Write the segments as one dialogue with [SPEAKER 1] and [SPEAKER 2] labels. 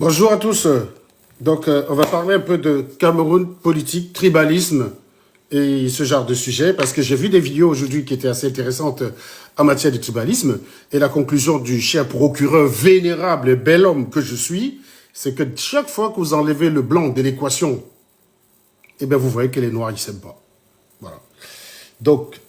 [SPEAKER 1] Bonjour à tous. Donc, on va parler un peu de Cameroun, politique, tribalisme et ce genre de sujet, parce que j'ai vu des vidéos aujourd'hui qui étaient assez intéressantes en matière de tribalisme, et la conclusion du cher procureur vénérable et bel homme que je suis, c'est que chaque fois que vous enlevez le blanc de l'équation, eh bien, vous voyez que les Noirs, ils ne s'aiment pas. Voilà. Donc,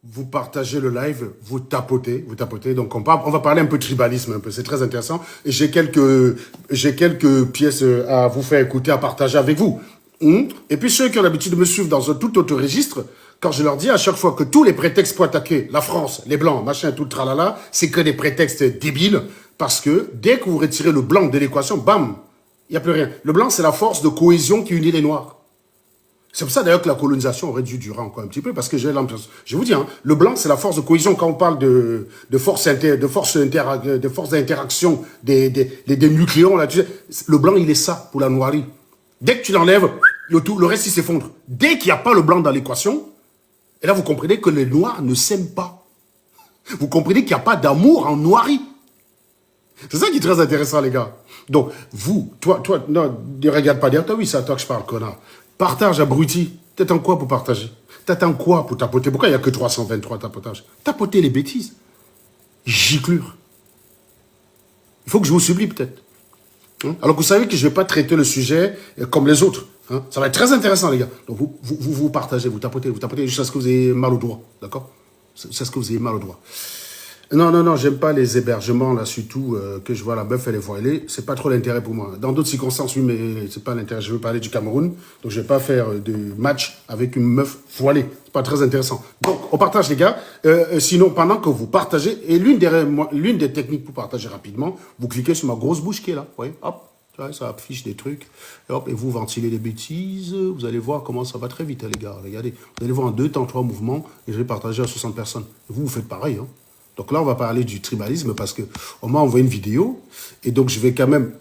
[SPEAKER 1] vous partagez le live, vous tapotez. Donc, on va parler un peu de tribalisme, un peu. C'est très intéressant. Et j'ai quelques pièces à vous faire écouter, à partager avec vous. Et puis, ceux qui ont l'habitude de me suivre dans un tout autre registre, quand je leur dis à chaque fois que tous les prétextes pour attaquer la France, les Blancs, machin, tout le tralala, c'est que des prétextes débiles. Parce que dès que vous retirez le blanc de l'équation, bam, il n'y a plus rien. Le blanc, c'est la force de cohésion qui unit les Noirs. C'est pour ça d'ailleurs que la colonisation aurait dû durer encore un petit peu, parce que j'ai l'impression, je vous dis, hein, le blanc c'est la force de cohésion quand on parle de force d'interaction des nucléons là, tu sais, le blanc il est ça pour la noirie. Dès que tu l'enlèves, le reste il s'effondre. Dès qu'il n'y a pas le blanc dans l'équation, et là vous comprenez que les noirs ne s'aiment pas. Vous comprenez qu'il n'y a pas d'amour en noirie. C'est ça qui est très intéressant les gars. Donc vous, toi, non, ne regarde pas derrière toi, oui c'est à toi que je parle connard. Partage, abruti. T'attends quoi pour partager? T'attends quoi pour tapoter? Pourquoi il n'y a que 323 tapotages? Tapoter les bêtises. Giclure. Il faut que je vous supplie peut-être. Alors que vous savez que je ne vais pas traiter le sujet comme les autres. Ça va être très intéressant les gars. Donc vous partagez, vous tapotez jusqu'à ce que vous ayez mal au doigt. D'accord? Jusqu'à ce que vous ayez mal au doigt. Non, j'aime pas les hébergements, là, surtout que je vois la meuf, elle est voilée. C'est pas trop l'intérêt pour moi. Dans d'autres circonstances, oui, mais c'est pas l'intérêt. Je veux parler du Cameroun, donc je vais pas faire de match avec une meuf voilée. C'est pas très intéressant. Donc, on partage, les gars. Sinon, pendant que vous partagez, et l'une des techniques pour partager rapidement, vous cliquez sur ma grosse bouche qui est là. Vous voyez, hop, ça affiche des trucs. Et hop, et vous ventilez les bêtises. Vous allez voir comment ça va très vite, hein, les gars. Regardez, vous allez voir en 2 temps, 3 mouvements, et je vais partager à 60 personnes. Et vous faites pareil, hein. Donc là, on va parler du tribalisme parce qu'on m'a envoyé une vidéo. Et donc,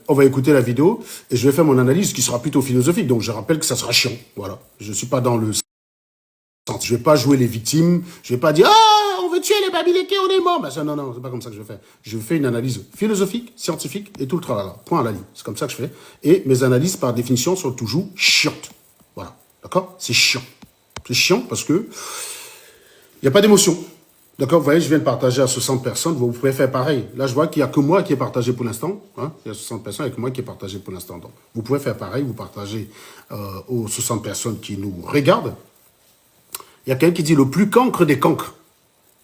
[SPEAKER 1] on va écouter la vidéo et je vais faire mon analyse qui sera plutôt philosophique. Donc, je rappelle que ça sera chiant. Voilà. Je ne suis pas dans le sens. Je ne vais pas jouer les victimes. Je ne vais pas dire, ah, on veut tuer les Babilékés, on est mort. Ben ça, non, c'est pas comme ça que je vais faire. Je fais une analyse philosophique, scientifique et tout le tralala. Point à la ligne. C'est comme ça que je fais. Et mes analyses, par définition, sont toujours chiantes. Voilà. D'accord? C'est chiant. C'est chiant parce que il n'y a pas d'émotion. D'accord, vous voyez, je viens de partager à 60 personnes, vous pouvez faire pareil. Là, je vois qu'il n'y a que moi qui ai partagé pour l'instant. Hein, il y a 60 personnes, il n'y a que moi qui ai partagé pour l'instant. Donc, vous pouvez faire pareil, vous partagez aux 60 personnes qui nous regardent. Il y a quelqu'un qui dit le plus cancre des cancres.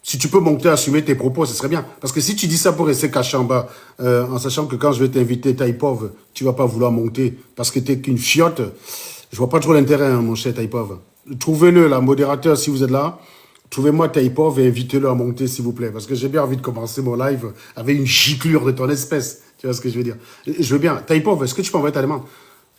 [SPEAKER 1] Si tu peux monter, assumer tes propos, ce serait bien. Parce que si tu dis ça pour rester caché en bas, en sachant que quand je vais t'inviter, Taïpov, tu ne vas pas vouloir monter parce que tu n'es qu'une fiotte, je vois pas trop l'intérêt, hein, mon cher Taïpov. Trouvez-le, là, modérateur, si vous êtes là. Trouvez-moi Taïpov et invitez-le à monter, s'il vous plaît. Parce que j'ai bien envie de commencer mon live avec une giclure de ton espèce. Tu vois ce que je veux dire? Je veux bien. Taïpov, est-ce que tu peux envoyer ta demande?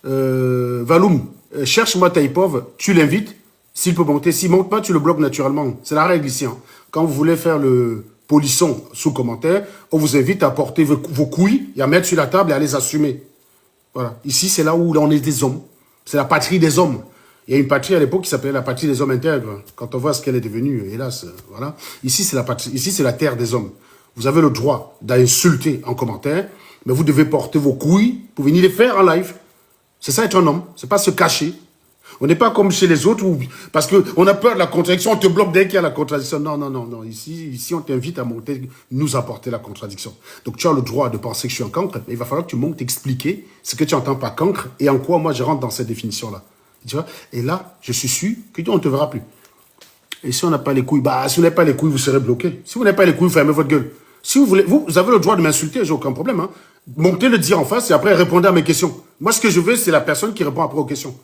[SPEAKER 1] Valoum, cherche-moi Taïpov, tu l'invites. S'il peut monter. S'il ne monte pas, tu le bloques naturellement. C'est la règle ici. Hein. Quand vous voulez faire le polisson sous commentaire, on vous invite à porter vos couilles et à mettre sur la table et à les assumer. Voilà. Ici, c'est là où on est des hommes. C'est la patrie des hommes. Il y a une patrie à l'époque qui s'appelait la patrie des hommes intègres. Quand on voit ce qu'elle est devenue, hélas, voilà. Ici, c'est la patrie, ici, c'est la terre des hommes. Vous avez le droit d'insulter en commentaire, mais vous devez porter vos couilles pour venir les faire en live. C'est ça être un homme, c'est pas se cacher. On n'est pas comme chez les autres, parce qu'on a peur de la contradiction, on te bloque dès qu'il y a la contradiction. Non. Ici, on t'invite à monter, nous apporter la contradiction. Donc, tu as le droit de penser que je suis un cancre, mais il va falloir que tu montes expliquer ce que tu entends par cancre et en quoi moi je rentre dans cette définition-là. Tu vois? Et là, je suis sûr qu'on ne te verra plus. Et si on n'a pas les couilles, si vous n'avez pas les couilles, vous serez bloqué. Si vous n'avez pas les couilles, vous fermez votre gueule. Si vous voulez, vous avez le droit de m'insulter, j'ai aucun problème. Hein. Montez le dire en face et après répondez à mes questions. Moi, ce que je veux, c'est la personne qui répond après aux questions.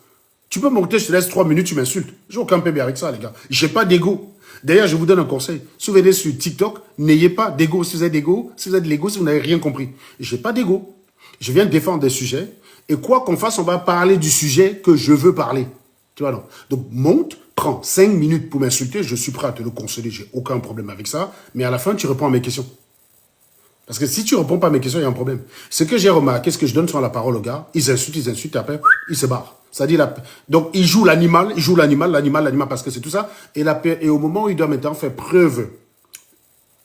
[SPEAKER 1] Tu peux monter, je te laisse 3 minutes, tu m'insultes. J'ai aucun problème avec ça, les gars. J'ai pas d'ego. D'ailleurs, je vous donne un conseil. Si vous venez sur TikTok, n'ayez pas d'ego. Si vous avez d'ego, si vous avez de l'ego, si vous n'avez rien compris. J'ai pas d'ego. Je viens de défendre des sujets. Et quoi qu'on fasse, on va parler du sujet que je veux parler. Tu vois, non? Donc, monte, prends 5 minutes pour m'insulter. Je suis prêt à te le consoler. J'ai aucun problème avec ça. Mais à la fin, tu réponds à mes questions. Parce que si tu ne réponds pas à mes questions, il y a un problème. Ce que j'ai remarqué, ce que je donne sur la parole aux gars, ils insultent, et après, ils se barrent. C'est-à-dire, donc il joue l'animal, l'animal, parce que c'est tout ça. Et au moment où il doit maintenant faire preuve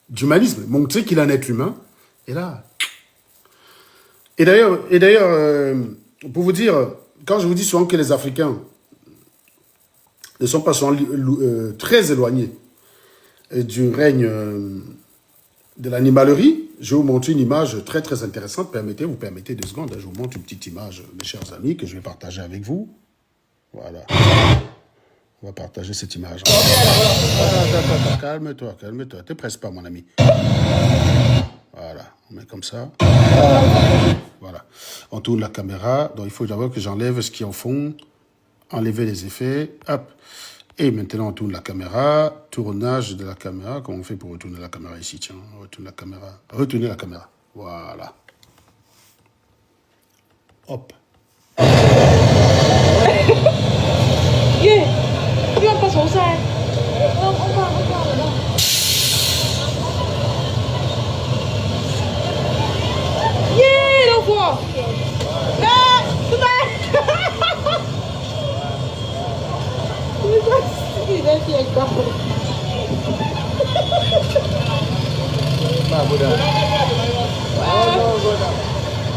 [SPEAKER 1] d'humanisme, montrer qu'il est un être humain, et là... Et d'ailleurs, pour vous dire, quand je vous dis souvent que les Africains ne sont pas souvent très éloignés du règne de l'animalerie, je vais vous montrer une image très très intéressante. Vous permettez 2 secondes, je vous montre une petite image, mes chers amis, que je vais partager avec vous. Voilà. On va partager cette image. Calme-toi. Ne te presse pas, mon ami. Voilà, on met comme ça. Voilà. On tourne la caméra. Donc, il faut d'abord que j'enlève ce qui est au fond. Enlever les effets. Hop. Et maintenant, on tourne la caméra. Tournage de la caméra. Comment on fait pour retourner la caméra ici? Tiens, on retourne la caméra. Retourner la caméra. Voilà. Hop.
[SPEAKER 2] Yeah. Tu vas pas sur ça. On va. Yeah, l'enfant. Ah, tout va. Il est qui est quoi?
[SPEAKER 3] Bah, Bouddha. Oh, Bouddha.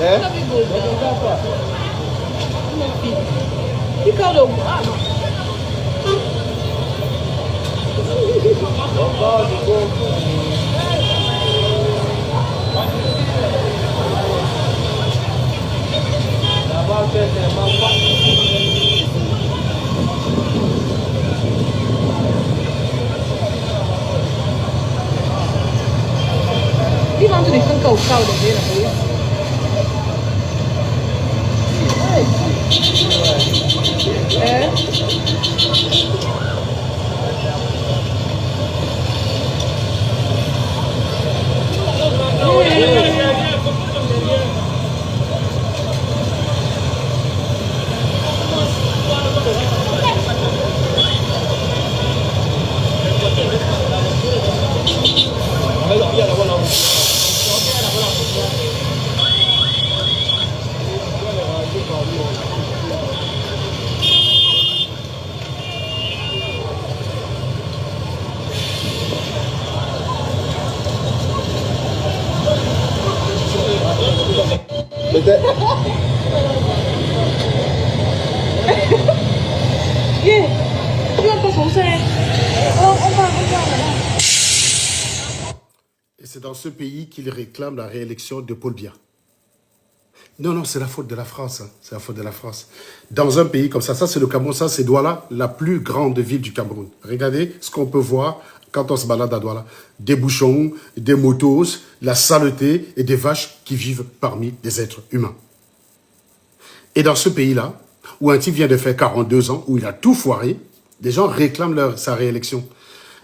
[SPEAKER 3] Eh?
[SPEAKER 2] Fica louco. Đi vào từ để sân cầu cầu để đây là cái Yeah. Tu vas pas sur ça. On va.
[SPEAKER 1] Et c'est dans ce pays qu'il réclame la réélection de Paul Biya. Non, c'est la faute de la France. Hein. C'est la faute de la France. Dans un pays comme ça c'est le Cameroun, ça c'est Douala, la plus grande ville du Cameroun. Regardez ce qu'on peut voir quand on se balade à Douala. Des bouchons, des motos, la saleté et des vaches qui vivent parmi des êtres humains. Et dans ce pays-là, où un type vient de faire 42 ans, où il a tout foiré, des gens réclament sa réélection.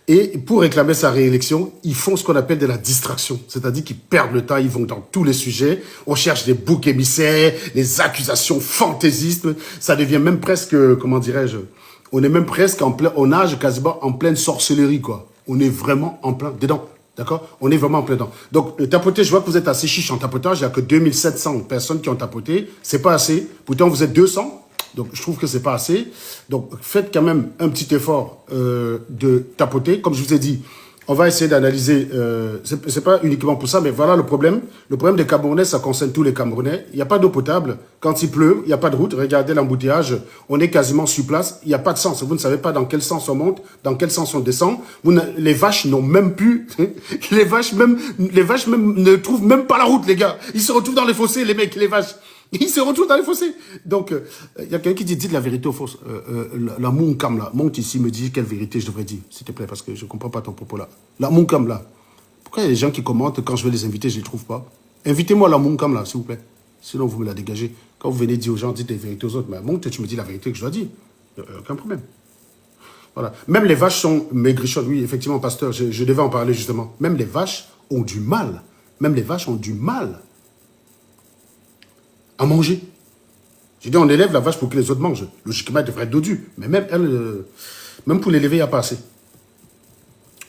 [SPEAKER 1] Et pour réclamer sa réélection, ils font ce qu'on appelle de la distraction. C'est-à-dire qu'ils perdent le temps, ils vont dans tous les sujets. On cherche des boucs émissaires, des accusations fantaisistes. Ça devient même presque, comment dirais-je, on est même presque on nage quasiment en pleine sorcellerie, quoi. On est vraiment en plein dedans. D'accord? On est vraiment en plein dedans. Donc, le tapoter, je vois que vous êtes assez chiche en tapotage. Il n'y a que 2700 personnes qui ont tapoté. C'est pas assez. Pourtant, vous êtes 200. Donc, je trouve que c'est pas assez. Donc, faites quand même un petit effort de tapoter. Comme je vous ai dit, on va essayer d'analyser. C'est pas uniquement pour ça, mais voilà le problème. Le problème des Camerounais, ça concerne tous les Camerounais. Il n'y a pas d'eau potable. Quand il pleut, il n'y a pas de route. Regardez l'embouteillage. On est quasiment sur place. Il n'y a pas de sens. Vous ne savez pas dans quel sens on monte, dans quel sens on descend. Les vaches n'ont même plus... les vaches même ne trouvent même pas la route, les gars. Ils se retrouvent dans les fossés, les mecs, les vaches. Ils se retrouvent dans les fossés. Donc, il y a quelqu'un qui dit, dites la vérité aux fausses. La Mounkam, là, monte ici, me dit quelle vérité je devrais dire, s'il te plaît, parce que je ne comprends pas ton propos, là. La Mounkam, là. Pourquoi il y a des gens qui commentent, quand je vais les inviter, je ne les trouve pas? Invitez-moi la Mounkam, là, s'il vous plaît. Sinon, vous me la dégagez. Quand vous venez dire aux gens, dites les vérités aux autres, mais monte, tu me dis la vérité que je dois dire. Aucun problème. Voilà. Même les vaches sont maigrichonnes. Oui, effectivement, pasteur, je devais en parler, justement. Même les vaches ont du mal. Même les vaches ont du mal à manger. J'ai dit, on élève la vache pour que les autres mangent. Logiquement, elle devrait être dodue. Mais même elle, même pour l'élever, il n'y a pas assez.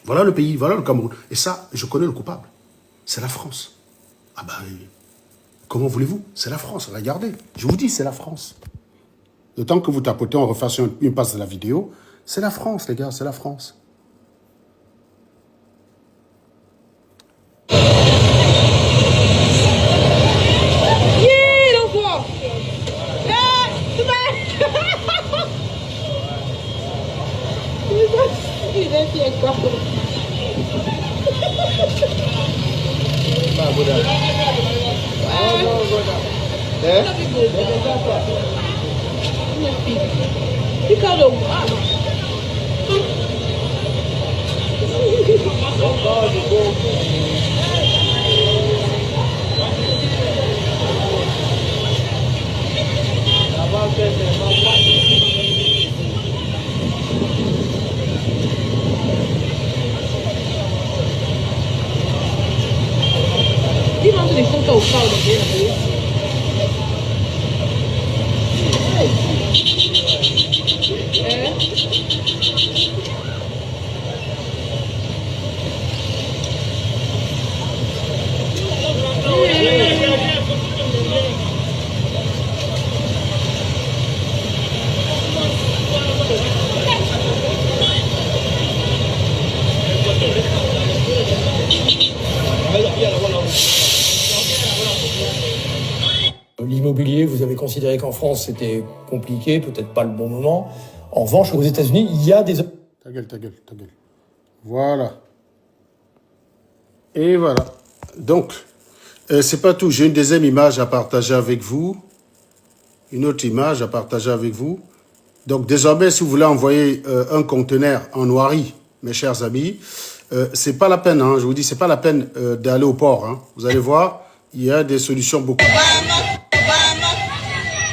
[SPEAKER 1] Voilà le pays, voilà le Cameroun. Et ça, je connais le coupable. C'est la France. Ah ben, comment voulez-vous? C'est la France, regardez. Je vous dis, c'est la France. Le temps que vous tapotez, on refasse une passe de la vidéo. C'est la France, les gars, c'est la France.
[SPEAKER 2] Yeah, l'enfant. Ah, c'est vrai. Il est fier quoi. Ricardo. Dis-moi les photos au crowd.
[SPEAKER 4] L'immobilier, vous avez considéré qu'en France, c'était compliqué, peut-être pas le bon moment. En revanche, aux États-Unis, il y a des...
[SPEAKER 1] Ta gueule, ta gueule, ta gueule. Voilà. Et voilà. Donc, c'est pas tout. J'ai une deuxième image à partager avec vous. Une autre image à partager avec vous. Donc, désormais, si vous voulez envoyer un conteneur en Noiri, mes chers amis, c'est pas la peine, hein, je vous dis, c'est pas la peine d'aller au port. Hein. Vous allez voir, il y a des solutions beaucoup.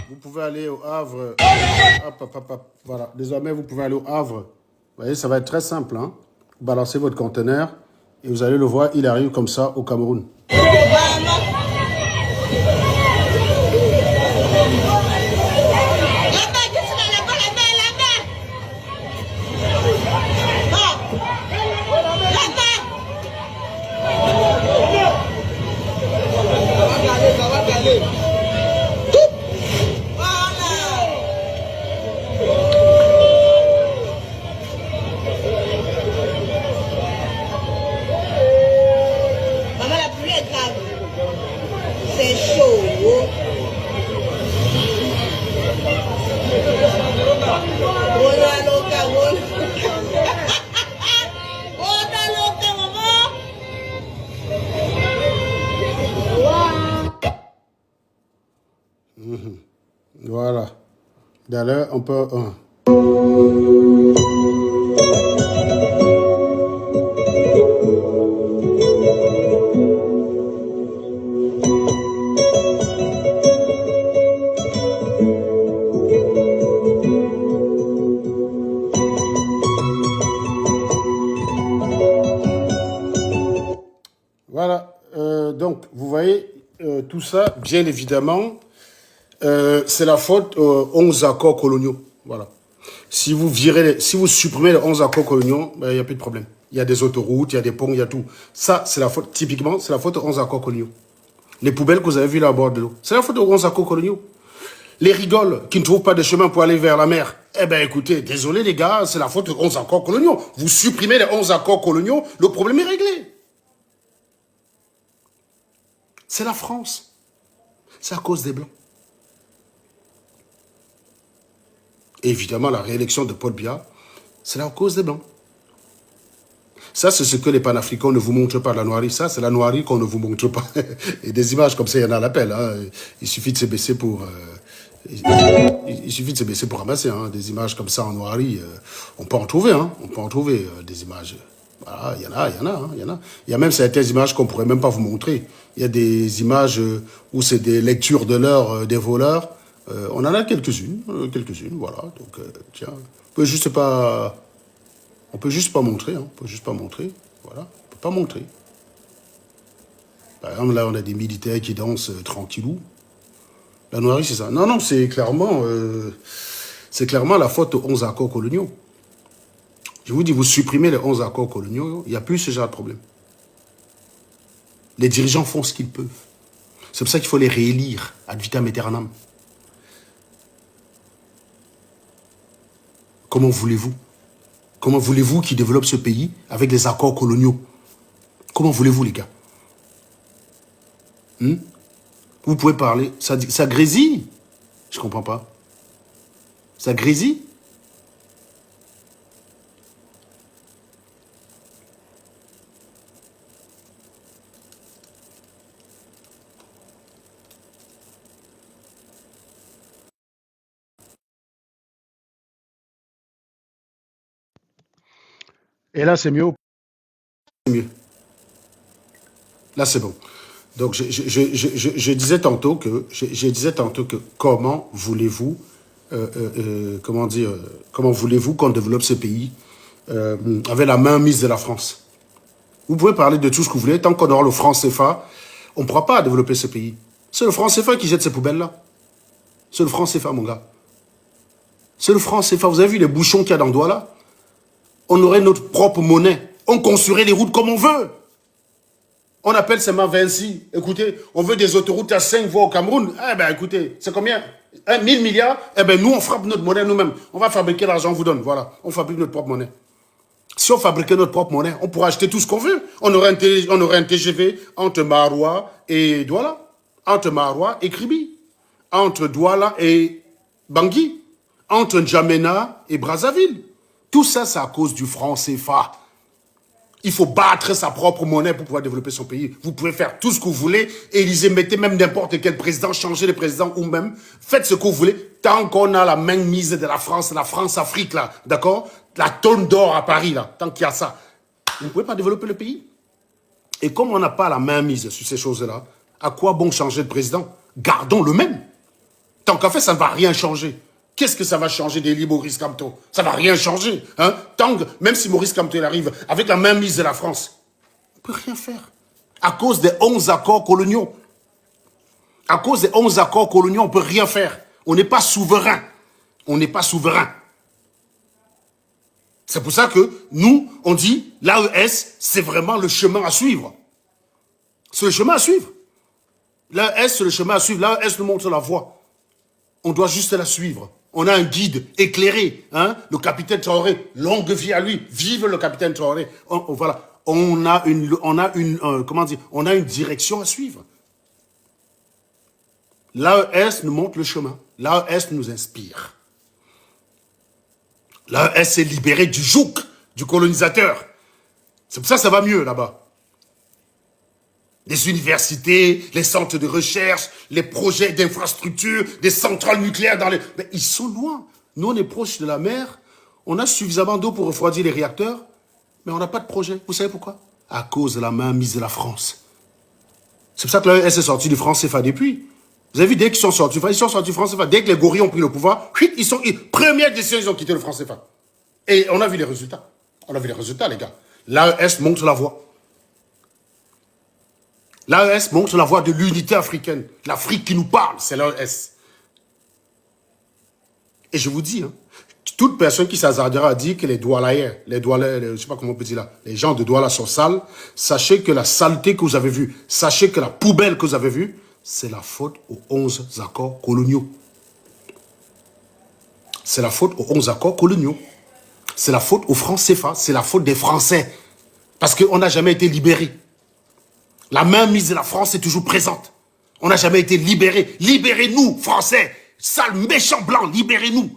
[SPEAKER 1] Vous pouvez aller au Havre. Voilà. Désormais, vous pouvez aller au Havre. Vous voyez, ça va être très simple. Hein. Vous balancez votre conteneur et vous allez le voir, il arrive comme ça au Cameroun.
[SPEAKER 5] C'est chaud.
[SPEAKER 1] Voilà. D'ailleurs, on peut... Voilà. Donc, vous voyez, tout ça, bien évidemment... c'est la faute aux 11 accords coloniaux. Voilà. Si vous supprimez les 11 accords coloniaux, il n'y a plus de problème. Il y a des autoroutes, il y a des ponts, il y a tout. Ça, c'est la faute, typiquement, c'est la faute aux 11 accords coloniaux. Les poubelles que vous avez vues là à bord de l'eau, c'est la faute aux 11 accords coloniaux. Les rigoles qui ne trouvent pas de chemin pour aller vers la mer, eh bien écoutez, désolé les gars, c'est la faute aux 11 accords coloniaux. Vous supprimez les 11 accords coloniaux, le problème est réglé. C'est la France. C'est à cause des Blancs. Et évidemment, la réélection de Paul Biya, c'est la cause des Blancs. Ça, c'est ce que les panafricains ne vous montrent pas, la noirie. Ça, c'est la noirie qu'on ne vous montre pas. Et des images comme ça, il y en a à l'appel. Hein. Il suffit de se baisser pour... il suffit de se baisser pour ramasser. Hein. Des images comme ça en noirie, on peut en trouver. Hein. On peut en trouver des images. Voilà, il y en a. Il y a même certaines images qu'on ne pourrait même pas vous montrer. Il y a des images où c'est des lectures de l'heure des voleurs. On en a quelques-unes, voilà. Donc, tiens, on peut juste pas montrer, hein. On peut juste pas montrer, voilà. On peut pas montrer. Par exemple, là, on a des militaires qui dansent tranquillou. La noirie, c'est ça. Non, c'est clairement la faute aux 11 accords coloniaux. Je vous dis, vous supprimez les 11 accords coloniaux, il n'y a plus ce genre de problème. Les dirigeants font ce qu'ils peuvent. C'est pour ça qu'il faut les réélire ad vitam aeternam. Comment voulez-vous? Comment voulez-vous qu'il développe ce pays avec des accords coloniaux? Comment voulez-vous, les gars? Vous pouvez parler, ça grésille. Je comprends pas. Ça grésille. Et là, c'est mieux. C'est mieux. Là, c'est bon. Donc, je disais tantôt que comment voulez-vous, comment voulez-vous qu'on développe ce pays avec la main mise de la France? Vous pouvez parler de tout ce que vous voulez, tant qu'on aura le franc CFA, on ne pourra pas développer ce pays. C'est le franc CFA qui jette ces poubelles-là. C'est le franc CFA, mon gars. C'est le franc CFA. Vous avez vu les bouchons qu'il y a dans Douala? On aurait notre propre monnaie. On construirait les routes comme on veut. On appelle seulement Vinci. Écoutez, on veut des autoroutes à 5 voies au Cameroun. Eh bien, écoutez, c'est combien? 1000 milliards? Eh bien, nous, on frappe notre monnaie nous-mêmes. On va fabriquer l'argent, on vous donne. Voilà, on fabrique notre propre monnaie. Si on fabriquait notre propre monnaie, on pourrait acheter tout ce qu'on veut. On aurait un TGV entre Maroua et Douala. Entre Maroua et Kribi. Entre Douala et Bangui. Entre N'Djamena et Brazzaville. Tout ça, c'est à cause du franc CFA. Il faut battre sa propre monnaie pour pouvoir développer son pays. Vous pouvez faire tout ce que vous voulez. Élysée, mettez même n'importe quel président, changez le président ou même. Faites ce que vous voulez. Tant qu'on a la main mise de la France-Afrique, là, d'accord? La tonne d'or à Paris, là, tant qu'il y a ça. Vous ne pouvez pas développer le pays. Et comme on n'a pas la main mise sur ces choses-là, à quoi bon changer de président? Gardons le même. Tant qu'à fait, ça ne va rien changer. Qu'est-ce que ça va changer d'Élie Maurice Kamto? Ça ne va rien changer. Hein? Même si Maurice Kamto arrive avec la main mise de la France, on ne peut rien faire. À cause des 11 accords coloniaux. À cause des 11 accords coloniaux, on ne peut rien faire. On n'est pas souverain. On n'est pas souverain. C'est pour ça que nous, on dit l'AES, c'est vraiment le chemin à suivre. C'est le chemin à suivre. L'AES, c'est le chemin à suivre. L'AES nous montre la voie. On doit juste la suivre. On a un guide éclairé, hein? Le capitaine Traoré, longue vie à lui, vive le capitaine Traoré. Voilà, on a une direction à suivre. L'AES nous montre le chemin. L'AES nous inspire. L'AES s'est libéré du joug, du colonisateur. C'est pour ça que ça va mieux là-bas. Les universités, les centres de recherche, les projets d'infrastructure, des centrales nucléaires dans les... Mais ils sont loin. Nous, on est proche de la mer. On a suffisamment d'eau pour refroidir les réacteurs, mais on n'a pas de projet. Vous savez pourquoi? À cause de la main mise de la France. C'est pour ça que l'AES est sorti du franc CFA depuis. Vous avez vu, dès qu'ils sont sortis du franc CFA, dès que les gorilles ont pris le pouvoir, première décision, ils ont quitté le franc CFA. Et on a vu les résultats. On a vu les résultats, les gars. L'AES montre la voie. L'AES montre la voie de l'unité africaine. L'Afrique qui nous parle, c'est l'AES. Et je vous dis, hein, toute personne qui s'hasardera à dire que les Doualaïens, je sais pas comment on peut dire là, les gens de Douala sont sales, sachez que la saleté que vous avez vue, sachez que la poubelle que vous avez vue, c'est la faute aux 11 accords coloniaux. C'est la faute aux 11 accords coloniaux. C'est la faute aux francs CFA, c'est la faute des Français. Parce qu'on n'a jamais été libérés. La main mise de la France est toujours présente. On n'a jamais été libérés. Libérez-nous, Français. Sales, méchants blancs, libérez-nous.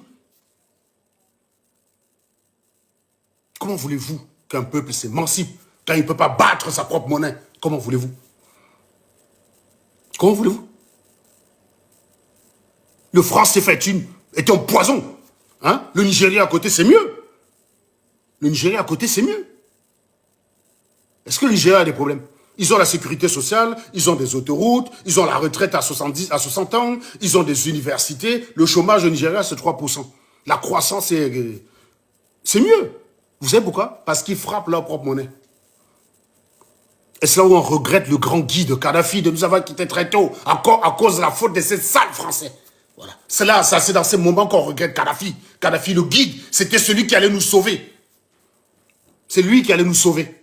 [SPEAKER 1] Comment voulez-vous qu'un peuple s'émancipe quand il ne peut pas battre sa propre monnaie? Comment voulez-vous? Comment voulez-vous? Le franc CFA est un poison. Hein? Le Nigeria à côté, c'est mieux. Le Nigeria à côté, c'est mieux. Est-ce que le Nigeria a des problèmes? Ils ont la sécurité sociale, ils ont des autoroutes, ils ont la retraite à 60 ans, ils ont des universités. Le chômage au Nigeria, c'est 3%. La croissance, c'est mieux. Vous savez pourquoi? Parce qu'ils frappent leur propre monnaie. Et c'est là où on regrette le grand guide Kadhafi de nous avoir quittés très tôt, à cause de la faute de ces sales Français. Voilà. C'est dans ces moments qu'on regrette Kadhafi. Kadhafi, le guide, c'était celui qui allait nous sauver. C'est lui qui allait nous sauver.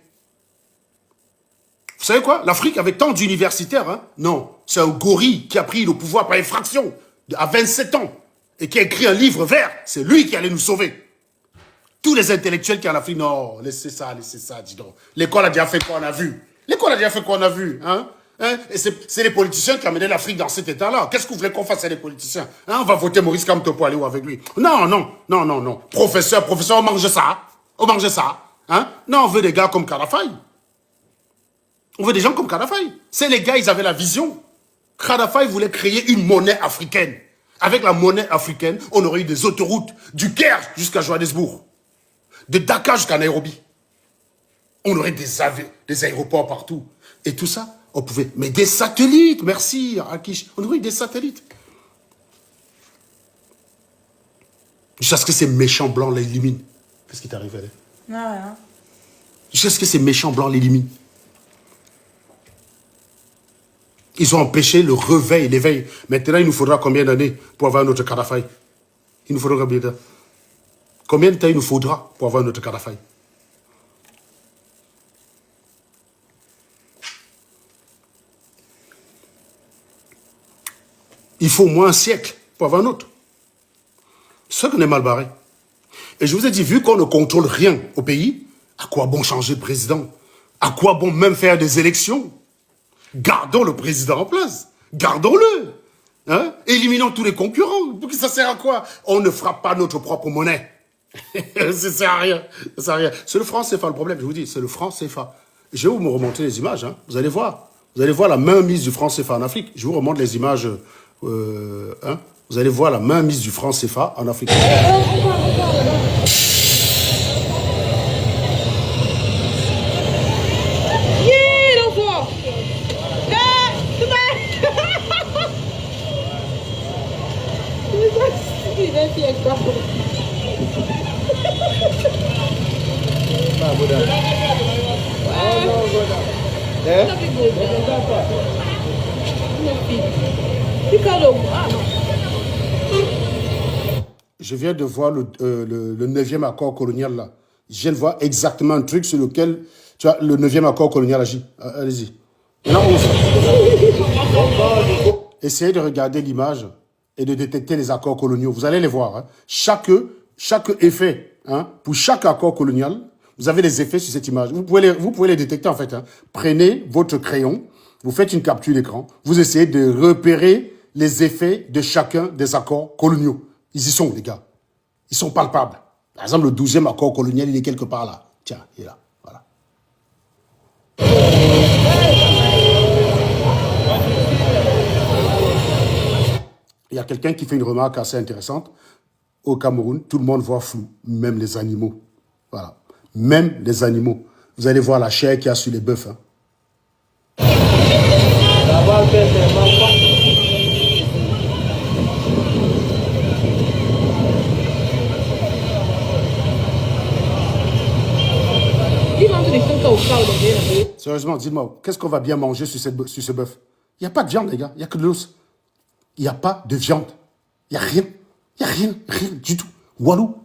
[SPEAKER 1] Vous savez quoi? L'Afrique avait tant d'universitaires, hein? Non, c'est un gorille qui a pris le pouvoir par effraction à 27 ans et qui a écrit un livre vert. C'est lui qui allait nous sauver. Tous les intellectuels qui en Afrique, non, laissez ça, dis donc. L'école a déjà fait quoi on a vu. L'école a déjà fait quoi on a vu, hein? Et c'est les politiciens qui ont mené l'Afrique dans cet état-là. Qu'est-ce que vous voulez qu'on fasse à les politiciens, hein? On va voter Maurice Kamto pour aller où avec lui? Non, non, non, non, non. Professeur, on mange ça. On mange ça. Hein? Non, on veut des gars comme Kadhafi. On veut des gens comme Kadhafi. C'est les gars, ils avaient la vision. Kadhafi voulait créer une monnaie africaine. Avec la monnaie africaine, on aurait eu des autoroutes du Caire jusqu'à Johannesburg. De Dakar jusqu'à Nairobi. On aurait des aéroports partout. Et tout ça, on pouvait... Mais des satellites, merci, Akish. On aurait eu des satellites. Jusqu'à ce que ces méchants blancs l'éliminent. Qu'est-ce qui t'arrive, là?
[SPEAKER 2] Non, rien.
[SPEAKER 1] Jusqu'à ce que ces méchants blancs l'éliminent. Ils ont empêché le réveil, l'éveil. Maintenant, il nous faudra combien d'années pour avoir notre Kadhafi? Il nous faudra combien de temps? Combien de temps il nous faudra pour avoir notre Kadhafi? Il faut au moins un siècle pour avoir un autre. C'est ça qu'on est mal barré. Et je vous ai dit, vu qu'on ne contrôle rien au pays, à quoi bon changer de président? À quoi bon même faire des élections? Gardons le président en place. Gardons-le. Hein? Éliminons tous les concurrents. Ça sert à quoi? On ne frappe pas notre propre monnaie. Ça sert à rien. Ça sert à rien. C'est le franc CFA le problème, je vous dis. C'est le franc CFA. Je vais vous me remonter les images. Hein. Vous allez voir. Vous allez voir la mainmise du franc CFA en Afrique. Je vous remonte les images. Hein. Vous allez voir la mainmise du franc CFA en Afrique. Je viens de voir le 9e accord colonial là. Je viens de voir exactement un truc sur lequel tu vois, le 9e accord colonial agit. Allez-y. Maintenant, essayez de regarder l'image et de détecter les accords coloniaux. Vous allez les voir. Hein. Chaque effet, hein, pour chaque accord colonial, vous avez les effets sur cette image. Vous pouvez les détecter en fait. Hein. Prenez votre crayon, vous faites une capture d'écran, vous essayez de repérer les effets de chacun des accords coloniaux. Ils y sont, les gars. Ils sont palpables. Par exemple, le 12e accord colonial, il est quelque part là. Tiens, il est là. Voilà. Il y a quelqu'un qui fait une remarque assez intéressante. Au Cameroun, tout le monde voit flou, même les animaux. Voilà. Même les animaux. Vous allez voir la chair qu'il y a sur les bœufs. Hein. Sérieusement, dites-moi, qu'est-ce qu'on va bien manger sur ce bœuf? Il n'y a pas de viande, les gars. Il n'y a que de l'os. Il n'y a pas de viande. Il n'y a rien. Il n'y a rien, rien du tout. Walou.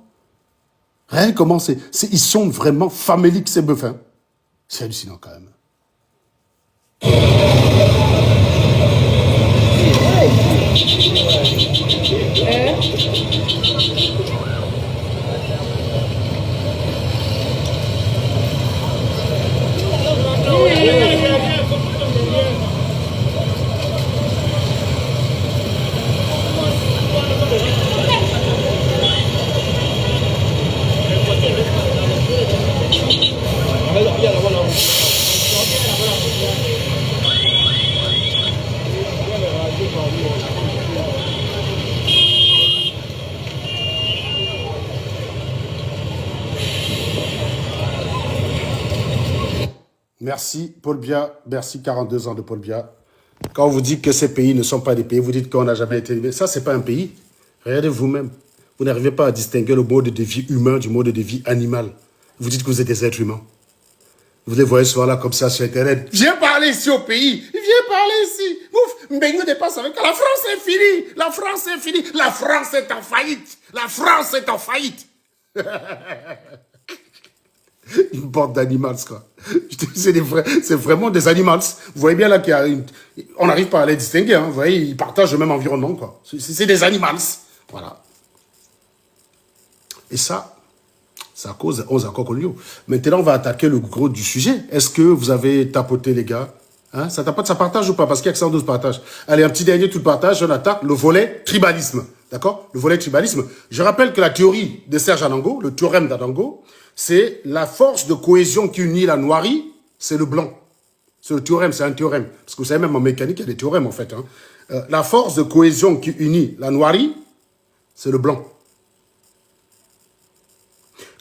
[SPEAKER 1] Rien comment ils sont vraiment faméliques, ces bœufs. Hein. C'est hallucinant, quand même. Merci, Paul Biya. Merci, 42 ans de Paul Biya. Quand on vous dit que ces pays ne sont pas des pays, vous dites qu'on n'a jamais été élevé. Ça, ce n'est pas un pays. Regardez vous-même. Vous n'arrivez pas à distinguer le mode de vie humain du mode de vie animal. Vous dites que vous êtes des êtres humains. Vous les voyez souvent là comme ça sur Internet. Viens parler ici au pays. Viens parler ici. Ouf, Mbengue dépasse avec la France est finie. La France est finie. La France est en faillite. La France est en faillite. Une bande d'animals, quoi. C'est vraiment des animals. Vous voyez bien là qu'il y a une... On n'arrive pas à les distinguer. Hein. Vous voyez, ils partagent le même environnement, quoi. C'est des animals. Voilà. Et ça, C'est à cause de 11 accords coloniaux. Maintenant, on va attaquer le gros du sujet. Est-ce que vous avez tapoté, les gars? Hein? Ça tapote, ça partage ou pas? Parce qu'il y a que 112 partages. Allez, un petit dernier, tout le partage. On attaque le volet tribalisme. D'accord? Le volet tribalisme. Je rappelle que la théorie de Serge Anango, le théorème d'Anango, c'est la force de cohésion qui unit la noirie, c'est le blanc. C'est le théorème, c'est un théorème. Parce que vous savez, même en mécanique, il y a des théorèmes, en fait. Hein. La force de cohésion qui unit la noirie, c'est le blanc.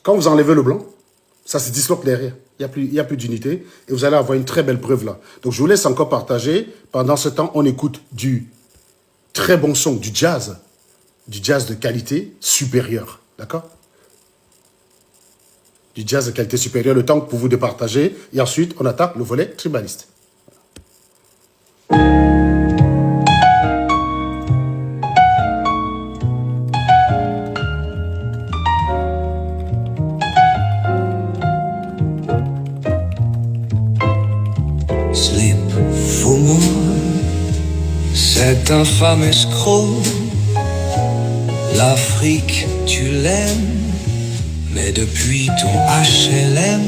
[SPEAKER 1] Quand vous enlevez le blanc, ça se disloque derrière. Il n'y a plus d'unité. Et vous allez avoir une très belle preuve là. Donc, je vous laisse encore partager. Pendant ce temps, on écoute du très bon son, du jazz de qualité supérieure. D'accord? Du jazz de qualité supérieure, le temps pour vous de partager. Et ensuite, on attaque le volet tribaliste.
[SPEAKER 5] Cet infâme escroc, l'Afrique tu l'aimes, mais depuis ton HLM,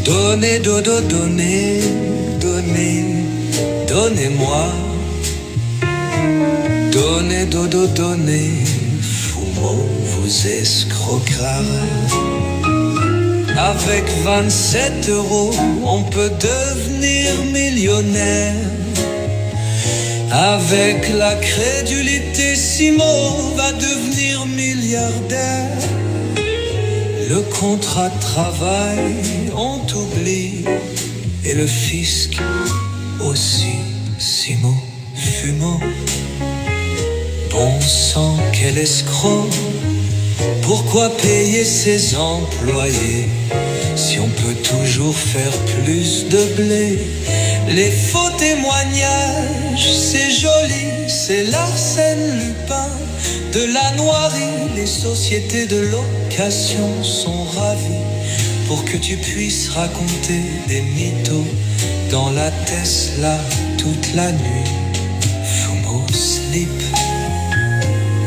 [SPEAKER 5] donnez, dodo, donnez, donnez, donnez-moi, donnez, dodo, donnez, Fumo vous escroquera. Avec 27 €, on peut devenir millionnaire. Avec la crédulité, Simon va devenir milliardaire. Le contrat de travail, on t'oublie. Et le fisc aussi, Simon, Fumo. Bon sang, quel escroc. Pourquoi payer ses employés si on peut toujours faire plus de blé? Les faux témoignages, c'est joli, c'est l'Arsène Lupin. De la noirie, les sociétés de location sont ravies pour que tu puisses raconter des mythos dans la Tesla toute la nuit. Fumo slip,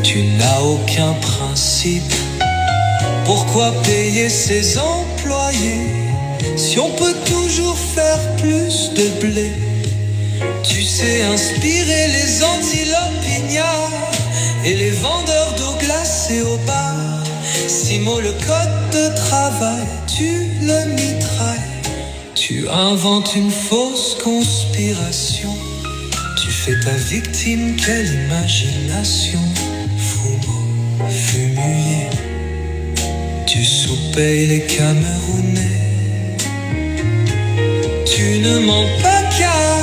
[SPEAKER 5] tu n'as aucun principe. Pourquoi payer ses employés si on peut toujours faire plus de blé? Tu sais inspirer les antilopes ignores et les vendeurs d'eau glacée au bar. Simo, le code de travail, tu le mitrailles. Tu inventes une fausse conspiration. Tu fais ta victime, quelle imagination. Fumo, fumulier, tu sous-payes les Camerounais. Tu ne mens pas car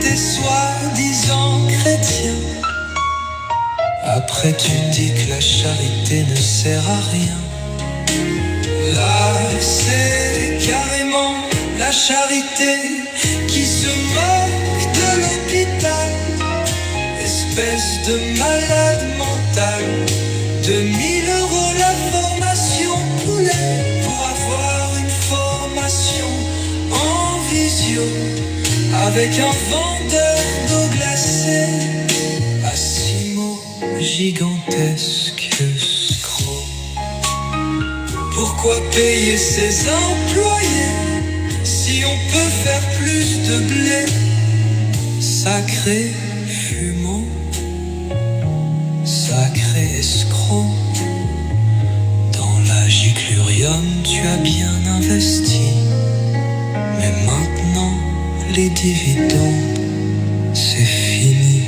[SPEAKER 5] t'es soi-disant chrétien. Après tu dis que la charité ne sert à rien. Là c'est carrément la charité qui se moque de l'hôpital. Espèce de malade mental. 2000 € la formation poulet pour avoir une formation en visio avec un vendeur d'eau glacée. Assimo, gigantesque escroc. Pourquoi payer ses employés si on peut faire plus de blé? Sacré Fumo, sacré escroc. Dans la giclurium tu as bien investi, mais maintenant les dividendes c'est fini.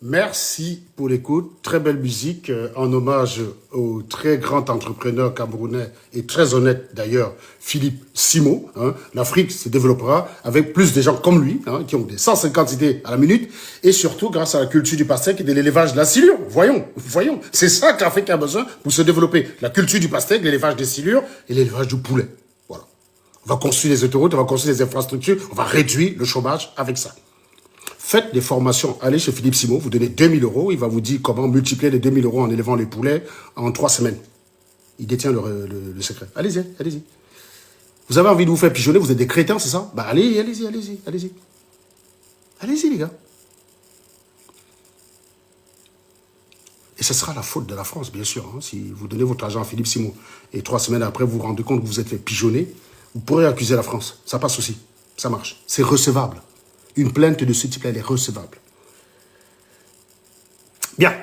[SPEAKER 1] Merci pour l'écoute. Très belle musique en hommage au très grand entrepreneur camerounais et très honnête d'ailleurs, Philippe Simo. Hein. L'Afrique se développera avec plus de gens comme lui, hein, qui ont des 150 idées à la minute, et surtout grâce à la culture du pastèque et de l'élevage de la silure. Voyons. C'est ça que l'Afrique a besoin pour se développer. La culture du pastèque, l'élevage des silures et l'élevage du poulet. On va construire les autoroutes, on va construire les infrastructures, on va réduire le chômage avec ça. Faites des formations. Allez chez Philippe Simon, vous donnez 2000 €. Il va vous dire comment multiplier les 2000 € en élevant les poulets en 3 semaines. Il détient le secret. Allez-y, allez-y. Vous avez envie de vous faire pigeonner, vous êtes des crétins, c'est ça? Bah allez-y, allez-y, allez-y, allez-y. Allez-y, les gars. Et ce sera la faute de la France, bien sûr. Hein, si vous donnez votre argent à Philippe Simon et 3 semaines après, vous vous rendez compte que vous êtes fait pigeonner, vous pourrez accuser la France. Ça passe aussi. Ça marche. C'est recevable. Une plainte de ce type-là, elle est recevable. Bien.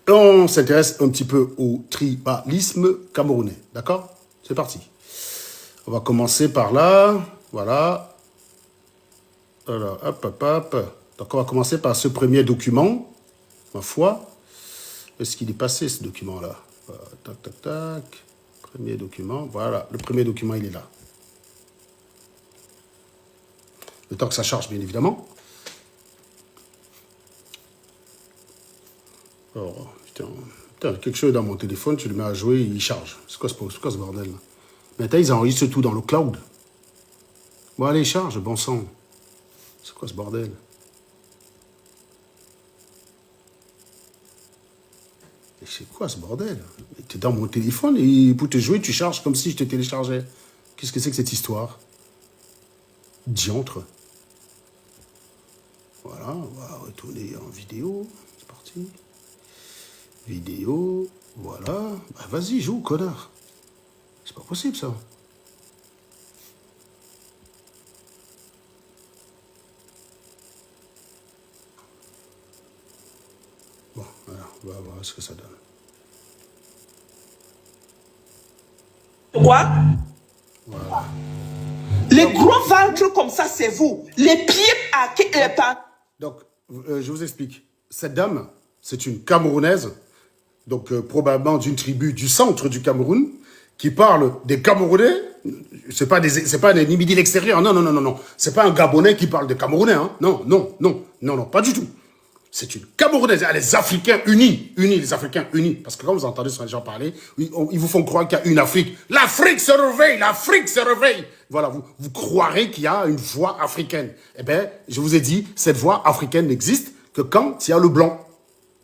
[SPEAKER 1] On s'intéresse un petit peu au tribalisme camerounais. D'accord? C'est parti. On va commencer par là. Voilà. Alors, hop, hop, hop. Donc, on va commencer par ce premier document. Ma foi. Est-ce qu'il est passé, ce document-là? Tac, tac, tac. Premier document. Voilà. Le premier document, il est là. Le temps que ça charge, bien évidemment. Oh, putain, quelque chose dans mon téléphone, tu le mets à jouer, il charge. C'est quoi ce bordel là? Maintenant, ils enregistrent tout dans le cloud. Bon, allez, charge, bon sang. C'est quoi ce bordel? C'est quoi ce bordel? Tu es dans mon téléphone et pour te jouer, tu charges comme si je te téléchargeais. Qu'est-ce que c'est que cette histoire? Diantre. Voilà, on va retourner en vidéo. C'est parti. Vidéo, voilà. Bah, vas-y, joue, connard. C'est pas possible, ça. Bon, voilà, on va voir ce que ça donne.
[SPEAKER 6] Quoi?
[SPEAKER 1] Voilà.
[SPEAKER 6] Les gros ventres comme ça, c'est vous. Les pieds à...
[SPEAKER 1] Donc, je vous explique. Cette dame, c'est une Camerounaise, donc probablement d'une tribu du centre du Cameroun, qui parle des Camerounais. C'est pas un ennemi de l'extérieur. Non, non, non, non, non. C'est pas un Gabonais qui parle des Camerounais. Hein. Non, non, non, non, non, pas du tout. C'est une Camerounaise. Les Africains unis, les Africains unis. Parce que quand vous entendez ces gens parler, ils vous font croire qu'il y a une Afrique. L'Afrique se réveille, l'Afrique se réveille. Voilà, vous croirez qu'il y a une voix africaine. Eh bien, je vous ai dit, cette voix africaine n'existe que quand il y a le blanc.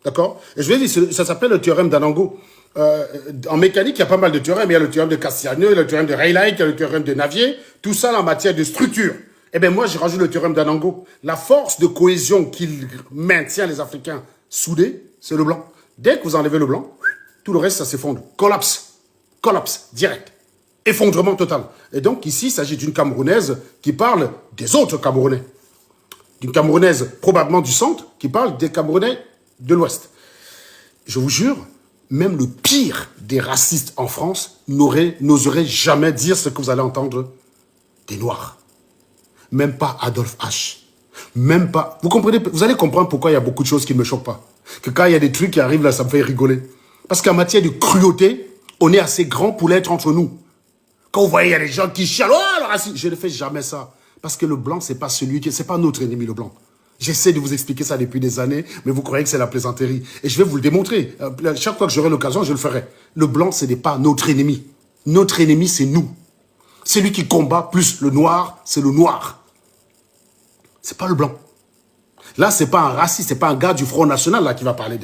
[SPEAKER 1] D'accord? Et je vous ai dit, ça s'appelle le théorème d'Anango. En mécanique, il y a pas mal de théorèmes. Il y a le théorème de Castiglione, il y a le théorème de Rayleigh, il y a le théorème de Navier. Tout ça en matière de structure. Eh bien, moi, j'ai rajouté le théorème d'Anango. La force de cohésion qui maintient les Africains soudés, c'est le blanc. Dès que vous enlevez le blanc, tout le reste, ça s'effondre. Collapse. Collapse. Direct. Effondrement total. Et donc, ici, il s'agit d'une Camerounaise qui parle des autres Camerounais. D'une Camerounaise probablement du centre qui parle des Camerounais de l'Ouest. Je vous jure, même le pire des racistes en France n'oserait jamais dire ce que vous allez entendre des Noirs. Même pas Adolphe H. Même pas... Vous comprenez? Vous allez comprendre pourquoi il y a beaucoup de choses qui ne me choquent pas. Que quand il y a des trucs qui arrivent là, ça me fait rigoler. Parce qu'en matière de cruauté, on est assez grand pour l'être entre nous. Quand vous voyez, il y a des gens qui chialent, oh, le racisme, je ne fais jamais ça. Parce que le blanc, c'est pas notre ennemi, le blanc. J'essaie de vous expliquer ça depuis des années, mais vous croyez que c'est la plaisanterie. Et je vais vous le démontrer. Chaque fois que j'aurai l'occasion, je le ferai. Le blanc, ce n'est pas notre ennemi. Notre ennemi, c'est nous. Celui qui combat plus le noir, c'est le noir. C'est pas le blanc. Là, c'est pas un raciste, c'est pas un gars du Front National là qui va parler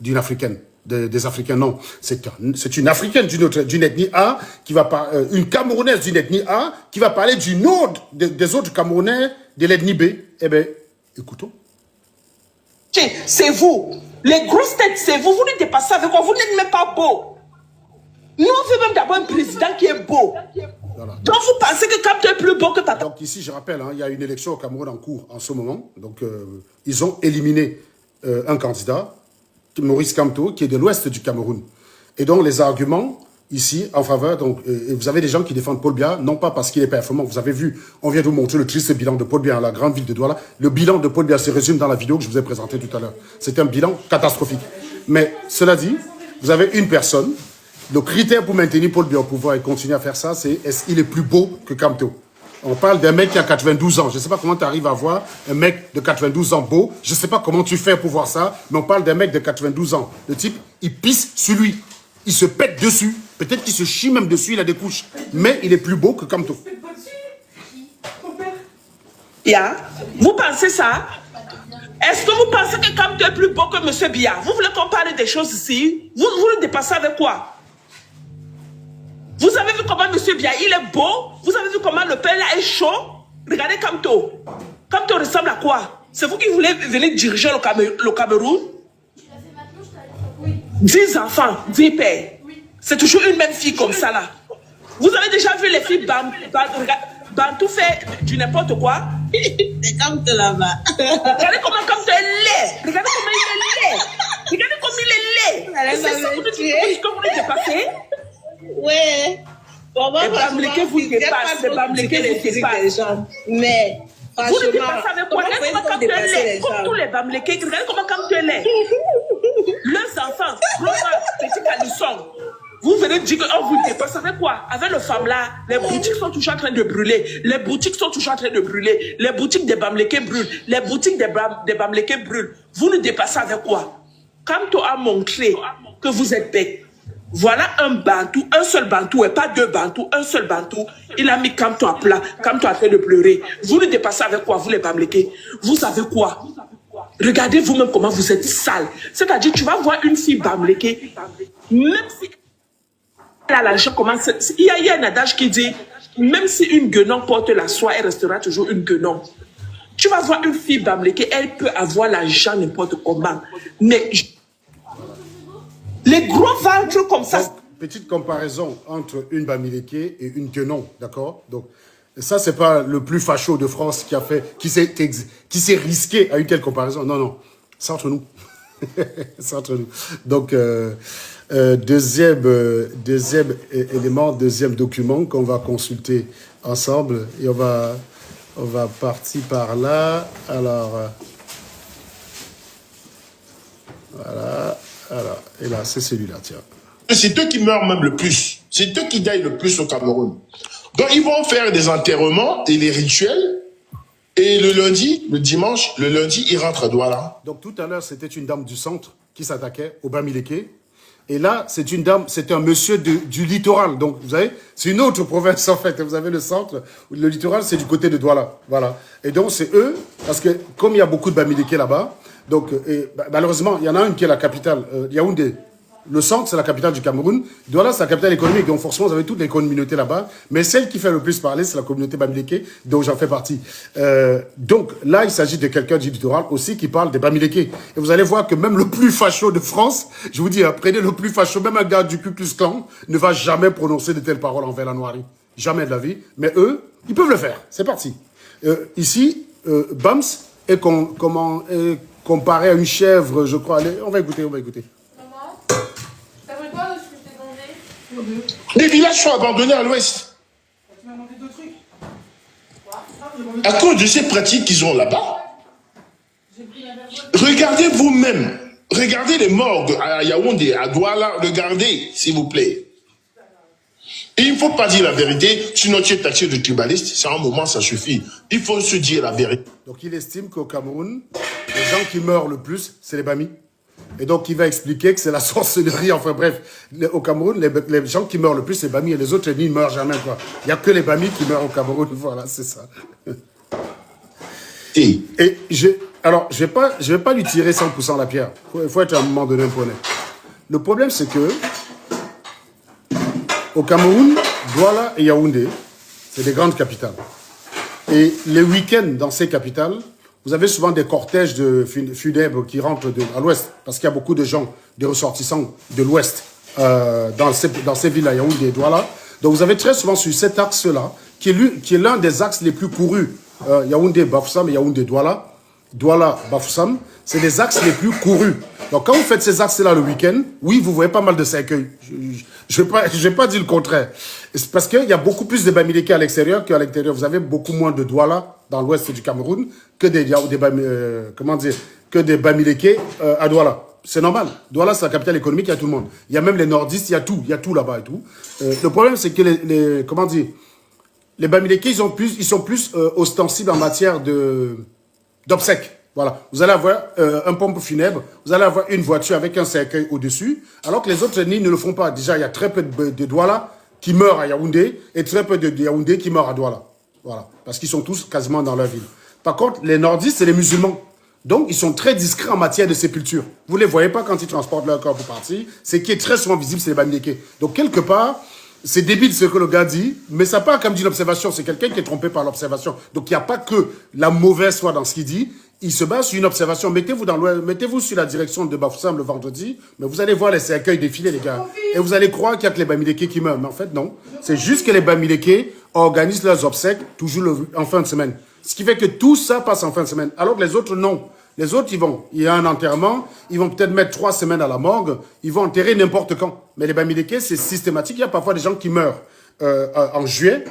[SPEAKER 1] d'une Africaine, des Africains, non. C'est une Africaine d'une ethnie A, qui va une Camerounaise d'une ethnie A, qui va parler des autres Camerounais de l'ethnie B. Eh bien, écoutons.
[SPEAKER 6] C'est vous. Les grosses têtes, c'est vous. Vous ne dépassez avec quoi? Vous n'êtes même pas beau. Nous, on veut même d'abord un président qui est beau. Voilà. Donc, vous pensez que Kamto est plus beau que Tata?
[SPEAKER 1] Donc, ici, je rappelle, hein, il y a une élection au Cameroun en cours en ce moment. Donc, ils ont éliminé un candidat, Maurice Kamto, qui est de l'ouest du Cameroun. Et donc, les arguments, ici, en faveur... Donc, vous avez des gens qui défendent Paul Biya, non pas parce qu'il est performant. Vous avez vu, on vient de vous montrer le triste bilan de Paul Biya à la grande ville de Douala. Le bilan de Paul Biya se résume dans la vidéo que je vous ai présentée tout à l'heure. C'est un bilan catastrophique. Mais, cela dit, vous avez une personne... Le critère pour maintenir Paul Biya au pouvoir et continuer à faire ça, c'est est-ce qu'il est plus beau que Kamto? On parle d'un mec qui a 92 ans. Je ne sais pas comment tu arrives à voir un mec de 92 ans beau. Je ne sais pas comment tu fais pour voir ça, mais on parle d'un mec de 92 ans. Le type, il pisse sur lui. Il se pète dessus. Peut-être qu'il se chie même dessus, il a des couches. Mais il est plus beau que Kamto.
[SPEAKER 6] Yeah. Vous pensez ça? Est-ce que vous pensez que Kamto est plus beau que M. Biya? Vous voulez qu'on parle des choses ici? Vous le dépassez avec quoi? Vous avez vu comment M. Biya, il est beau? Vous avez vu comment le père là est chaud? Regardez Kamto. Kamto ressemble à quoi? C'est vous qui voulez venir diriger le Cameroun? 10 enfants, 10 pères. C'est toujours une même fille comme ça là. Vous avez déjà vu les filles Bantou faire du n'importe quoi?
[SPEAKER 7] C'est comme de là-bas.
[SPEAKER 6] Regardez comment Kamto est laid. Regardez comment il est laid. Regardez comment il est laid. C'est ça que vous le dépassez?
[SPEAKER 7] Ouais. Bon,
[SPEAKER 6] les Bamileke vous dépassent. Les Bamileke les dépassent.
[SPEAKER 7] Mais,
[SPEAKER 6] vous ne dépassez avec quoi? Regardez comment Kamto est laid. Comme tous les Bamileke, regardez comment Kamto est laid. Leurs enfants, gros petit calisson. Vous venez dire qu'on vous dépasse avec quoi? Avec le femme là, les boutiques sont toujours en train de brûler. Les boutiques sont toujours en train de brûler. Les boutiques des Bamileke brûlent. Les boutiques des Bamileke brûlent. Vous nous dépassez avec quoi? Kamto a montré que vous êtes bête. Voilà un Bantou, un seul Bantou et pas deux Bantous, un seul Bantou. Il a mis Kamto à plat. Kamto a fait de pleurer. Vous nous dépassez avec quoi, vous les Bamileke? Vous savez quoi? Regardez vous-même comment vous êtes sale. C'est-à-dire, tu vas voir une fille Bamileke, même si elle a l'argent, il y a un adage qui dit, même si une guenon porte la soie, elle restera toujours une guenon. Tu vas voir une fille Bamileke, elle peut avoir l'argent n'importe comment. Mais les gros ventres comme ça.
[SPEAKER 1] Donc, petite comparaison entre une Bamileke et une guenon, d'accord? Donc, ça, c'est pas le plus facho de France qui s'est risqué à une telle comparaison. Non, non. C'est entre nous. C'est entre nous. Donc, deuxième élément, deuxième document qu'on va consulter ensemble. Et on va partir par là. Alors, voilà. Alors, et là, c'est celui-là, tiens.
[SPEAKER 3] C'est eux qui meurent même le plus. C'est eux qui gagnent le plus au Cameroun. Donc, ils vont faire des enterrements et les rituels. Et le lundi, le dimanche, le lundi, ils rentrent à Douala.
[SPEAKER 1] Donc, tout à l'heure, c'était une dame du centre qui s'attaquait au Bamileke. Et là, c'est une dame, c'est un monsieur du littoral. Donc, vous savez, c'est une autre province, en fait. Vous avez le centre, le littoral, c'est du côté de Douala. Voilà. Et donc, c'est eux, parce que comme il y a beaucoup de Bamileke là-bas, donc, malheureusement, il y en a une qui est la capitale, Yaoundé. Le centre, c'est la capitale du Cameroun. Douala, c'est la capitale économique. Donc, forcément, vous avez toutes les communautés là-bas. Mais celle qui fait le plus parler, c'est la communauté Bamileke, dont j'en fais partie. Donc, là, il s'agit de quelqu'un du littoral aussi qui parle des Bamileke. Et vous allez voir que même le plus facho de France, je vous dis, prenez le plus facho, même un gars du Ku Klux Klan, ne va jamais prononcer de telles paroles envers la noirie. Jamais de la vie. Mais eux, ils peuvent le faire. C'est parti. Ici, Bams est comparé à une chèvre, je crois. Allez, on va écouter.
[SPEAKER 3] Les villages sont abandonnés à l'ouest. À cause de ces pratiques qu'ils ont là-bas. Regardez vous-même. Regardez les morgues à Yaoundé, à Douala. Regardez, s'il vous plaît. Et il ne faut pas dire la vérité. Sinon, tu es taxé de tribaliste. C'est un moment, ça suffit. Il faut se dire la vérité.
[SPEAKER 1] Donc, il estime qu'au Cameroun, les gens qui meurent le plus, c'est les Bamis. Et donc, il va expliquer que c'est la sorcellerie. Enfin, bref, au Cameroun, les gens qui meurent le plus, c'est les Bamis. Et les autres ethnies ne meurent jamais, quoi. Il n'y a que les Bamis qui meurent au Cameroun. Voilà, c'est ça. Et alors, je vais pas lui tirer 100% la pierre. Il faut être à un moment donné un peu honnête. Le problème, c'est que au Cameroun, Douala et Yaoundé, c'est des grandes capitales. Et les week-ends dans ces capitales, vous avez souvent des cortèges de funèbres qui rentrent à l'ouest, parce qu'il y a beaucoup de gens, des ressortissants de l'ouest dans ces villes à Yaoundé et Douala. Donc vous avez très souvent sur cet axe-là, qui est l'un des axes les plus courus, Yaoundé-Bafoussam et Yaoundé-Douala, Douala-Bafoussam, c'est les axes les plus courus. Donc quand vous faites ces axes-là le week-end, oui, vous voyez pas mal de cercueils. Je vais pas dire le contraire. C'est parce qu'il y a beaucoup plus de Bamileke à l'extérieur qu'à l'intérieur. Vous avez beaucoup moins de Douala dans l'ouest du Cameroun que des Bamileke à Douala. C'est normal. Douala, c'est la capitale économique, il y a tout le monde. Il y a même les nordistes, il y a tout là-bas et tout. Le problème, c'est que les Bamileke, ils sont plus ostensibles en matière d'obsèques. Voilà. Vous allez avoir un pompe funèbre, vous allez avoir une voiture avec un cercueil au-dessus, alors que les autres ethnies ne le font pas. Déjà, il y a très peu de Douala qui meurent à Yaoundé et très peu de Yaoundé qui meurent à Douala. Voilà. Parce qu'ils sont tous quasiment dans leur ville. Par contre, les nordistes, c'est les musulmans. Donc, ils sont très discrets en matière de sépulture. Vous ne les voyez pas quand ils transportent leur corps pour partir. Ce qui est très souvent visible, c'est les Bamileke. Donc, quelque part, c'est débile ce que le gars dit, mais ça part comme d'une observation. C'est quelqu'un qui est trompé par l'observation. Donc, il n'y a pas que la mauvaise foi dans ce qu'il dit. Il se base sur une observation. Mettez-vous sur la direction de Bafoussam le vendredi, mais vous allez voir les cercueils défiler, les gars. Et vous allez croire qu'il n'y a que les Bamileke qui meurent. Mais en fait, non. C'est juste que les Bamileke organisent leurs obsèques toujours en fin de semaine. Ce qui fait que tout ça passe en fin de semaine. Alors que les autres, non. Les autres, ils vont. Il y a un enterrement. Ils vont peut-être mettre 3 semaines à la morgue. Ils vont enterrer n'importe quand. Mais les Bamileke, c'est systématique. Il y a parfois des gens qui meurent en juillet.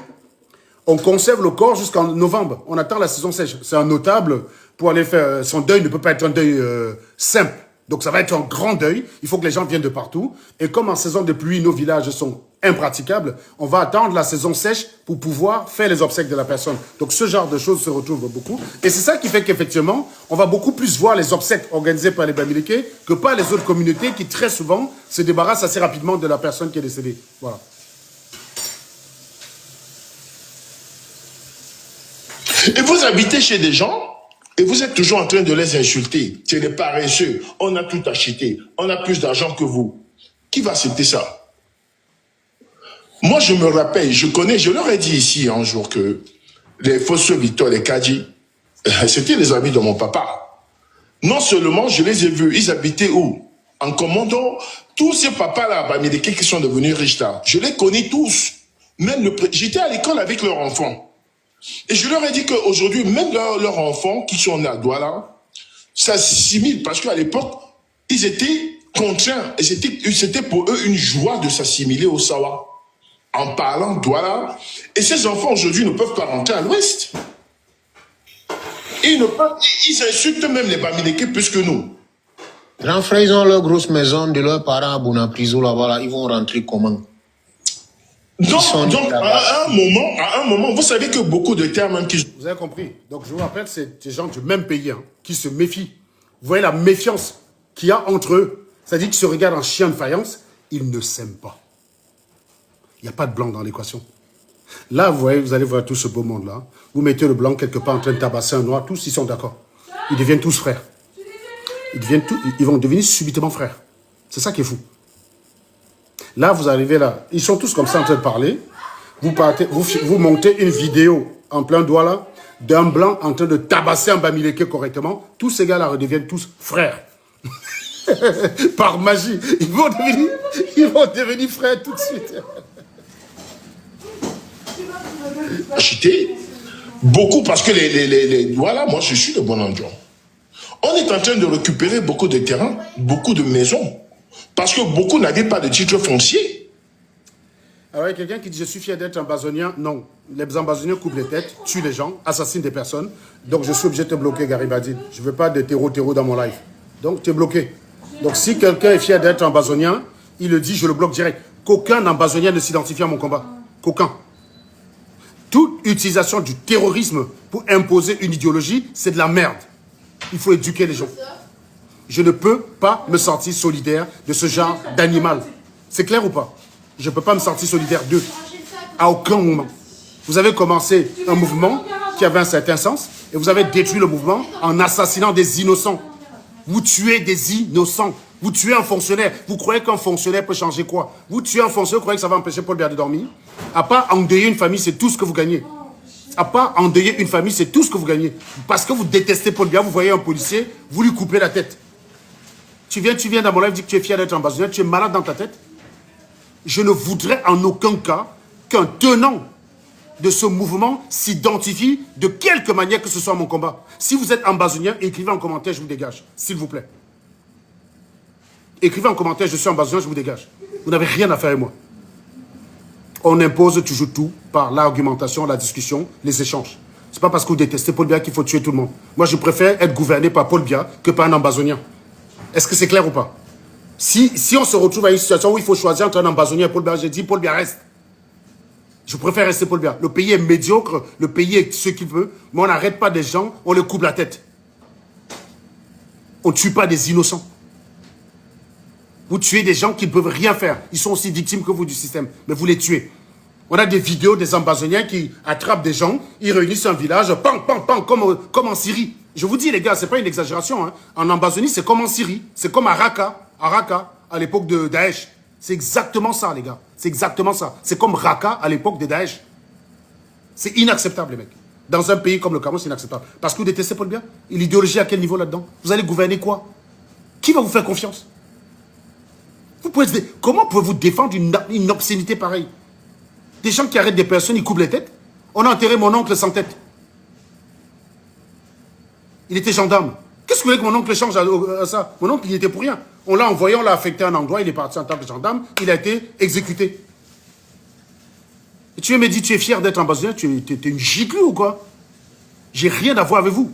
[SPEAKER 1] On conserve le corps jusqu'en novembre. On attend la saison sèche. C'est un notable pour aller faire son deuil. Ne peut pas être un deuil simple. Donc ça va être un grand deuil. Il faut que les gens viennent de partout. Et comme en saison de pluie, nos villages sont impraticables, on va attendre la saison sèche pour pouvoir faire les obsèques de la personne. Donc ce genre de choses se retrouve beaucoup. Et c'est ça qui fait qu'effectivement, on va beaucoup plus voir les obsèques organisées par les Bamileke que par les autres communautés qui très souvent se débarrassent assez rapidement de la personne qui est décédée. Voilà.
[SPEAKER 3] Et vous habitez chez des gens et vous êtes toujours en train de les insulter. C'est des paresseux. On a tout acheté. On a plus d'argent que vous. Qui va accepter ça? Moi, je me rappelle, je leur ai dit ici un jour que les Fosso Victor, les Kadji, c'était les amis de mon papa. Non seulement je les ai vus, ils habitaient où? En commandant tous ces papas-là, Bamileke, qui sont devenus riches là. Je les connais tous. Même j'étais à l'école avec leurs enfants. Et je leur ai dit qu'aujourd'hui, même leurs enfants qui sont nés à Douala, s'assimilent parce qu'à l'époque, ils étaient contraints. Et c'était pour eux une joie de s'assimiler au Sawa. En parlant Douala. Et ces enfants aujourd'hui ne peuvent pas rentrer à l'ouest. Ils insultent même les Bamileke plus que nous.
[SPEAKER 8] Grands frères, ils ont leur grosse maison de leurs parents à Bonapriso là-bas, là. Ils vont rentrer comment?
[SPEAKER 3] Donc à un moment, vous savez que beaucoup de terres même qui...
[SPEAKER 1] Vous avez compris. Donc je vous rappelle, c'est des gens du même pays qui se méfient. Vous voyez la méfiance qu'il y a entre eux. C'est-à-dire qu'ils se regardent en chien de faïence, ils ne s'aiment pas. Il n'y a pas de blanc dans l'équation. Là, vous voyez, vous allez voir tout ce beau monde-là. Vous mettez le blanc quelque part en train de tabasser un noir, tous ils sont d'accord. Ils deviennent tous frères. Ils vont devenir subitement frères. C'est ça qui est fou. Là, vous arrivez là, ils sont tous comme ça en train de parler. Vous montez une vidéo en plein doigt là, d'un blanc en train de tabasser un Bamileke correctement. Tous ces gars-là redeviennent tous frères. Par magie. Ils vont devenir frères tout de suite.
[SPEAKER 3] Acheter beaucoup parce que voilà, moi je suis de bon endroit. On est en train de récupérer beaucoup de terrains, beaucoup de maisons, parce que beaucoup n'avaient pas de titre foncier.
[SPEAKER 1] Alors, il y a quelqu'un qui dit « Je suis fier d'être ambazonien ». Non, les ambazoniens coupent les têtes, tuent les gens, assassinent des personnes. Donc, je suis obligé de te bloquer, Garibadi. Je ne veux pas de terreau dans mon live. Donc, tu es bloqué. Donc, si quelqu'un est fier d'être ambazonien, il le dit, je le bloque direct. Qu'aucun ambazonien ne s'identifie à mon combat. Qu'aucun. Toute utilisation du terrorisme pour imposer une idéologie, c'est de la merde. Il faut éduquer les gens. Je ne peux pas me sentir solidaire de ce genre d'animal. C'est clair ou pas? Je ne peux pas me sentir solidaire d'eux. À aucun moment. Vous avez commencé un mouvement qui avait un certain sens et vous avez détruit le mouvement en assassinant des innocents. Vous tuez des innocents. Vous tuez un fonctionnaire. Vous croyez qu'un fonctionnaire peut changer quoi? Vous tuez un fonctionnaire, vous croyez que ça va empêcher Paul Biya de dormir? À part endeuiller une famille, c'est tout ce que vous gagnez. À part endeuiller une famille, c'est tout ce que vous gagnez. Parce que vous détestez Paul Biya, vous voyez un policier, vous lui coupez la tête. Tu viens dans mon live, dire que tu es fier d'être ambassadeur, tu es malade dans ta tête. Je ne voudrais en aucun cas qu'un tenant de ce mouvement s'identifie de quelque manière que ce soit à mon combat. Si vous êtes ambazonien, écrivez en commentaire, je vous dégage, s'il vous plaît. Écrivez en commentaire, je suis ambazonien, je vous dégage. Vous n'avez rien à faire avec moi. On impose toujours tout par l'argumentation, la discussion, les échanges. C'est pas parce que vous détestez Paul Biya qu'il faut tuer tout le monde. Moi, je préfère être gouverné par Paul Biya que par un ambazonien. Est-ce que c'est clair ou pas? Si on se retrouve à une situation où il faut choisir entre un ambazonien et Paul Biya, j'ai dit Paul Biya reste. Je préfère rester Paul Biya. Le pays est médiocre, le pays est ce qu'il veut, mais on n'arrête pas des gens, on les coupe la tête. On ne tue pas des innocents. Vous tuez des gens qui ne peuvent rien faire. Ils sont aussi victimes que vous du système, mais vous les tuez. On a des vidéos des ambazoniens qui attrapent des gens, ils réunissent un village, pam, pam, pam, comme en Syrie. Je vous dis, les gars, c'est pas une exagération. Hein. En Ambazonie, c'est comme en Syrie. C'est comme à Raqqa, à l'époque de Daesh. C'est exactement ça, les gars. C'est exactement ça. C'est comme Raqqa à l'époque de Daesh. C'est inacceptable, les mecs. Dans un pays comme le Cameroun, c'est inacceptable. Parce que vous détestez Paul Biya. L'idéologie à quel niveau là-dedans? Vous allez gouverner quoi? Qui va vous faire confiance? Comment pouvez-vous défendre une obscénité pareille? Des gens qui arrêtent des personnes, ils coupent les têtes. On a enterré mon oncle sans tête. Il était gendarme. Qu'est-ce que vous voulez que mon oncle change à ça? Mon oncle, il était pour rien. On l'a envoyé, on l'a affecté à un endroit, il est parti en tant que gendarme, il a été exécuté. Et tu me dis, tu es fier d'être ambassadeur, tu es une giclue ou quoi? J'ai rien à voir avec vous.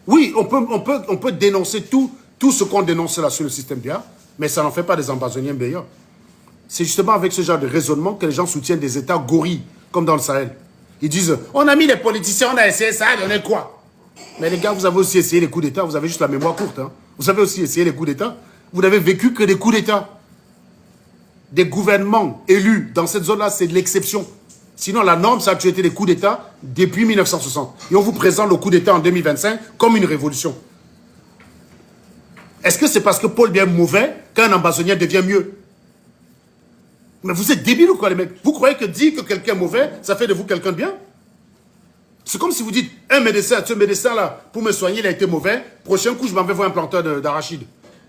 [SPEAKER 1] Oui, on peut dénoncer tout ce qu'on dénonce là sur le système Biya, mais ça n'en fait pas des ambassadeurs meilleurs. C'est justement avec ce genre de raisonnement que les gens soutiennent des États gorilles, comme dans le Sahel. Ils disent, on a mis les politiciens, on a essayé ça, a donné quoi? Mais les gars, vous avez aussi essayé les coups d'État, vous avez juste la mémoire courte. Hein. Vous avez aussi essayé les coups d'État. Vous n'avez vécu que des coups d'État. Des gouvernements élus dans cette zone-là, c'est de l'exception. Sinon, la norme, ça a toujours été des coups d'État depuis 1960. Et on vous présente le coup d'État en 2025 comme une révolution. Est-ce que c'est parce que Paul Biya est mauvais qu'un ambassadeur devient mieux? Mais vous êtes débiles ou quoi, les mecs? Vous croyez que dire que quelqu'un est mauvais, ça fait de vous quelqu'un de bien? C'est comme si vous dites, un médecin, ce médecin-là, pour me soigner, il a été mauvais. Prochain coup, je m'en vais voir un planteur d'arachide.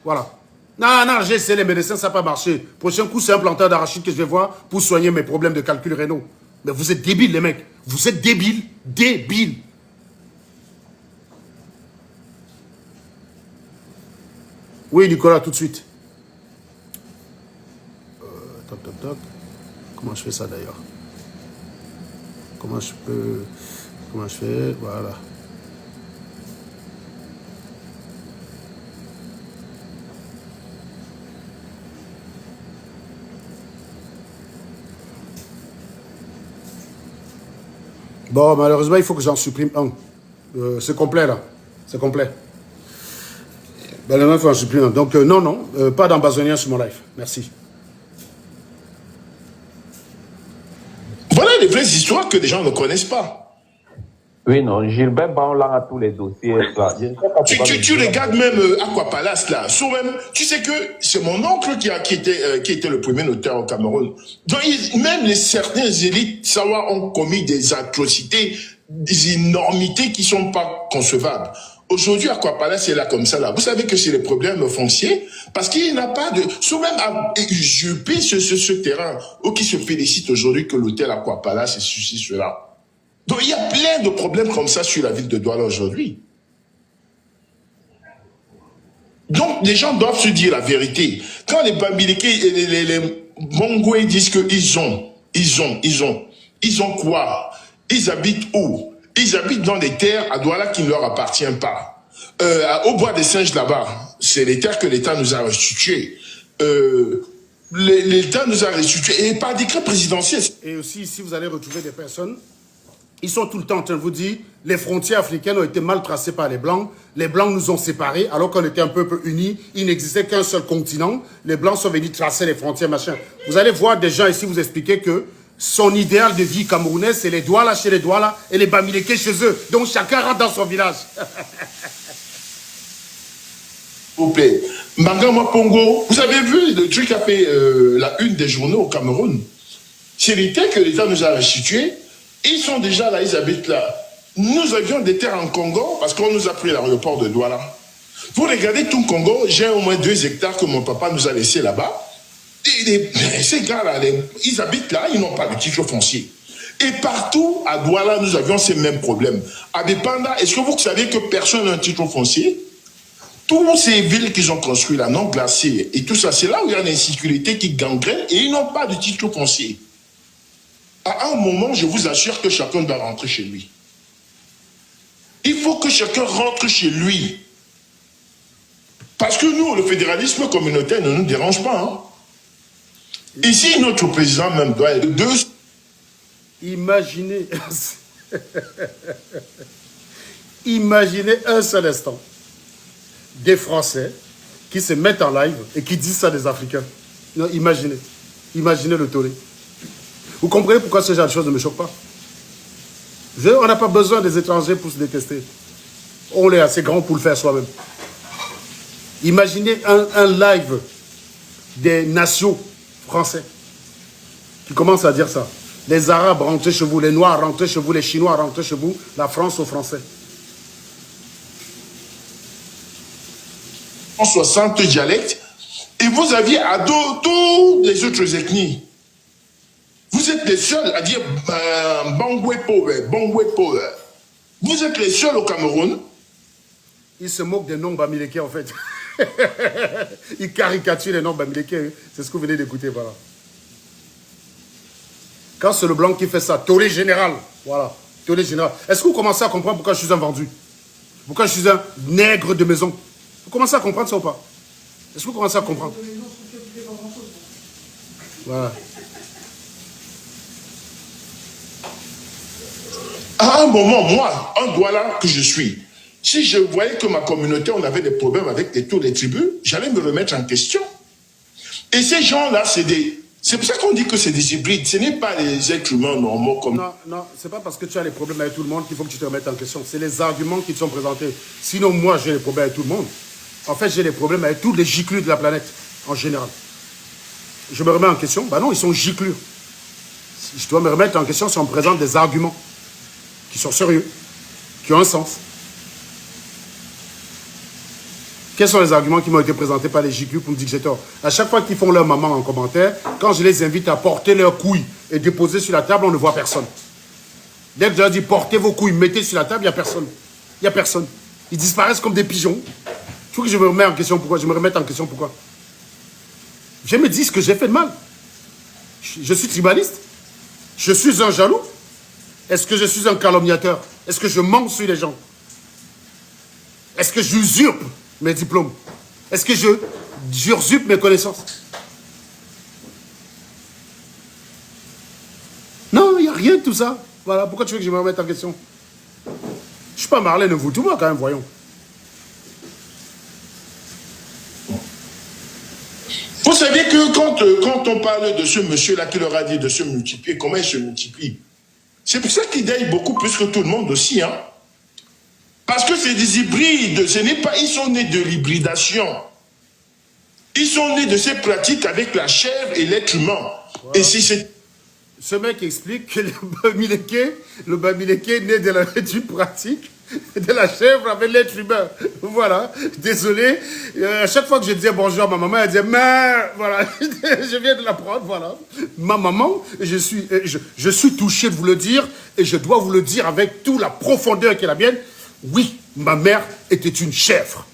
[SPEAKER 1] Voilà. Non, j'ai essayé les médecins, ça n'a pas marché. Prochain coup, c'est un planteur d'arachide que je vais voir pour soigner mes problèmes de calcul rénaux. Mais vous êtes débiles, les mecs. Vous êtes débiles. Débiles. Oui, Nicolas, tout de suite. Toc. Comment je fais ça d'ailleurs? Comment je fais? Voilà. Bon, malheureusement, il faut que j'en supprime un. C'est complet, là. C'est complet. Ben, il faut que j'en supprime un. Donc, non, pas d'ambazonien sur mon live. Merci.
[SPEAKER 3] Voilà les vraies histoires que les gens ne connaissent pas.
[SPEAKER 9] Oui, non, Gilbert Baon a tous les dossiers. Là.
[SPEAKER 3] Tu regardes même Aqua Palace là. Même, tu sais que c'est mon oncle qui était le premier notaire au Cameroun. Donc, même certains élites Sawa ont commis des atrocités, des énormités qui sont pas concevables. Aujourd'hui, Aqua Palace est là comme ça là. Vous savez que c'est les problèmes fonciers parce qu'il n'a pas de. Même à usurper ce terrain, ou qui se félicite aujourd'hui que l'hôtel Aqua Palace est ceci, cela. Donc, il y a plein de problèmes comme ça sur la ville de Douala aujourd'hui. Donc, les gens doivent se dire la vérité. Quand les Bambileke et les Mongoués disent qu'ils ont quoi? Ils habitent où? Ils habitent dans des terres à Douala qui ne leur appartiennent pas. Au bois des singes là-bas, c'est les terres que l'État nous a restituées. L'État nous a restituées et par décret présidentiel.
[SPEAKER 1] Et aussi, ici, vous allez retrouver des personnes. Ils sont tout le temps en train de vous dire les frontières africaines ont été mal tracées par les Blancs. Les Blancs nous ont séparés alors qu'on était un peuple uni. Il n'existait qu'un seul continent. Les Blancs sont venus tracer les frontières, machin. Vous allez voir des gens ici vous expliquer que son idéal de vie camerounaise, c'est les Douala chez les Douala et les Bamileke chez eux. Donc chacun rentre dans son village.
[SPEAKER 3] S'il vous plaît. Mangama Pongo, vous avez vu le truc qui a fait la une des journaux au Cameroun? C'est les terres que l'État nous a restituées. Ils sont déjà là, ils habitent là. Nous avions des terres en Congo parce qu'on nous a pris l'aéroport de Douala. Vous regardez tout le Congo, j'ai au moins 2 hectares que mon papa nous a laissés là-bas. Ces gars-là, ils habitent là, ils n'ont pas de titre foncier. Et partout à Douala, nous avions ces mêmes problèmes. À Bépanda, est-ce que vous savez que personne n'a un titre foncier? Toutes ces villes qu'ils ont construites là, non glacées, et tout ça, c'est là où il y a l'insécurité qui gangrène et ils n'ont pas de titre foncier. À un moment, je vous assure que chacun doit rentrer chez lui. Il faut que chacun rentre chez lui. Parce que nous, le fédéralisme communautaire ne nous dérange pas. Hein. Ici, notre président même doit être 2.
[SPEAKER 1] Imaginez. Imaginez un seul instant. Des Français qui se mettent en live et qui disent ça des Africains. Non, imaginez. Imaginez le tollé. Vous comprenez pourquoi ce genre de choses ne me choque pas? On n'a pas besoin des étrangers pour se détester. On est assez grand pour le faire soi-même. Imaginez un live des nations français qui commencent à dire ça. Les Arabes rentrez chez vous, les Noirs rentrez chez vous, les Chinois rentrez chez vous, la France aux Français.
[SPEAKER 3] 60 dialectes, et vous aviez à dos toutes les autres ethnies. Vous êtes les seuls à dire Bangwe Power, Bangwe Power. Vous êtes les seuls au Cameroun.
[SPEAKER 1] Ils se moquent des noms bamileke en fait. Ils caricaturent les noms bamileke. C'est ce que vous venez d'écouter, voilà. Quand c'est le blanc qui fait ça, tollé général, voilà, tollé général. Est-ce que vous commencez à comprendre pourquoi je suis un vendu? Pourquoi je suis un nègre de maison? Vous commencez à comprendre ça ou pas? Est-ce que vous commencez à comprendre? Voilà.
[SPEAKER 3] À un moment, moi, un Douala que je suis, si je voyais que ma communauté, on avait des problèmes avec tous les tribus, j'allais me remettre en question. Et ces gens-là, c'est pour ça qu'on dit que c'est des hybrides. Ce n'est pas les êtres humains normaux comme...
[SPEAKER 1] Non, non, c'est pas parce que tu as les problèmes avec tout le monde qu'il faut que tu te remettes en question. C'est les arguments qui te sont présentés. Sinon, moi, j'ai les problèmes avec tout le monde. En fait, j'ai les problèmes avec tous les giclus de la planète, en général. Je me remets en question. Ben non, ils sont giclus. Si je dois me remettre en question si on me présente des arguments qui sont sérieux, qui ont un sens. Quels sont les arguments qui m'ont été présentés par les giclus pour me dire que j'ai tort? À chaque fois qu'ils font leur maman en commentaire, quand je les invite à porter leurs couilles et déposer sur la table, on ne voit personne. Dès que je leur dis portez vos couilles, mettez sur la table, il n'y a personne. Il n'y a personne. Ils disparaissent comme des pigeons. Il faut que je me remette en question pourquoi. Je me remette en question pourquoi. Je me dis ce que j'ai fait de mal. Je suis tribaliste. Je suis un jaloux. Est-ce que je suis un calomniateur? Est-ce que je mens sur les gens? Est-ce que j'usurpe mes diplômes? Est-ce que j'usurpe mes connaissances? Non, il n'y a rien de tout ça. Voilà, pourquoi tu veux que je me remette en question? Je ne suis pas Marlène Voutouma quand même, voyons.
[SPEAKER 3] Vous savez que quand on parle de ce monsieur-là qui leur a dit de se multiplier, comment il se multiplie? C'est pour ça qu'il daigne beaucoup plus que tout le monde aussi, hein. Parce que c'est des hybrides, ce n'est pas, ils sont nés de l'hybridation. Ils sont nés de ces pratiques avec la chair et l'être humain. Voilà. Et si c'est...
[SPEAKER 1] Ce mec explique que le Bamileke est né de d'une pratique de la chèvre avec l'être humain. Voilà, désolé. À chaque fois que je disais bonjour à ma maman, elle disait mais voilà, je viens de l'apprendre, voilà. Ma maman, je suis touché de vous le dire et je dois vous le dire avec toute la profondeur qui est la mienne. Oui, ma mère était une chèvre.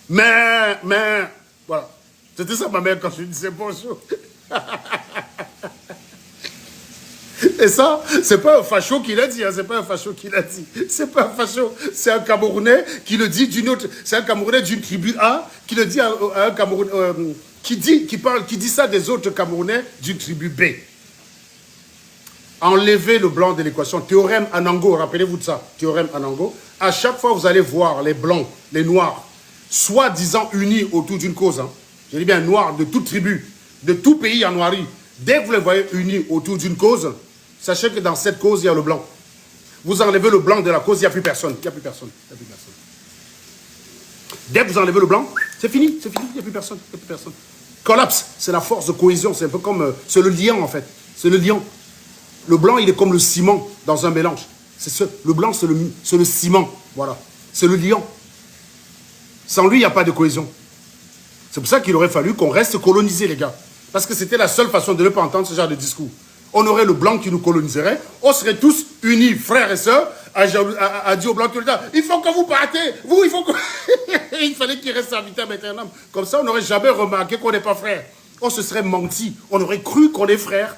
[SPEAKER 1] Mais, voilà. C'était ça ma mère quand je lui disais bonjour. Et ça, c'est pas un facho qui l'a dit, hein, c'est pas un facho qui l'a dit. C'est pas un facho, c'est un Camerounais qui le dit d'une autre, c'est un Camerounais d'une tribu A qui le dit à un Camerounais, qui dit ça des autres Camerounais d'une tribu B. Enlevez le blanc de l'équation. Théorème Anango, rappelez-vous de ça. Théorème Anango. À chaque fois, vous allez voir les blancs, les noirs, soi-disant unis autour d'une cause. Hein. Je dis bien noirs de toute tribu, de tout pays en noirie. Dès que vous les voyez unis autour d'une cause, sachez que dans cette cause, il y a le blanc. Vous enlevez le blanc de la cause, il n'y a plus personne. Il n'y a plus personne. Il n'y a plus personne. Dès que vous enlevez le blanc, c'est fini, il n'y a plus personne. Il n'y a plus personne. Collapse, c'est la force de cohésion. C'est un peu comme, c'est le liant en fait. C'est le liant. Le blanc, il est comme le ciment dans un mélange. Le blanc, c'est le ciment. Voilà. C'est le liant. Sans lui, il n'y a pas de cohésion. C'est pour ça qu'il aurait fallu qu'on reste colonisés, les gars. Parce que c'était la seule façon de ne pas entendre ce genre de discours. On aurait le blanc qui nous coloniserait. On serait tous unis, frères et sœurs, à dire au blanc tout le temps, il faut que vous partez. Vous, il faut que... il fallait qu'il reste habité à Bethléem. Comme ça, on n'aurait jamais remarqué qu'on n'est pas frères. On se serait menti. On aurait cru qu'on est frères.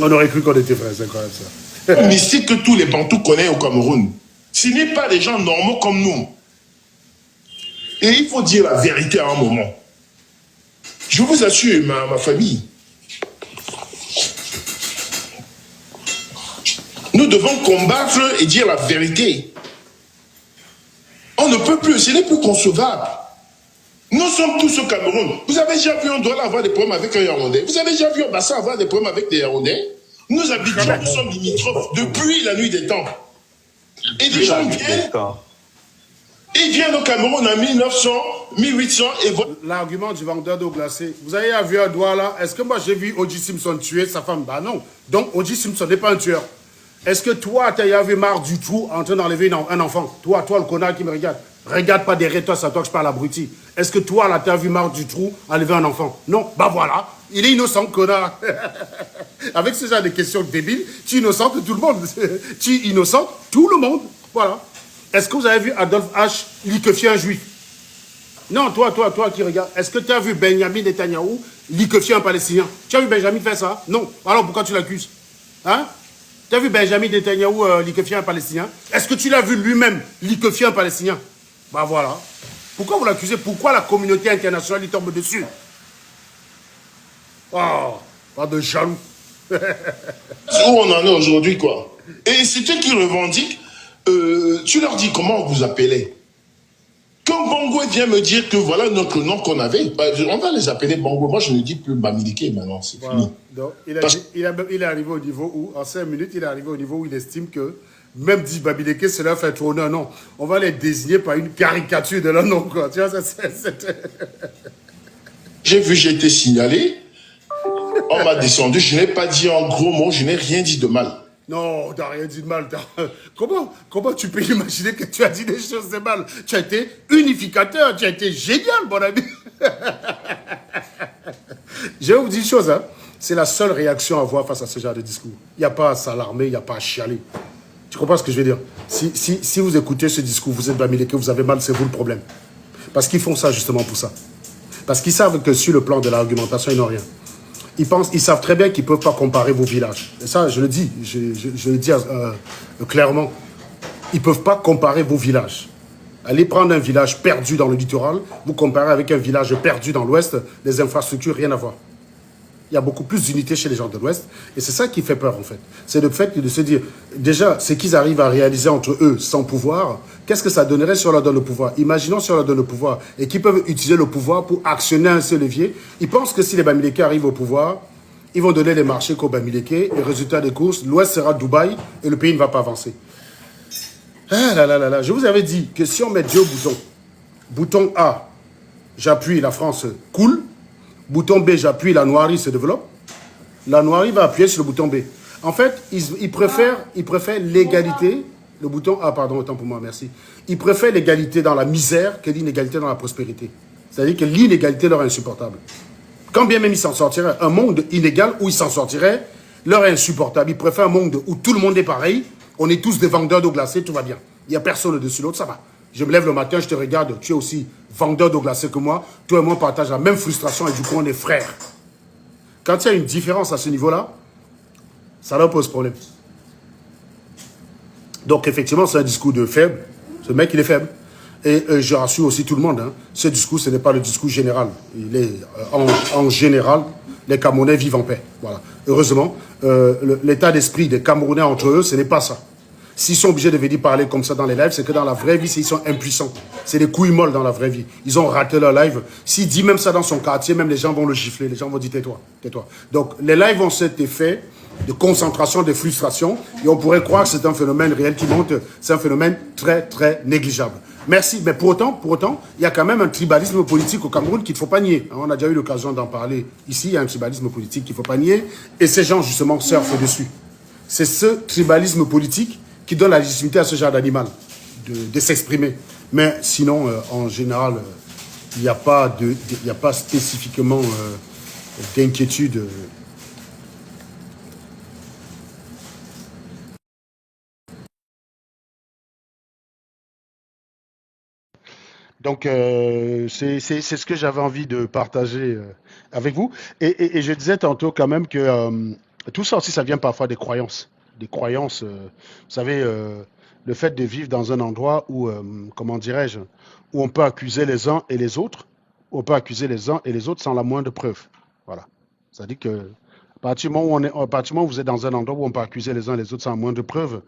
[SPEAKER 1] On aurait cru qu'on était frères, c'est incroyable ça.
[SPEAKER 3] Mystique que tous les Bantous connaissent au Cameroun. Ce n'est pas des gens normaux comme nous. Et il faut dire la vérité à un moment. Je vous assure, ma famille, nous devons combattre et dire la vérité. On ne peut plus, ce n'est plus concevable. Nous sommes tous au Cameroun. Vous avez déjà vu un Douala avoir des problèmes avec un Yaoundé? Vous avez déjà vu un Bassa avoir des problèmes avec des Yaoundés? Nous habitons, nous sommes limitrophes depuis la nuit des temps. Et des gens viennent, ils viennent au Cameroun en 1900, 1800 et voilà.
[SPEAKER 1] L'argument du vendeur d'eau glacée. Vous avez vu un Douala? Est-ce que moi j'ai vu O.J. Simpson tuer sa femme? Bah non. Donc O.J. Simpson n'est pas un tueur. Est-ce que toi, tu as vu marre du tout en train d'enlever un enfant? Toi, le connard qui me regarde. Regarde pas derrière toi, c'est à toi que je parle abruti. Est-ce que toi, là, tu as vu marre du trou enlever un enfant? Non. Bah voilà. Il est innocent, connard. Avec ce genre de questions débiles, tu innocentes tout le monde. Tu innocentes tout le monde. Voilà. Est-ce que vous avez vu Adolphe H. liquéfier un juif? Non, toi qui regardes. Est-ce que tu as vu Benjamin Netanyahou liquéfier un Palestinien? Tu as vu Benjamin faire ça? Non. Alors pourquoi tu l'accuses? Hein? Tu as vu Benjamin Netanyahou liquéfier un Palestinien? Est-ce que tu l'as vu lui-même liquéfier un Palestinien? Bah voilà. Pourquoi vous l'accusez? Pourquoi la communauté internationale lui tombe dessus? Oh, pas de jaloux.
[SPEAKER 3] Où on en est aujourd'hui, quoi. Et c'est eux qui revendiquent. Tu leur dis comment vous appelez. Quand Bongo vient me dire que voilà notre nom qu'on avait, bah, on va les appeler Bongo. Moi, je ne dis plus Bamileke maintenant, c'est fini.
[SPEAKER 1] Donc, il est arrivé au niveau où, en 5 minutes, il est arrivé au niveau où il estime que même dit Bamileke, c'est leur fait tourner un nom. On va les désigner par une caricature de leur nom, quoi. Tu vois,
[SPEAKER 3] J'ai vu, j'ai été signalé. On m'a descendu, je n'ai pas dit en gros mots, je n'ai rien dit de mal.
[SPEAKER 1] Non, tu n'as rien dit de mal. Comment tu peux imaginer que tu as dit des choses de mal? Tu as été unificateur, tu as été génial, mon ami. Je vais vous dire une chose, hein. C'est la seule réaction à avoir face à ce genre de discours. Il n'y a pas à s'alarmer, il n'y a pas à chialer. Tu comprends ce que je veux dire? Si vous écoutez ce discours, vous êtes Bamileke, vous avez mal, c'est vous le problème. Parce qu'ils font ça justement pour ça. Parce qu'ils savent que sur le plan de l'argumentation, ils n'ont rien. Ils savent très bien qu'ils ne peuvent pas comparer vos villages. Et ça, je le dis, je le dis clairement. Ils ne peuvent pas comparer vos villages. Allez prendre un village perdu dans le littoral, vous comparez avec un village perdu dans l'ouest, les infrastructures, rien à voir. Il y a beaucoup plus d'unité chez les gens de l'ouest. Et c'est ça qui fait peur, en fait. C'est le fait de se dire, déjà, ce qu'ils arrivent à réaliser entre eux sans pouvoir, qu'est-ce que ça donnerait si on leur donne le pouvoir? Imaginons si on leur donne le pouvoir et qu'ils peuvent utiliser le pouvoir pour actionner un seul levier. Ils pensent que si les Bamileke arrivent au pouvoir, ils vont donner les marchés qu'aux Bamileke et résultat des courses, l'ouest sera Dubaï et le pays ne va pas avancer. Ah là là là là, je vous avais dit que si on met deux boutons, bouton A, j'appuie, la France coule. Bouton B, j'appuie, la Noirie se développe. La Noirie va appuyer sur le bouton B. En fait, ils préfèrent l'égalité. Le bouton A, pardon, autant pour moi, merci. Ils préfèrent l'égalité dans la misère que l'inégalité dans la prospérité. C'est-à-dire que l'inégalité leur est insupportable. Quand bien même ils s'en sortiraient, un monde inégal où ils s'en sortiraient leur est insupportable. Ils préfèrent un monde où tout le monde est pareil. On est tous des vendeurs d'eau glacée, tout va bien. Il n'y a personne au-dessus de l'autre, ça va. Je me lève le matin, je te regarde, tu es aussi vendeur d'eau glacée que moi. Toi et moi, on partage la même frustration et du coup, on est frères. Quand il y a une différence à ce niveau-là, ça leur pose problème. Donc, effectivement, c'est un discours de faible. Ce mec, il est faible. Et je rassure aussi tout le monde, hein, ce discours, ce n'est pas le discours général. Il est, en général, les Camerounais vivent en paix. Voilà. Heureusement, l'état d'esprit des Camerounais entre eux, ce n'est pas ça. S'ils sont obligés de venir parler comme ça dans les lives, c'est que dans la vraie vie, ils sont impuissants. C'est des couilles molles dans la vraie vie. Ils ont raté leur live. S'il dit même ça dans son quartier, même les gens vont le gifler. Les gens vont dire tais-toi, tais-toi. Donc les lives ont cet effet de concentration, de frustration. Et on pourrait croire que c'est un phénomène réel qui monte. C'est un phénomène très, très négligeable. Merci. Mais pour autant, il y a quand même un tribalisme politique au Cameroun qu'il ne faut pas nier. On a déjà eu l'occasion d'en parler ici. Il y a un tribalisme politique qu'il ne faut pas nier. Et ces gens, justement, surfent dessus. C'est ce tribalisme politique qui donne la légitimité à ce genre d'animal de s'exprimer. Mais sinon, en général, il n'y a pas spécifiquement d'inquiétude. Donc, c'est ce que j'avais envie de partager avec vous. Et je disais tantôt quand même que tout ça aussi, ça vient parfois des croyances. Des croyances, vous savez, le fait de vivre dans un endroit où, comment dirais-je, où on peut accuser les uns et les autres, où on peut accuser les uns et les autres sans la moindre preuve. Voilà. C'est-à-dire que à partir du moment où vous êtes dans un endroit où on peut accuser les uns et les autres sans la moindre preuve,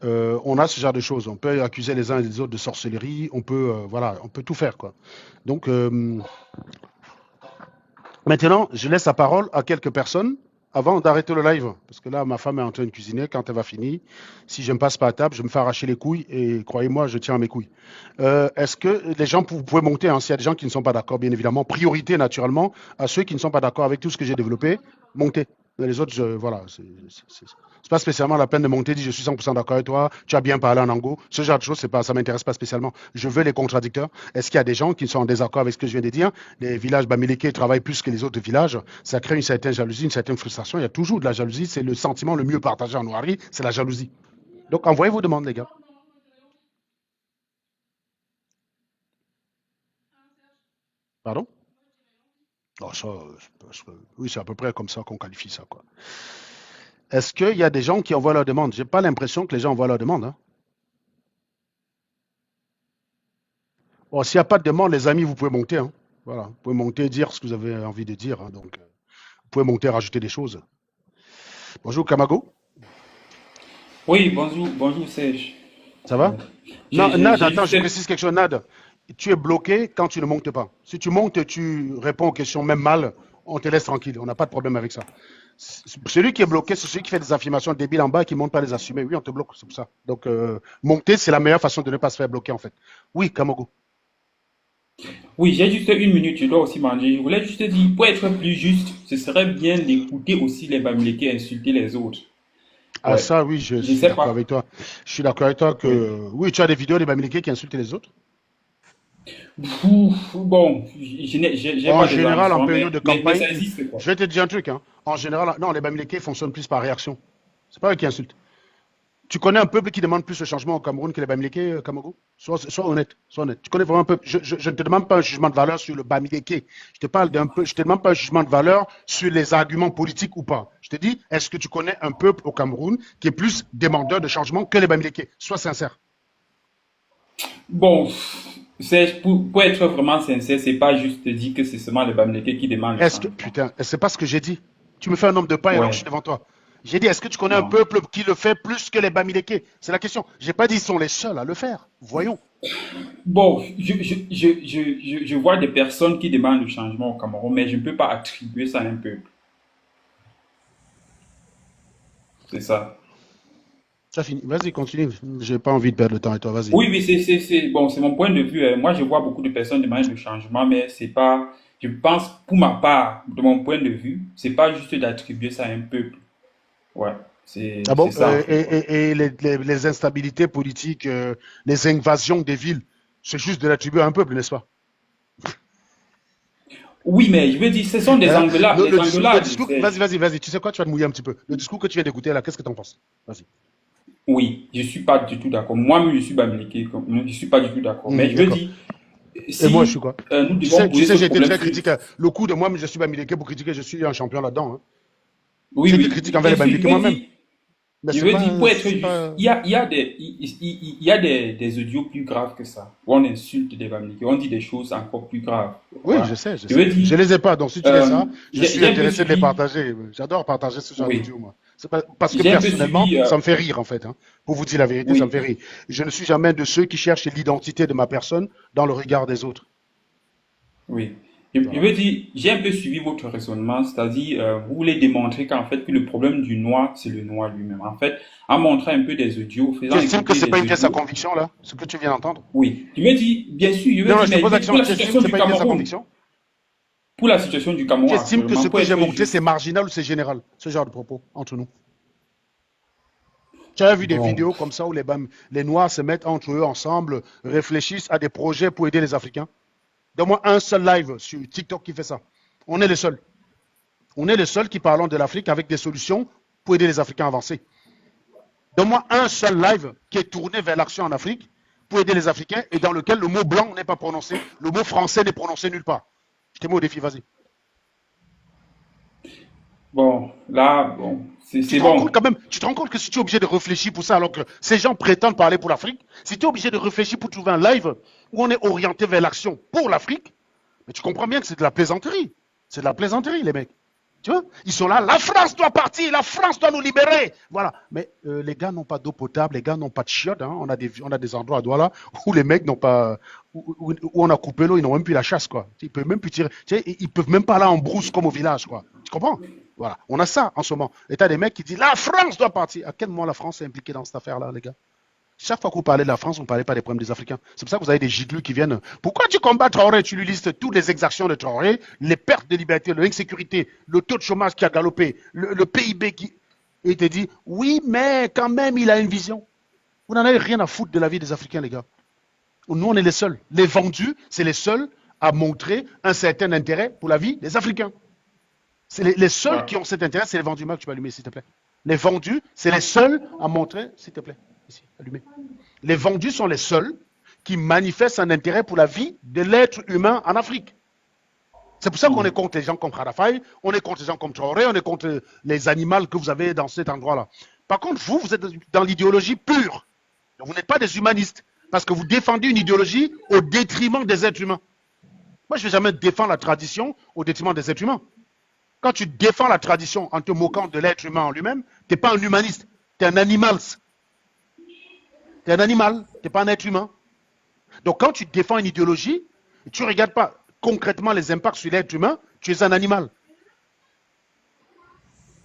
[SPEAKER 1] on a ce genre de choses. On peut accuser les uns et les autres de sorcellerie, on peut, voilà, on peut tout faire, quoi. Donc, maintenant, je laisse la parole à quelques personnes avant d'arrêter le live. Parce que là, ma femme est en train de cuisiner. Quand elle va finir, si je ne passe pas à table, je me fais arracher les couilles. Et croyez-moi, je tiens à mes couilles. Est-ce que les gens, vous pouvez monter, hein, s'il y a des gens qui ne sont pas d'accord, bien évidemment. Priorité, naturellement, à ceux qui ne sont pas d'accord avec tout ce que j'ai développé. Montez. Mais les autres, voilà, c'est pas spécialement la peine de monter, dire je suis 100% d'accord avec toi, tu as bien parlé en ango. Ce genre de choses, ça m'intéresse pas spécialement. Je veux les contradicteurs. Est-ce qu'il y a des gens qui sont en désaccord avec ce que je viens de dire? Les villages bamileke travaillent plus que les autres villages. Ça crée une certaine jalousie, une certaine frustration. Il y a toujours de la jalousie. C'est le sentiment le mieux partagé en Noirie, c'est la jalousie. Donc, envoyez vos demandes, les gars. Pardon? Oh, ça, oui, c'est à peu près comme ça qu'on qualifie ça, quoi. Est-ce qu'il y a des gens qui envoient leurs demandes? J'ai pas l'impression que les gens envoient leurs demandes. Hein. Bon, s'il n'y a pas de demande, les amis, vous pouvez monter. Hein. Voilà, vous pouvez monter, dire ce que vous avez envie de dire. Hein. Donc, vous pouvez monter, rajouter des choses. Bonjour, Kamago.
[SPEAKER 10] Oui, bonjour Serge.
[SPEAKER 1] Ça va? Non, Nad, attends, je précise quelque chose. Nad, tu es bloqué quand tu ne montes pas. Si tu montes, tu réponds aux questions même mal, on te laisse tranquille. On n'a pas de problème avec ça. Celui qui est bloqué, c'est celui qui fait des affirmations débiles en bas et qui ne monte pas les assumer. Oui, on te bloque, c'est pour ça. Donc, monter, c'est la meilleure façon de ne pas se faire bloquer, en fait. Oui, Kamago.
[SPEAKER 10] Oui, j'ai juste 1 minute, je dois aussi manger. Je voulais juste dire, pour être plus juste, ce serait bien d'écouter aussi les Bamileke insulter les autres.
[SPEAKER 1] Ah,
[SPEAKER 10] Ouais.
[SPEAKER 1] ça, oui, je
[SPEAKER 10] Je
[SPEAKER 1] suis
[SPEAKER 10] sais
[SPEAKER 1] d'accord
[SPEAKER 10] pas.
[SPEAKER 1] avec toi. Je suis d'accord avec toi que, oui, tu as des vidéos des Bamileke qui insultent les autres.
[SPEAKER 10] Bon, j'ai
[SPEAKER 1] En
[SPEAKER 10] pas des
[SPEAKER 1] général, en
[SPEAKER 10] enfants,
[SPEAKER 1] période de
[SPEAKER 10] mais
[SPEAKER 1] campagne,
[SPEAKER 10] ça existe, quoi.
[SPEAKER 1] je vais te dire un truc. Hein. En général, non, les Bamileke fonctionnent plus par réaction. C'est pas eux qui insultent. Tu connais un peuple qui demande plus le changement au Cameroun que les Bamileke, Kamago? Sois honnête, sois honnête. Tu connais vraiment un peuple. Je ne te demande pas un jugement de valeur sur le Bamileke. Je te parle d'un peu. Je te demande pas un jugement de valeur sur les arguments politiques ou pas. Je te dis, est-ce que tu connais un peuple au Cameroun qui est plus demandeur de changement que les Bamileke? Sois sincère.
[SPEAKER 10] Bon, Serge, pour être vraiment sincère, c'est pas juste dire que c'est seulement les Bamileke qui demandent le
[SPEAKER 1] Est-ce que,
[SPEAKER 10] changement.
[SPEAKER 1] putain, c'est pas ce que j'ai dit. Tu me fais un homme de paille alors que je
[SPEAKER 10] Ouais,
[SPEAKER 1] suis devant toi. J'ai dit, est-ce que tu connais un
[SPEAKER 10] non.
[SPEAKER 1] peuple qui le fait plus que les Bamileke? C'est la question. J'ai pas dit ils sont les seuls à le faire. Voyons.
[SPEAKER 10] Bon, je vois des personnes qui demandent le changement au Cameroun, mais je ne peux pas attribuer ça à un peuple. C'est ça.
[SPEAKER 1] Ça finit. Vas-y, continue. J'ai pas envie de perdre le temps avec toi. Vas-y.
[SPEAKER 10] Oui, bon, c'est mon point de vue. Moi, je vois beaucoup de personnes demander le changement, mais c'est pas, je pense, pour ma part, de mon point de vue, c'est pas juste d'attribuer ça à un peuple. Ouais,
[SPEAKER 1] Ah bon?
[SPEAKER 10] c'est ça, en fait, quoi.
[SPEAKER 1] Et les instabilités politiques, les invasions des villes, c'est juste de l'attribuer à un peuple, n'est-ce pas?
[SPEAKER 10] Oui, mais je veux dire, ce sont des
[SPEAKER 1] Hein?
[SPEAKER 10] engueulades,
[SPEAKER 1] Le
[SPEAKER 10] des
[SPEAKER 1] discours,
[SPEAKER 10] engueulades,
[SPEAKER 1] vas-y. Tu sais quoi? Tu vas te mouiller un petit peu. Le discours que tu viens d'écouter là, qu'est-ce que tu en penses? Vas-y.
[SPEAKER 10] Oui, je suis pas du tout d'accord. Moi-même, je suis Bamileke, je suis pas du tout d'accord. Mais je veux
[SPEAKER 1] D'accord.
[SPEAKER 10] dire,
[SPEAKER 1] Et moi, je
[SPEAKER 10] si
[SPEAKER 1] suis quoi?
[SPEAKER 10] nous
[SPEAKER 1] Tu
[SPEAKER 10] devons
[SPEAKER 1] sais,
[SPEAKER 10] poser ce
[SPEAKER 1] j'ai été
[SPEAKER 10] problème
[SPEAKER 1] très
[SPEAKER 10] sur...
[SPEAKER 1] critique. Le coup de moi, mais je suis Bamileke pour critiquer, je suis un champion là-dedans. Hein.
[SPEAKER 10] Oui,
[SPEAKER 1] J'ai été
[SPEAKER 10] oui,
[SPEAKER 1] critique envers les
[SPEAKER 10] bien sûr, je
[SPEAKER 1] Bamileke
[SPEAKER 10] veux
[SPEAKER 1] moi-même.
[SPEAKER 10] dire,
[SPEAKER 1] Mais
[SPEAKER 10] je
[SPEAKER 1] c'est
[SPEAKER 10] veux
[SPEAKER 1] pas,
[SPEAKER 10] dire, pour être
[SPEAKER 1] c'est
[SPEAKER 10] juste,
[SPEAKER 1] pas.
[SPEAKER 10] il y a des audios plus graves que ça, où on insulte des Bamileke, on dit des choses encore plus graves.
[SPEAKER 1] Oui,
[SPEAKER 10] Voilà.
[SPEAKER 1] je sais.
[SPEAKER 10] Je veux
[SPEAKER 1] Je
[SPEAKER 10] dire,
[SPEAKER 1] les ai pas. Donc, si tu les as, je suis
[SPEAKER 10] j'ai un peu
[SPEAKER 1] intéressé de les
[SPEAKER 10] suivi,
[SPEAKER 1] partager. J'adore partager ce genre
[SPEAKER 10] oui,
[SPEAKER 1] d'audio, moi. C'est pas, parce que
[SPEAKER 10] j'ai un peu
[SPEAKER 1] personnellement,
[SPEAKER 10] suivi,
[SPEAKER 1] ça me fait rire, en fait. Hein. Pour vous dire la vérité, ça me fait
[SPEAKER 10] oui.
[SPEAKER 1] rire. Je ne suis jamais de ceux qui cherchent l'identité de ma personne dans le regard des autres.
[SPEAKER 10] Oui. Je
[SPEAKER 1] Voilà.
[SPEAKER 10] veux dire, j'ai un peu suivi votre raisonnement, c'est-à-dire, vous voulez démontrer qu'en fait, que le problème du noir, c'est le noir lui-même. En fait, en montrant un peu des audios,
[SPEAKER 1] Tu
[SPEAKER 10] faisant
[SPEAKER 1] estimes que
[SPEAKER 10] écouter
[SPEAKER 1] c'est pas
[SPEAKER 10] des
[SPEAKER 1] une pièce à
[SPEAKER 10] audios,
[SPEAKER 1] conviction, là? Ce que tu viens d'entendre?
[SPEAKER 10] oui. Je veux dire, bien sûr, je veux
[SPEAKER 1] Non,
[SPEAKER 10] dire,
[SPEAKER 1] je te
[SPEAKER 10] mais
[SPEAKER 1] pose la
[SPEAKER 10] pour
[SPEAKER 1] question.
[SPEAKER 10] la
[SPEAKER 1] Tu estimes
[SPEAKER 10] situation
[SPEAKER 1] que c'est
[SPEAKER 10] du
[SPEAKER 1] pas une pièce à
[SPEAKER 10] Cameroun,
[SPEAKER 1] conviction?
[SPEAKER 10] pour la situation du
[SPEAKER 1] Tu
[SPEAKER 10] Cameroun
[SPEAKER 1] estimes que ce
[SPEAKER 10] actuellement, pour
[SPEAKER 1] que j'ai
[SPEAKER 10] être
[SPEAKER 1] monté, c'est
[SPEAKER 10] juste,
[SPEAKER 1] marginal ou c'est général? Ce genre de propos, entre nous. Tu as vu des
[SPEAKER 10] bon,
[SPEAKER 1] vidéos comme ça où les Noirs se mettent entre eux ensemble, réfléchissent à des projets pour aider les Africains? Donne-moi un seul live sur TikTok qui fait ça. On est les seuls. On est les seuls qui parlons de l'Afrique avec des solutions pour aider les Africains à avancer. Donne-moi un seul live qui est tourné vers l'action en Afrique pour aider les Africains et dans lequel le mot blanc n'est pas prononcé, le mot français n'est prononcé nulle part. Je te mets au défi, vas-y.
[SPEAKER 10] bon, là, bon,
[SPEAKER 1] Tu
[SPEAKER 10] c'est
[SPEAKER 1] te rends compte
[SPEAKER 10] bon.
[SPEAKER 1] quand même, tu te rends compte que si tu es obligé de réfléchir pour ça, alors que ces gens prétendent parler pour l'Afrique, si tu es obligé de réfléchir pour trouver un live où on est orienté vers l'action pour l'Afrique, mais tu comprends bien que c'est de la plaisanterie. C'est de la plaisanterie, les mecs. Tu vois, ils sont là, la France doit partir, la France doit nous libérer. Voilà. Mais les gars n'ont pas d'eau potable, les gars n'ont pas de chiottes. Hein. On a des endroits à Douala où les mecs n'ont pas, où on a coupé l'eau, ils n'ont même plus la chasse, quoi. Ils peuvent même plus tirer. Tu sais, ils peuvent même pas aller en brousse comme au village, quoi. Tu comprends? Voilà. On a ça en ce moment. Et t'as des mecs qui disent la France doit partir. À quel moment la France est impliquée dans cette affaire-là, les gars? Chaque fois que vous parlez de la France, vous ne parlez pas des problèmes des Africains. C'est pour ça que vous avez des giglus qui viennent. Pourquoi tu combats Traoré? Tu lui listes toutes les exactions de Traoré, les pertes de liberté, l'insécurité, le taux de chômage qui a galopé, le PIB qui... Et il te dit, oui, mais quand même, il a une vision. Vous n'en avez rien à foutre de la vie des Africains, les gars. Nous, on est les seuls. Les vendus, c'est les seuls à montrer un certain intérêt pour la vie des Africains. C'est les seuls qui ont cet intérêt, c'est les vendus. Marc, tu peux allumer, s'il te plaît. Les vendus, c'est les seuls à montrer, s'il te plaît. Ici, allumez. Les vendus sont les seuls qui manifestent un intérêt pour la vie de l'être humain en Afrique. C'est pour ça qu'on est contre les gens comme Khadafai, on est contre les gens comme Traoré, on est contre les animaux que vous avez dans cet endroit-là. Par contre, vous êtes dans l'idéologie pure. Vous n'êtes pas des humanistes, parce que vous défendez une idéologie au détriment des êtres humains. Moi, je ne vais jamais défendre la tradition au détriment des êtres humains. Quand tu défends la tradition en te moquant de l'être humain en lui-même, tu n'es pas un humaniste, tu es un animal. Tu es un animal, tu n'es pas un être humain. Donc quand tu défends une idéologie, tu ne regardes pas concrètement les impacts sur l'être humain, tu es un animal.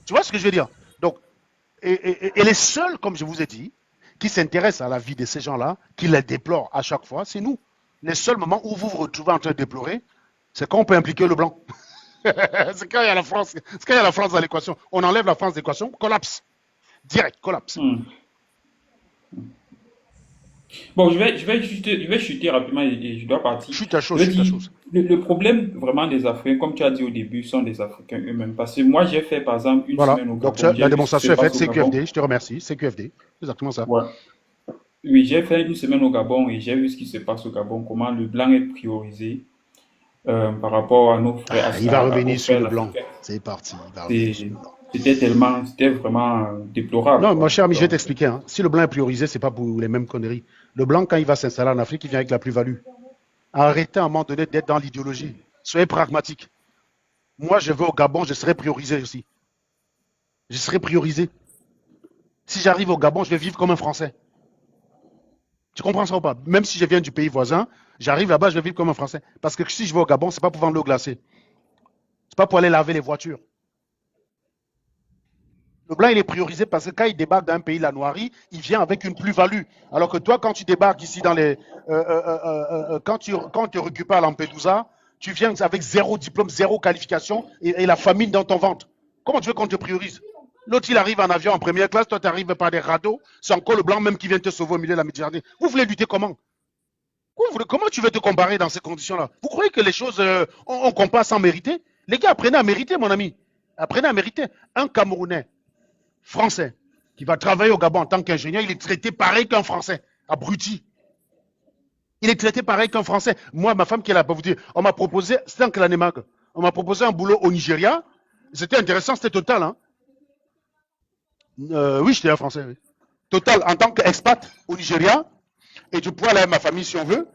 [SPEAKER 1] Tu vois ce que je veux dire? Donc, et les seuls, comme je vous ai dit, qui s'intéressent à la vie de ces gens-là, qui les déplorent à chaque fois, c'est nous. Les seuls moments où vous vous retrouvez en train de déplorer, c'est quand on peut impliquer le blanc. C'est quand il y a la France, c'est quand il y a la France dans l'équation. On enlève la France de l'équation, collapse. Direct, collapse.
[SPEAKER 10] Bon, je vais chuter rapidement et je dois partir.
[SPEAKER 1] Chute à chose, chute à chose.
[SPEAKER 10] Le problème vraiment des Africains, comme tu as dit au début, sont des Africains eux-mêmes. Parce que moi, j'ai fait par exemple une semaine au Gabon.
[SPEAKER 1] Donc la démonstration est faite, CQFD, je te remercie, CQFD, exactement ça.
[SPEAKER 10] Ouais. Oui, j'ai fait une semaine au Gabon et j'ai vu ce qui se passe au Gabon, comment le blanc est priorisé par rapport à nos frères.
[SPEAKER 1] Il va revenir sur le blanc, c'est parti.
[SPEAKER 10] C'était vraiment déplorable.
[SPEAKER 1] Non, mon cher ami, je vais t'expliquer. Hein. Si le blanc est priorisé, ce n'est pas pour les mêmes conneries. Le blanc, quand il va s'installer en Afrique, il vient avec la plus-value. Arrêtez à un moment donné d'être dans l'idéologie. Soyez pragmatique. Moi, je vais au Gabon, je serai priorisé aussi. Je serai priorisé. Si j'arrive au Gabon, je vais vivre comme un Français. Tu comprends ça ou pas? Même si je viens du pays voisin, j'arrive là-bas, je vais vivre comme un Français. Parce que si je vais au Gabon, ce n'est pas pour vendre l'eau glacée. Ce n'est pas pour aller laver les voitures. Le blanc, il est priorisé parce que quand il débarque dans un pays, la noirie, il vient avec une plus-value. Alors que toi, quand tu débarques ici dans les... quand tu récupères à Lampedusa, tu viens avec zéro diplôme, zéro qualification et la famine dans ton ventre. Comment tu veux qu'on te priorise? L'autre, il arrive en avion en première classe, toi, tu arrives par des radeaux. C'est encore le blanc même qui vient te sauver au milieu de la Méditerranée. Vous voulez lutter comment? Comment tu veux te comparer dans ces conditions-là? Vous croyez que les choses, on compare sans mériter? Les gars, apprenez à mériter, mon ami. Apprenez à mériter. Un Camerounais Français qui va travailler au Gabon en tant qu'ingénieur, il est traité pareil qu'un Français, abruti. Il est traité pareil qu'un Français. Moi, ma femme qui est là, pour vous dire, on m'a proposé, c'était en Klanemag, on m'a proposé un boulot au Nigeria. C'était intéressant, c'était Total. Hein. Oui, j'étais un Français. Oui. Total, en tant qu'expat au Nigeria, et je pouvais aller avec ma famille si on veut.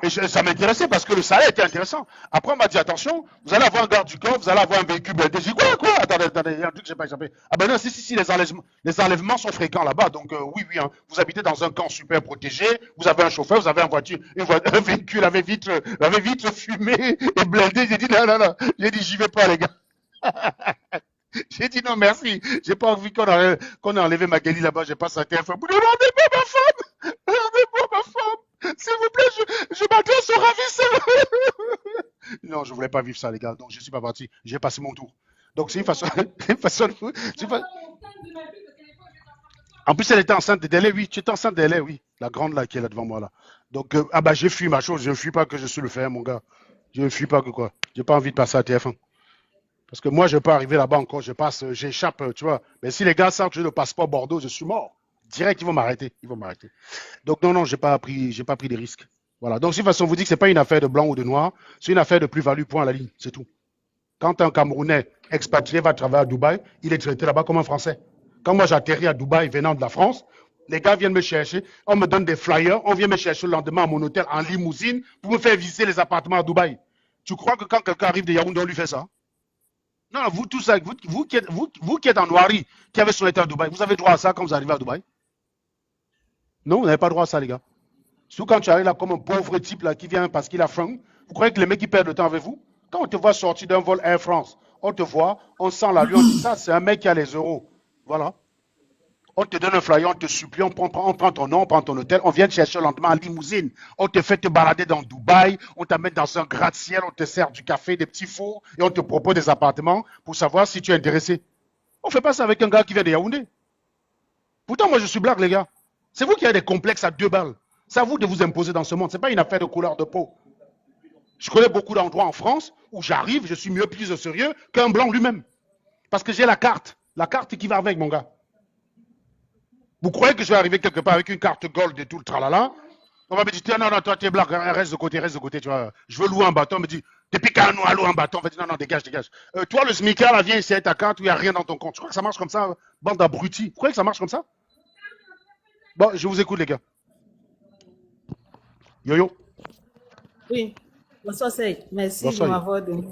[SPEAKER 1] Et ça m'intéressait parce que le salaire était intéressant. Après, on m'a dit, attention, vous allez avoir un garde du corps, vous allez avoir un véhicule blindé. J'ai dit, quoi? Attendez, il y a un truc que je n'ai pas échappé. Ah ben non, si, les enlèvements sont fréquents là-bas. Donc, oui, hein, vous habitez dans un camp super protégé, vous avez un chauffeur, vous avez un véhicule avec vitre fumée et blindé. J'ai dit, non. J'ai dit, j'y vais pas, les gars. J'ai dit, non, merci. J'ai pas envie qu'on ait enlevé ma guélie là-bas. J'ai pas sa téléphone. Rendez-moi ma femme! Rendez-moi ma femme! S'il vous plaît, je m'adresse au ravisseur. Non, je ne voulais pas vivre ça, les gars. Donc, je ne suis pas parti. J'ai passé mon tour. Donc, c'est une façon. En plus, elle était enceinte de délai, oui. Tu étais enceinte de délai, oui. La grande là qui est là devant moi, là. Donc, j'ai fui ma chose. Je ne fuis pas que je suis le fer, mon gars. Je ne fuis pas que quoi. Je n'ai pas envie de passer à TF1. Parce que moi, je peux arriver là-bas encore. J'échappe, tu vois. Mais si les gars savent que j'ai le passeport Bordeaux, je suis mort. Direct, ils vont m'arrêter. Donc, non, j'ai pas pris des risques. Voilà. Donc, de toute façon, on vous dit que ce n'est pas une affaire de blanc ou de noir. C'est une affaire de plus-value, point à la ligne. C'est tout. Quand un Camerounais expatrié va travailler à Dubaï, il est traité là-bas comme un Français. Quand moi, j'atterris à Dubaï venant de la France, les gars viennent me chercher. On me donne des flyers. On vient me chercher le lendemain à mon hôtel en limousine pour me faire visiter les appartements à Dubaï. Tu crois que quand quelqu'un arrive de Yaoundé, on lui fait ça? Non, vous tous, vous qui êtes en Noirie, qui avez son état à Dubaï, vous avez droit à ça quand vous arrivez à Dubaï? Non, vous n'avez pas droit à ça, les gars. Surtout quand tu arrives là comme un pauvre type là qui vient parce qu'il a faim, vous croyez que les mecs qui perdent le temps avec vous? Quand on te voit sortir d'un vol Air France, on te voit, on sent la lui, on dit ça, c'est un mec qui a les euros. Voilà. On te donne un flyer, on te supplie, on prend ton nom, on prend ton hôtel, on vient te chercher lentement en limousine. On te fait te balader dans Dubaï, on t'amène dans un gratte-ciel, on te sert du café, des petits fours, et on te propose des appartements pour savoir si tu es intéressé. On ne fait pas ça avec un gars qui vient de Yaoundé. Pourtant, moi, je suis blague, les gars. C'est vous qui avez des complexes à 2 balles. C'est à vous de vous imposer dans ce monde. Ce n'est pas une affaire de couleur de peau. Je connais beaucoup d'endroits en France où j'arrive, je suis mieux pris au sérieux qu'un blanc lui-même. Parce que j'ai la carte qui va avec, mon gars. Vous croyez que je vais arriver quelque part avec une carte gold et tout le tralala? On va me dire, non, toi, tu es blanc, reste de côté, tu vois. Je veux louer un bâton. On me dit, depuis quand nous allons un bâton? On va dire, non, dégage. Toi, le smicard, là, viens essayer ta carte où il n'y a rien dans ton compte. Tu crois que ça marche comme ça, bande d'abrutis? Vous croyez que ça marche comme ça? Bon, je vous écoute, les gars. Yo-yo.
[SPEAKER 7] Oui, bonsoir, Sey. Merci
[SPEAKER 1] Bonsoir.
[SPEAKER 7] de m'avoir donné.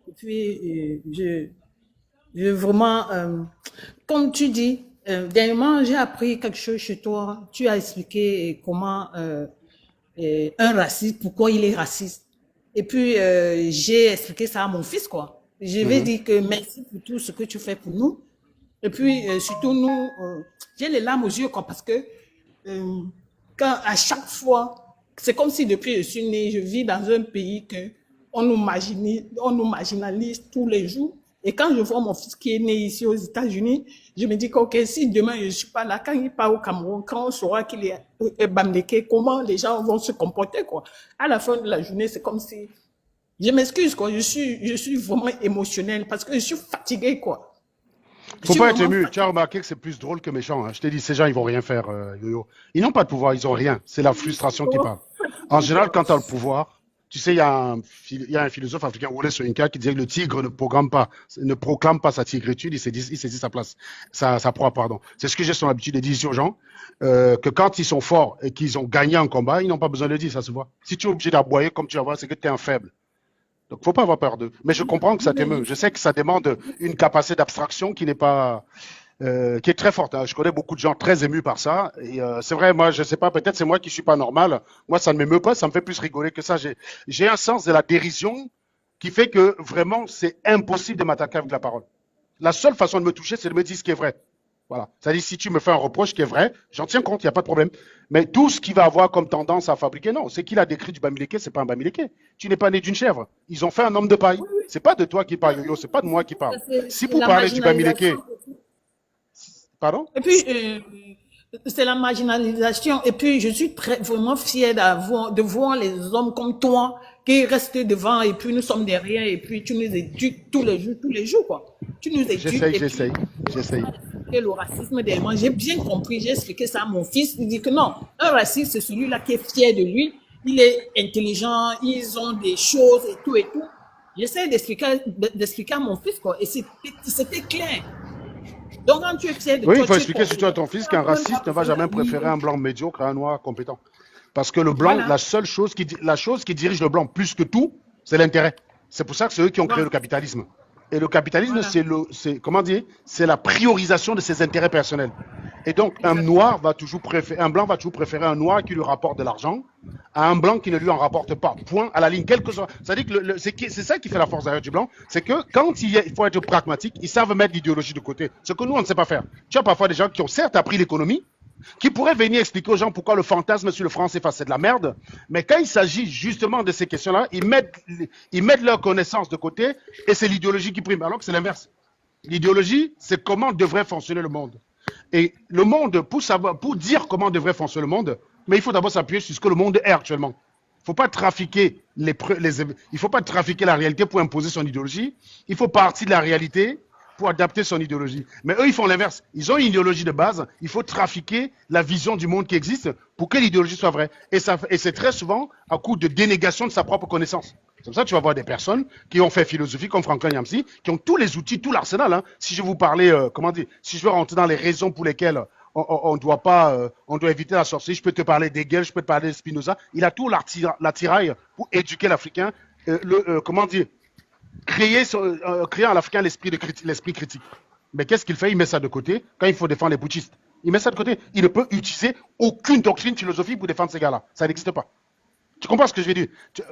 [SPEAKER 7] Et puis, je vraiment, comme tu dis, dernièrement, j'ai appris quelque chose chez toi. Tu as expliqué comment un raciste, pourquoi il est raciste. Et puis, j'ai expliqué ça à mon fils, quoi. Je vais dire que merci pour tout ce que tu fais pour nous. Et puis, surtout, nous, j'ai les larmes aux yeux, quoi, parce que quand à chaque fois, c'est comme si depuis que je suis née, je vis dans un pays que on nous marginalise tous les jours. Et quand je vois mon fils qui est né ici aux États-Unis, je me dis que okay, si demain je ne suis pas là, quand il part au Cameroun, quand on saura qu'il est bamléqué, comment les gens vont se comporter, quoi. À la fin de la journée, c'est comme si, je m'excuse, quoi, je suis vraiment émotionnelle parce que je suis fatiguée, quoi.
[SPEAKER 1] Faut pas être ému. Tu as remarqué que c'est plus drôle que méchant. Hein. Je t'ai dit, ces gens, ils vont rien faire, Yo-Yo. Ils n'ont pas de pouvoir, ils ont rien. C'est la frustration qui parle. En général, quand tu as le pouvoir, tu sais, il y a un philosophe africain, Wole Soyinka, qui disait que le tigre ne proclame pas sa tigritude, il saisit sa place, sa proie, pardon. C'est ce que j'ai son habitude de dire ici aux gens, que quand ils sont forts et qu'ils ont gagné un combat, ils n'ont pas besoin de le dire, ça se voit. Si tu es obligé d'aboyer comme tu vas voir, c'est que tu es un faible. Donc, faut pas avoir peur d'eux. Mais je comprends que ça t'émeut. Je sais que ça demande une capacité d'abstraction qui n'est pas, qui est très forte. Hein. Je connais beaucoup de gens très émus par ça. Et c'est vrai, moi, je sais pas, peut-être c'est moi qui suis pas normal. Moi, ça ne m'émeut pas, ça me fait plus rigoler que ça. J'ai un sens de la dérision qui fait que vraiment, c'est impossible de m'attaquer avec la parole. La seule façon de me toucher, c'est de me dire ce qui est vrai. Voilà. C'est-à-dire, si tu me fais un reproche qui est vrai, j'en tiens compte, il n'y a pas de problème. Mais tout ce qu'il va avoir comme tendance à fabriquer, non. C'est qu'il a décrit du Bamileke, c'est pas un Bamileke. Tu n'es pas né d'une chèvre. Ils ont fait un homme de paille. C'est pas de toi qui parle, Yo-Yo, c'est pas de moi qui parle. Si vous parlez du Bamileke. Pardon?
[SPEAKER 7] Et puis, c'est la marginalisation. Et puis, je suis vraiment fière de voir les hommes comme toi qui restent devant et puis nous sommes derrière et puis tu nous éduques tous les jours, quoi. Tu nous éduques.
[SPEAKER 1] J'essaye.
[SPEAKER 7] Et le racisme derrière, j'ai bien compris, j'ai expliqué ça à mon fils. Il dit que non, un raciste, c'est celui-là qui est fier de lui. Il est intelligent, ils ont des choses et tout. J'essaie d'expliquer à mon fils, quoi. Et c'était clair. Donc, quand tu es fier de toi,
[SPEAKER 1] oui, il faut expliquer surtout à ton fils qu'un raciste ne va jamais préférer un blanc médiocre à un noir compétent. Parce que le blanc,
[SPEAKER 7] Voilà.
[SPEAKER 1] la chose qui dirige le blanc plus que tout, c'est l'intérêt. C'est pour ça que c'est eux qui ont créé le capitalisme. Et le capitalisme,
[SPEAKER 7] Voilà.
[SPEAKER 1] c'est la priorisation de ses intérêts personnels. Et donc, un blanc va toujours préférer un noir qui lui rapporte de l'argent à un blanc qui ne lui en rapporte pas. Point à la ligne, quel que soit. C'est-à-dire que c'est ça qui fait la force derrière du blanc, c'est que quand il faut être pragmatique, ils savent mettre l'idéologie de côté. Ce que nous, on ne sait pas faire. Tu as parfois des gens qui ont certes appris l'économie, qui pourraient venir expliquer aux gens pourquoi le fantasme sur le franc CFA c'est de la merde, mais quand il s'agit justement de ces questions-là, ils mettent leur connaissance de côté et c'est l'idéologie qui prime, alors que c'est l'inverse. L'idéologie, c'est comment devrait fonctionner le monde. Et le monde, pour dire comment devrait fonctionner le monde, mais il faut d'abord s'appuyer sur ce que le monde est actuellement. Il ne faut pas trafiquer il faut pas trafiquer la réalité pour imposer son idéologie. Il faut partir de la réalité pour adapter son idéologie. Mais eux, ils font l'inverse. Ils ont une idéologie de base. Il faut trafiquer la vision du monde qui existe pour que l'idéologie soit vraie. Et c'est très souvent à coup de dénégation de sa propre connaissance. C'est comme ça que tu vas voir des personnes qui ont fait philosophie comme Franklin Yamsi, qui ont tous les outils, tout l'arsenal. Hein. Si je vous parlais, si je veux rentrer dans les raisons pour lesquelles on doit éviter la sorcellerie, je peux te parler d'Hegel, je peux te parler de Spinoza. Il a tout l'attirail pour éduquer l'Africain. créer en l'Africain l'esprit critique. Mais qu'est-ce qu'il fait? Il met ça de côté quand il faut défendre les putschistes. Il met ça de côté. Il ne peut utiliser aucune doctrine philosophique pour défendre ces gars-là. Ça n'existe pas. Tu comprends ce que je veux dire?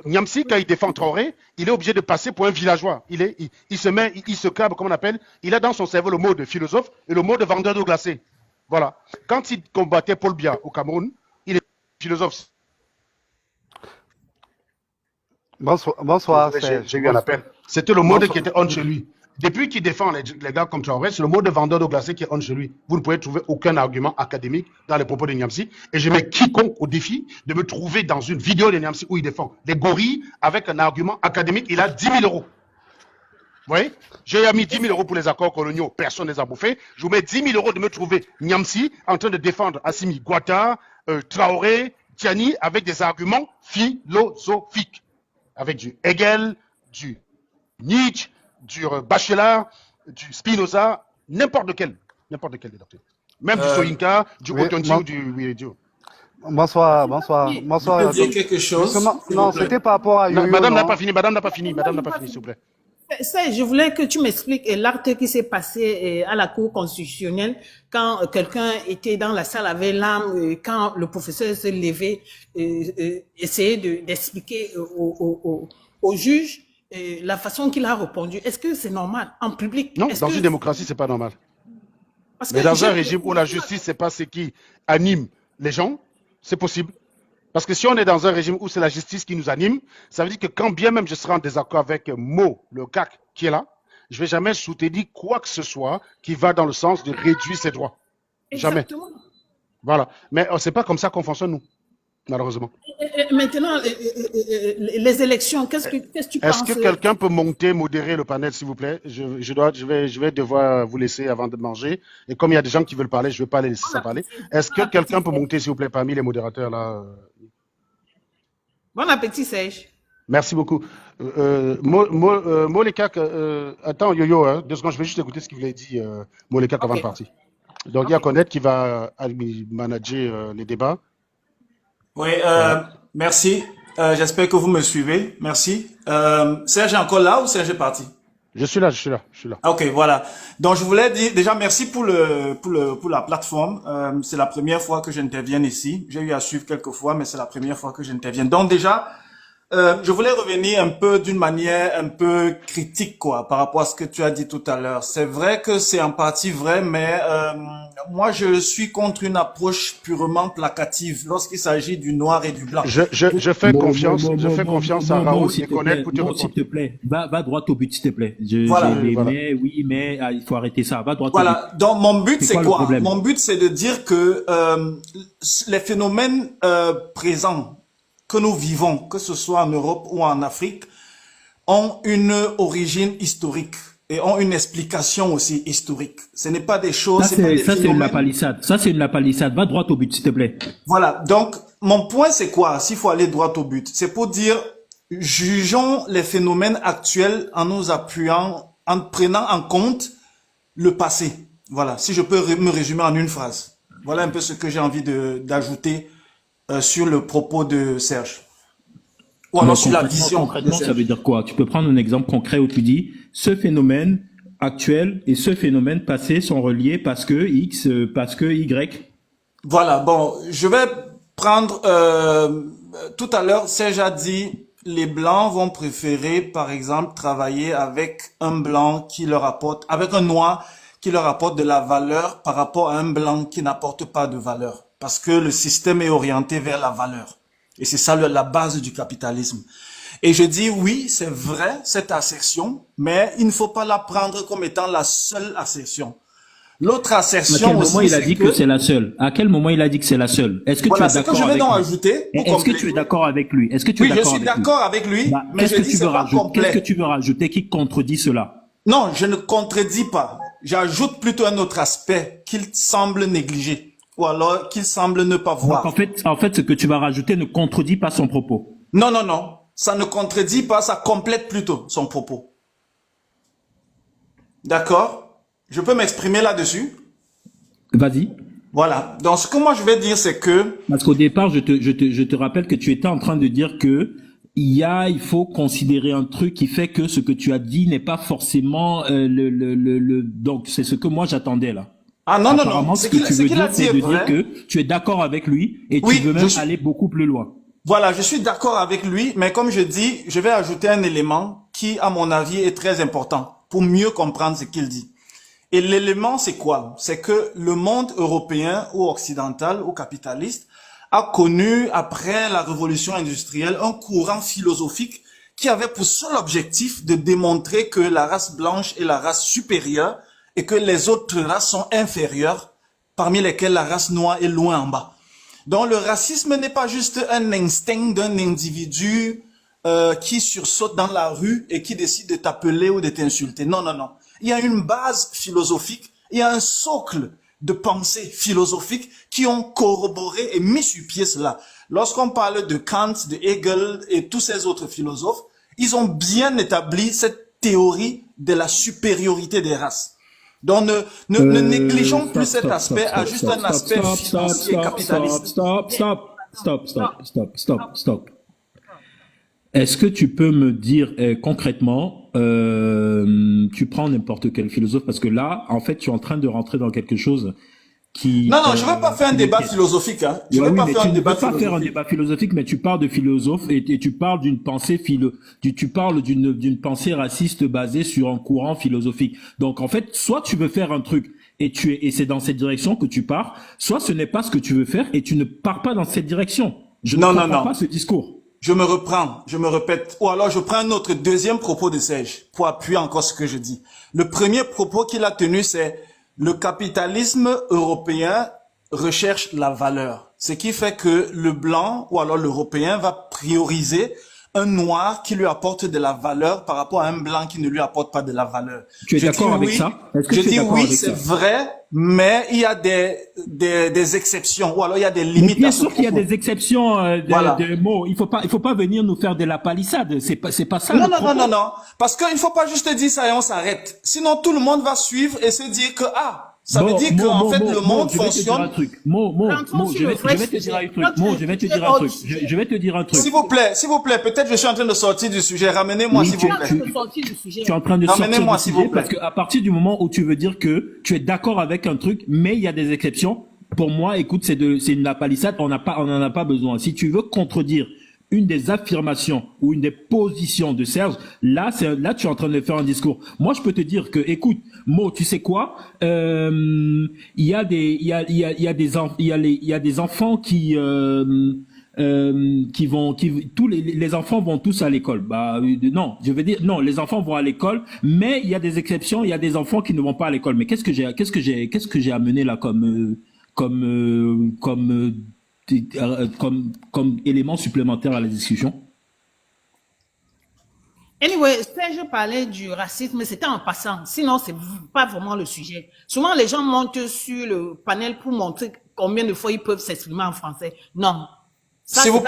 [SPEAKER 1] Niamsi, quand il défend Traoré, il est obligé de passer pour un villageois. Il se câble, comme on appelle. Il a dans son cerveau le mot de philosophe et le mot de vendeur d'eau glacée. Voilà. Quand il combattait Paul Biya au Cameroun, il est philosophe.
[SPEAKER 11] Bonsoir.
[SPEAKER 1] J'ai eu un appel. C'était le mode qui était on chez lui. Depuis qu'il défend les gars comme Traoré, c'est le mot de vendeur d'eau glacée qui est on chez lui. Vous ne pouvez trouver aucun argument académique dans les propos de Niamsi. Et je mets quiconque au défi de me trouver dans une vidéo de Niamsi où il défend des gorilles avec un argument académique. Il a 10 000 euros. Vous voyez? J'ai mis 10 000 euros pour les accords coloniaux. Personne ne les a bouffés. Je vous mets 10 000 euros de me trouver Niamsi en train de défendre Assimi Goïta, Traoré, Tiani avec des arguments philosophiques. Avec du Hegel, du Nietzsche, du Bachelard, du Spinoza, n'importe lequel des doctrines. Même du Soyinka, du Otonji ou du Wiredio.
[SPEAKER 11] Bonsoir.
[SPEAKER 12] Je peux dire quelque chose?
[SPEAKER 11] Non, c'était par rapport à Yo-Yo.
[SPEAKER 1] Madame n'a pas fini, s'il vous plaît.
[SPEAKER 7] Je voulais que tu m'expliques l'acte qui s'est passé à la Cour constitutionnelle quand quelqu'un était dans la salle avec l'arme, quand le professeur s'est levé, essayait d'expliquer au juge la façon qu'il a répondu. Est-ce que c'est normal en public?
[SPEAKER 1] Non, dans une démocratie, c'est pas normal. Mais dans un régime où la justice, c'est pas ce qui anime les gens, c'est possible. Parce que si on est dans un régime où c'est la justice qui nous anime, ça veut dire que quand bien même je serai en désaccord avec Mo, le CAC, qui est là, je ne vais jamais soutenir quoi que ce soit qui va dans le sens de réduire ses droits.
[SPEAKER 7] Exactement.
[SPEAKER 1] Jamais. Voilà. Mais c'est pas comme ça qu'on fonctionne, nous, malheureusement.
[SPEAKER 7] Maintenant, les élections, qu'est-ce que tu penses?
[SPEAKER 1] Est-ce que quelqu'un peut modérer le panel, s'il vous plaît? Je vais devoir vous laisser avant de manger. Et comme il y a des gens qui veulent parler, je ne vais pas les laisser ça parler. Est-ce que quelqu'un peut monter, s'il vous plaît, parmi les modérateurs là?
[SPEAKER 7] Bon appétit, Serge.
[SPEAKER 1] Merci beaucoup. Molekak, attends, Yo-Yo, hein, 2 secondes, je vais juste écouter ce qu'il voulait dire, Molekak, avant de partir. Donc, il y a Connaître qui va manager les débats.
[SPEAKER 12] Oui, merci. J'espère que vous me suivez. Merci. Serge est encore là ou Serge est parti?
[SPEAKER 1] Je suis là.
[SPEAKER 12] Ok, voilà. Donc, je voulais dire déjà merci pour la plateforme. C'est la première fois que j'interviens ici. J'ai eu à suivre quelques fois, mais c'est la première fois que j'interviens. Donc, déjà, je voulais revenir un peu d'une manière un peu critique, quoi, par rapport à ce que tu as dit tout à l'heure. C'est vrai que c'est en partie vrai, mais moi, je suis contre une approche purement placative lorsqu'il s'agit du noir et du blanc.
[SPEAKER 1] Je fais confiance à Raoul et Connaître pour te répondre.
[SPEAKER 13] S'il te plaît, va droit au but, s'il te plaît.
[SPEAKER 12] Voilà.
[SPEAKER 13] Mais il faut arrêter ça. Va droit au but.
[SPEAKER 12] Voilà. Donc, mon but, c'est quoi? Mon but, c'est de dire que les phénomènes présents que nous vivons, que ce soit en Europe ou en Afrique, ont une origine historique et ont une explication aussi historique. Ce n'est pas des choses...
[SPEAKER 13] Ça, c'est une lapalissade. Ça, c'est une lapalissade. Va droit au but, s'il te plaît.
[SPEAKER 12] Voilà. Donc, mon point, c'est quoi? S'il faut aller droit au but, c'est pour dire, jugeons les phénomènes actuels en nous appuyant, en prenant en compte le passé. Voilà. Si je peux me résumer en une phrase. Voilà un peu ce que j'ai envie d'ajouter sur le propos de Serge. Ou alors sur la vision.
[SPEAKER 13] Concrètement, ça veut dire quoi? Tu peux prendre un exemple concret où tu dis ce phénomène actuel et ce phénomène passé sont reliés parce que X, parce que Y.
[SPEAKER 12] Voilà, bon, je vais prendre tout à l'heure, Serge a dit les blancs vont préférer par exemple travailler avec un blanc qui leur apporte, avec un noir qui leur apporte de la valeur par rapport à un blanc qui n'apporte pas de valeur. Parce que le système est orienté vers la valeur. Et c'est ça la base du capitalisme. Et je dis oui, c'est vrai, cette assertion, mais il ne faut pas la prendre comme étant la seule assertion. L'autre assertion aussi,
[SPEAKER 13] à quel moment il a dit que c'est la seule? À quel moment il a dit que c'est la seule? Est-ce que
[SPEAKER 12] voilà,
[SPEAKER 13] tu es d'accord
[SPEAKER 12] avec lui?
[SPEAKER 13] Est-ce que tu es d'accord avec lui? Est-ce que tu es d'accord avec lui?
[SPEAKER 12] Oui, je suis d'accord avec lui, mais je dis c'est pas complet.
[SPEAKER 13] Qu'est-ce que tu veux rajouter qui contredit cela?
[SPEAKER 12] Non, je ne contredis pas. J'ajoute plutôt un autre aspect qu'il semble négliger. Ou alors qu'il semble ne pas voir.
[SPEAKER 13] Donc en fait, ce que tu vas rajouter ne contredit pas son propos.
[SPEAKER 12] Non. Ça ne contredit pas, ça complète plutôt son propos. D'accord? Je peux m'exprimer là-dessus?
[SPEAKER 13] Vas-y.
[SPEAKER 12] Voilà. Donc, ce que moi je vais dire, c'est que...
[SPEAKER 13] Parce qu'au départ, je te rappelle que tu étais en train de dire que il faut considérer un truc qui fait que ce que tu as dit n'est pas forcément donc c'est ce que moi j'attendais là.
[SPEAKER 12] Ah non, non, non.
[SPEAKER 13] Apparemment, ce que tu veux dire, c'est de dire que tu es d'accord avec lui et tu veux même aller beaucoup plus loin.
[SPEAKER 12] Voilà, je suis d'accord avec lui, mais comme je dis, je vais ajouter un élément qui, à mon avis, est très important pour mieux comprendre ce qu'il dit. Et l'élément, c'est quoi? C'est que le monde européen ou occidental ou capitaliste a connu, après la révolution industrielle, un courant philosophique qui avait pour seul objectif de démontrer que la race blanche est la race supérieure et que les autres races sont inférieures, parmi lesquelles la race noire est loin en bas. Donc le racisme n'est pas juste un instinct d'un individu qui sursaute dans la rue et qui décide de t'appeler ou de t'insulter. Non, non, non. Il y a une base philosophique, il y a un socle de pensée philosophique qui ont corroboré et mis sur pied cela. Lorsqu'on parle de Kant, de Hegel et tous ces autres philosophes, ils ont bien établi cette théorie de la supériorité des races. Donc ne négligeons plus cet aspect à juste un aspect financier capitaliste.
[SPEAKER 13] Stop. Est-ce que tu peux me dire concrètement, tu prends n'importe quel philosophe, parce que là, en fait, tu es en train de rentrer dans quelque chose qui...
[SPEAKER 12] Non, je ne veux pas faire un débat philosophique. Hein. Je veux pas faire un débat philosophique.
[SPEAKER 13] faire un débat philosophique, mais tu parles de philosophe et tu parles d'une pensée tu parles d'une pensée raciste basée sur un courant philosophique. Donc, en fait, soit tu veux faire un truc et c'est dans cette direction que tu pars, soit ce n'est pas ce que tu veux faire et tu ne pars pas dans cette direction. Je ne comprends pas ce discours.
[SPEAKER 12] Je me reprends, je me répète. Ou alors je prends notre deuxième propos de Serge pour appuyer encore ce que je dis. Le premier propos qu'il a tenu, c'est le capitalisme européen recherche la valeur. Ce qui fait que le blanc ou alors l'européen va prioriser un noir qui lui apporte de la valeur par rapport à un blanc qui ne lui apporte pas de la valeur.
[SPEAKER 13] Tu es d'accord avec ça?
[SPEAKER 12] Je dis oui, c'est vrai, mais il y a des exceptions ou alors il y a des limites.
[SPEAKER 13] Bien sûr qu'il y a des exceptions de mots. Il faut pas venir nous faire de la palissade. C'est pas ça.
[SPEAKER 12] Non. Parce qu'il faut pas juste dire ça et on s'arrête. Sinon tout le monde va suivre et se dire que ça veut dire qu'en fait le monde fonctionne.
[SPEAKER 13] Je vais te dire un truc.
[SPEAKER 12] S'il vous plaît, peut-être je suis en train de sortir du sujet. Ramenez-moi s'il vous plaît.
[SPEAKER 13] Tu es en train de sortir du sujet parce qu'à partir du moment où tu veux dire que tu es d'accord avec un truc, mais il y a des exceptions, pour moi, écoute, c'est une palissade, on en a pas besoin. Si tu veux contredire une des affirmations ou une des positions de Serge, là tu es en train de faire un discours. Moi, je peux te dire que, écoute, Mo, tu sais quoi, il y a des enfants qui tous les enfants vont tous à l'école. Non, je veux dire non, les enfants vont à l'école, mais il y a des exceptions, il y a des enfants qui ne vont pas à l'école. Mais qu'est-ce que j'ai amené là comme élément supplémentaire à la discussion?
[SPEAKER 7] Anyway, Serge parlait du racisme, mais c'était en passant. Sinon, c'est pas vraiment le sujet. Souvent, les gens montent sur le panel pour montrer combien de fois ils peuvent s'exprimer en français. Non.
[SPEAKER 12] S'il vous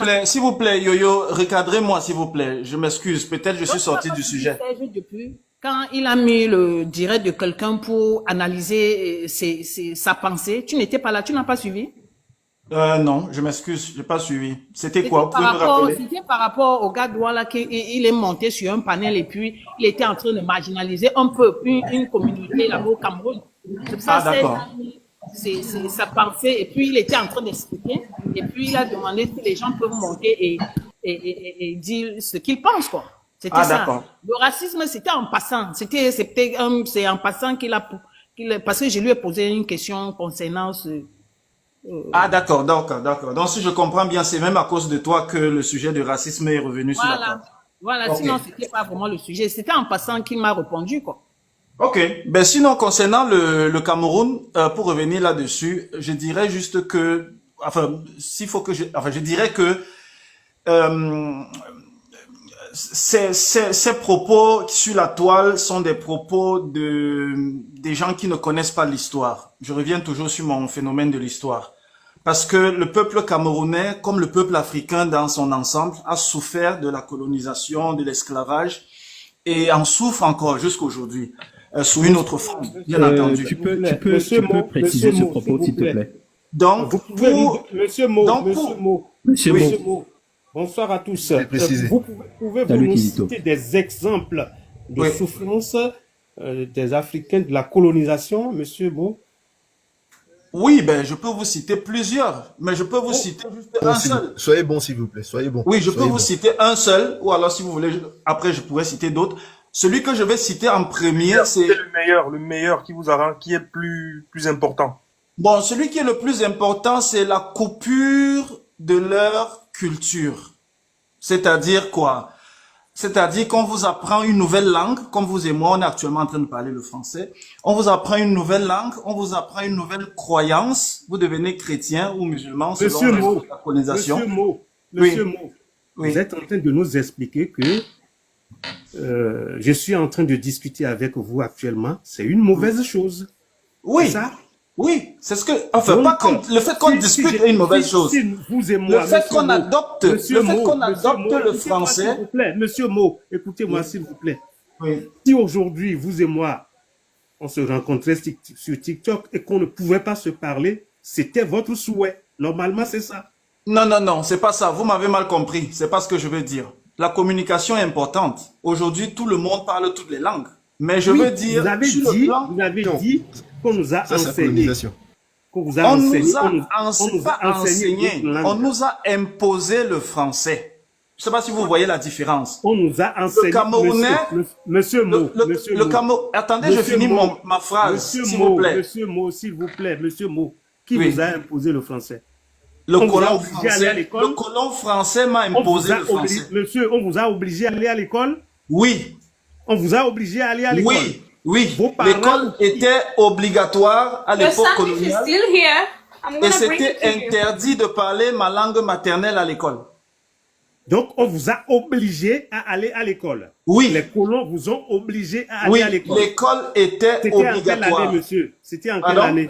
[SPEAKER 12] plaît, Yo-Yo, recadrez-moi, s'il vous plaît. Je m'excuse, peut-être je suis sorti du sujet.
[SPEAKER 7] Quand il a mis le direct de quelqu'un pour analyser sa pensée, tu n'étais pas là, tu n'as pas suivi?
[SPEAKER 12] Non, je m'excuse, j'ai pas suivi. C'était quoi? Vous pouvez me rappeler?
[SPEAKER 7] C'était par rapport au gars Douala qu'il est monté sur un panel et puis il était en train de marginaliser un peu une communauté là-bas au Cameroun. C'est ça, c'est sa pensée et puis il était en train d'expliquer et puis il a demandé si les gens peuvent monter et dire ce qu'ils pensent, quoi. C'était ça. Le racisme, c'était en passant. C'est en passant parce que je lui ai posé une question concernant
[SPEAKER 12] d'accord. Donc, si je comprends bien, c'est même à cause de toi que le sujet du racisme est revenu sur la table.
[SPEAKER 7] Voilà, okay. Sinon, c'était pas vraiment le sujet. C'était en passant qu'il m'a répondu, quoi.
[SPEAKER 12] Ok. Ben, sinon, concernant le Cameroun, pour revenir là-dessus, je dirais juste que, je dirais que, ces propos sur la toile sont des propos des gens qui ne connaissent pas l'histoire. Je reviens toujours sur mon phénomène de l'histoire. Parce que le peuple camerounais, comme le peuple africain dans son ensemble, a souffert de la colonisation, de l'esclavage, et en souffre encore jusqu'aujourd'hui, sous une autre forme, bien entendu.
[SPEAKER 13] Tu peux préciser ce propos, s'il te plaît.
[SPEAKER 12] Donc,
[SPEAKER 14] Monsieur Mo, Bonsoir à tous.
[SPEAKER 11] préciser.
[SPEAKER 14] Pouvez-vous
[SPEAKER 13] Salut,
[SPEAKER 14] nous
[SPEAKER 13] Kizito.
[SPEAKER 14] citer des exemples de
[SPEAKER 12] Oui.
[SPEAKER 14] souffrance des Africains de la colonisation, monsieur Mo?
[SPEAKER 12] Oui, ben, je peux vous citer plusieurs, mais je peux vous citer juste un seul.
[SPEAKER 11] Soyez bon, s'il vous plaît. Soyez bon.
[SPEAKER 12] Oui, je peux
[SPEAKER 11] Soyez
[SPEAKER 12] vous
[SPEAKER 11] bon.
[SPEAKER 12] citer un seul, ou alors si vous voulez, après je pourrais citer d'autres. Celui que je vais citer en premier, c'est...
[SPEAKER 15] le meilleur qui vous a qui est plus important.
[SPEAKER 12] Bon, celui qui est le plus important, c'est la coupure de leur culture. C'est-à-dire quoi? C'est-à-dire qu'on vous apprend une nouvelle langue, comme vous et moi, on est actuellement en train de parler le français. On vous apprend une nouvelle langue, on vous apprend une nouvelle croyance. Vous devenez chrétien ou musulman selon
[SPEAKER 14] Monsieur Mo,
[SPEAKER 12] la colonisation.
[SPEAKER 14] Monsieur Mo,
[SPEAKER 12] Oui.
[SPEAKER 14] vous êtes en train de nous expliquer que je suis en train de discuter avec vous actuellement. C'est une mauvaise chose.
[SPEAKER 12] Oui.
[SPEAKER 14] C'est ça?
[SPEAKER 12] Oui, c'est ce que, enfin,
[SPEAKER 14] Donc,
[SPEAKER 12] pas comme, le fait qu'on discute est une mauvaise chose.
[SPEAKER 14] Vous et moi,
[SPEAKER 12] Le fait
[SPEAKER 14] monsieur
[SPEAKER 12] qu'on
[SPEAKER 14] Mo,
[SPEAKER 12] adopte,
[SPEAKER 14] monsieur
[SPEAKER 12] le fait
[SPEAKER 14] Mo,
[SPEAKER 12] qu'on
[SPEAKER 14] monsieur
[SPEAKER 12] adopte
[SPEAKER 14] Mo,
[SPEAKER 12] le
[SPEAKER 14] écoutez-moi,
[SPEAKER 12] français.
[SPEAKER 14] s'il vous plaît. Monsieur Mo, écoutez-moi, s'il vous plaît.
[SPEAKER 12] Oui.
[SPEAKER 14] Si aujourd'hui, vous et moi, on se rencontrait sur TikTok et qu'on ne pouvait pas se parler, c'était votre souhait. Normalement, c'est ça.
[SPEAKER 12] Non, non, non, c'est pas ça. Vous m'avez mal compris. C'est pas ce que je veux dire. La communication est importante. Aujourd'hui, tout le monde parle toutes les langues. Mais je
[SPEAKER 14] Oui,
[SPEAKER 12] veux dire,
[SPEAKER 14] vous avez
[SPEAKER 12] sur le
[SPEAKER 14] dit,
[SPEAKER 12] plan-
[SPEAKER 14] vous avez dit qu'on nous a
[SPEAKER 11] Ça, c'est la
[SPEAKER 14] enseigné.
[SPEAKER 11] colonisation.
[SPEAKER 14] Qu'on vous a
[SPEAKER 12] on
[SPEAKER 14] enseigné.
[SPEAKER 12] nous a
[SPEAKER 14] on nous
[SPEAKER 12] pas
[SPEAKER 14] a enseigné
[SPEAKER 12] enseigné,
[SPEAKER 14] une langue.
[SPEAKER 12] on nous a imposé le français. Je sais pas si vous voyez la différence.
[SPEAKER 14] On nous a enseigné.
[SPEAKER 12] Le Camerounais,
[SPEAKER 14] Monsieur Mo, monsieur
[SPEAKER 12] le
[SPEAKER 14] Mo.
[SPEAKER 12] Cameroun. Attendez, je
[SPEAKER 14] Monsieur
[SPEAKER 12] finis
[SPEAKER 14] Mo,
[SPEAKER 12] ma phrase,
[SPEAKER 14] Monsieur
[SPEAKER 12] s'il
[SPEAKER 14] Mo,
[SPEAKER 12] vous plaît.
[SPEAKER 14] Monsieur Mo, s'il vous plaît, monsieur Mo, qui
[SPEAKER 12] Oui.
[SPEAKER 14] vous a imposé le français?
[SPEAKER 12] Le
[SPEAKER 14] On vous a
[SPEAKER 12] colon
[SPEAKER 14] obligé à aller à
[SPEAKER 12] français,
[SPEAKER 14] l'école?
[SPEAKER 12] le colon français m'a
[SPEAKER 14] On vous
[SPEAKER 12] imposé
[SPEAKER 14] a
[SPEAKER 12] le français.
[SPEAKER 14] Monsieur, on vous a obligé à aller à l'école?
[SPEAKER 12] Oui,
[SPEAKER 14] On vous a obligé à aller à l'école?
[SPEAKER 12] oui, oui.
[SPEAKER 14] Vos parents-
[SPEAKER 12] L'école était obligatoire à
[SPEAKER 2] Your
[SPEAKER 12] l'époque
[SPEAKER 2] sandwich is
[SPEAKER 12] coloniale.
[SPEAKER 2] still here. I'm
[SPEAKER 12] Et
[SPEAKER 2] gonna bring
[SPEAKER 12] c'était
[SPEAKER 2] it to you.
[SPEAKER 12] interdit de parler ma langue maternelle à l'école.
[SPEAKER 14] Donc, on vous a obligé à aller à l'école.
[SPEAKER 12] Oui.
[SPEAKER 14] Les colons vous ont obligé à aller
[SPEAKER 12] Oui,
[SPEAKER 14] à l'école.
[SPEAKER 12] l'école était
[SPEAKER 14] C'était en quelle
[SPEAKER 12] obligatoire.
[SPEAKER 14] année, monsieur? C'était en quelle
[SPEAKER 12] Pardon?
[SPEAKER 14] année?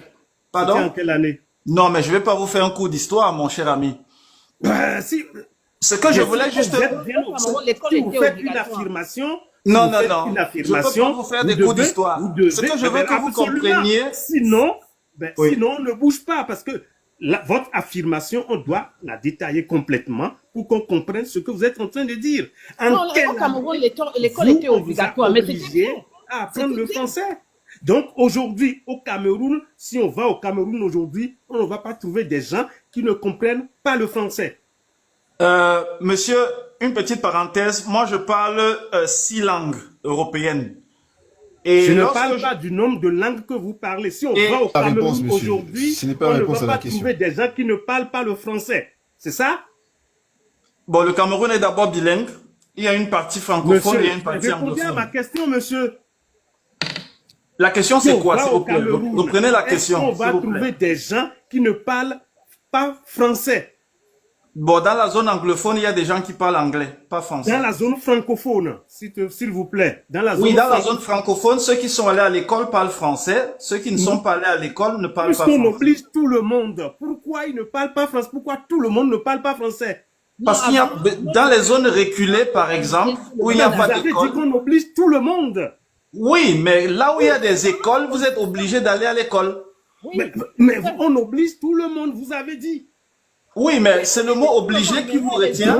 [SPEAKER 12] Pardon?
[SPEAKER 14] C'était en quelle année?
[SPEAKER 12] Non, mais je vais pas vous faire un cours d'histoire, mon cher ami.
[SPEAKER 14] Si,
[SPEAKER 12] Ce que je voulais juste...
[SPEAKER 14] vous êtes bien au Cameroun, si vous faites une affirmation,
[SPEAKER 12] Non,
[SPEAKER 14] si vous
[SPEAKER 12] non,
[SPEAKER 14] faites
[SPEAKER 12] non.
[SPEAKER 14] une
[SPEAKER 12] Je peux
[SPEAKER 14] affirmation,
[SPEAKER 12] pas vous faire des
[SPEAKER 14] vous
[SPEAKER 12] cours
[SPEAKER 14] devez-
[SPEAKER 12] d'histoire.
[SPEAKER 14] vous devez-
[SPEAKER 12] Ce que je veux que vous
[SPEAKER 14] absolument.
[SPEAKER 12] compreniez...
[SPEAKER 14] Sinon,
[SPEAKER 12] Oui.
[SPEAKER 14] sinon, on ne bouge pas parce que votre affirmation, on doit la détailler complètement pour qu'on comprenne ce que vous êtes en train de dire. En
[SPEAKER 7] Non,
[SPEAKER 14] quelle
[SPEAKER 7] au Cameroun, l'école
[SPEAKER 14] vous,
[SPEAKER 7] était
[SPEAKER 14] on vous a
[SPEAKER 7] obligatoire, mais c'était
[SPEAKER 14] obligé
[SPEAKER 7] bien.
[SPEAKER 14] à apprendre le
[SPEAKER 7] C'était bien.
[SPEAKER 14] français. Donc aujourd'hui, au Cameroun, si on va au Cameroun aujourd'hui, on ne va pas trouver des gens qui ne comprennent pas le français.
[SPEAKER 12] Monsieur, une petite parenthèse. Moi, je parle 6 langues européennes. Et
[SPEAKER 14] Je ne
[SPEAKER 12] lorsque
[SPEAKER 14] parle pas du nombre de langues que vous parlez. Si on
[SPEAKER 12] Et-
[SPEAKER 14] va au
[SPEAKER 11] La réponse,
[SPEAKER 14] Cameroun
[SPEAKER 11] monsieur.
[SPEAKER 14] aujourd'hui,
[SPEAKER 11] Ce n'est pas
[SPEAKER 14] on
[SPEAKER 11] la
[SPEAKER 14] ne
[SPEAKER 11] réponse
[SPEAKER 14] va
[SPEAKER 11] à la
[SPEAKER 14] pas
[SPEAKER 11] question.
[SPEAKER 14] trouver des gens qui ne parlent pas le français. C'est ça?
[SPEAKER 12] Bon, le Cameroun est d'abord bilingue. Il y a une partie francophone, il y a une partie
[SPEAKER 14] répondez à ma
[SPEAKER 12] anglophone.
[SPEAKER 14] question, monsieur.
[SPEAKER 12] La question,
[SPEAKER 14] Si
[SPEAKER 12] c'est
[SPEAKER 14] on
[SPEAKER 12] quoi,
[SPEAKER 14] va
[SPEAKER 12] s'il
[SPEAKER 14] au
[SPEAKER 12] vous plaît?
[SPEAKER 14] Cameroun,
[SPEAKER 12] Reprenez la
[SPEAKER 14] est-ce
[SPEAKER 12] question,
[SPEAKER 14] qu'on
[SPEAKER 12] s'il
[SPEAKER 14] va
[SPEAKER 12] vous plaît.
[SPEAKER 14] trouver des gens qui ne parlent pas français
[SPEAKER 12] Bon, dans la zone anglophone, il y a des gens qui parlent anglais, pas français.
[SPEAKER 14] dans la zone francophone, s'il vous plaît. Dans la zone
[SPEAKER 12] Oui, dans la
[SPEAKER 14] francophone.
[SPEAKER 12] zone francophone, ceux qui sont allés à l'école parlent français. Ceux qui ne sont pas allés à l'école ne parlent pas
[SPEAKER 14] Puisqu'on
[SPEAKER 12] français.
[SPEAKER 14] oblige tout le monde, pourquoi ils ne parlent pas français? Pourquoi tout le monde ne parle pas français?
[SPEAKER 12] Parce qu'il y a, dans les zones reculées, par exemple, où il n'y a
[SPEAKER 14] Vous
[SPEAKER 12] pas
[SPEAKER 14] avez dit
[SPEAKER 12] d'école.
[SPEAKER 14] qu'on oblige tout le monde.
[SPEAKER 12] Oui, mais là où il y a des écoles, vous êtes obligé d'aller à l'école.
[SPEAKER 14] Mais on oblige tout le monde, vous avez dit.
[SPEAKER 12] Oui, mais c'est le mot obligé qui vous retient.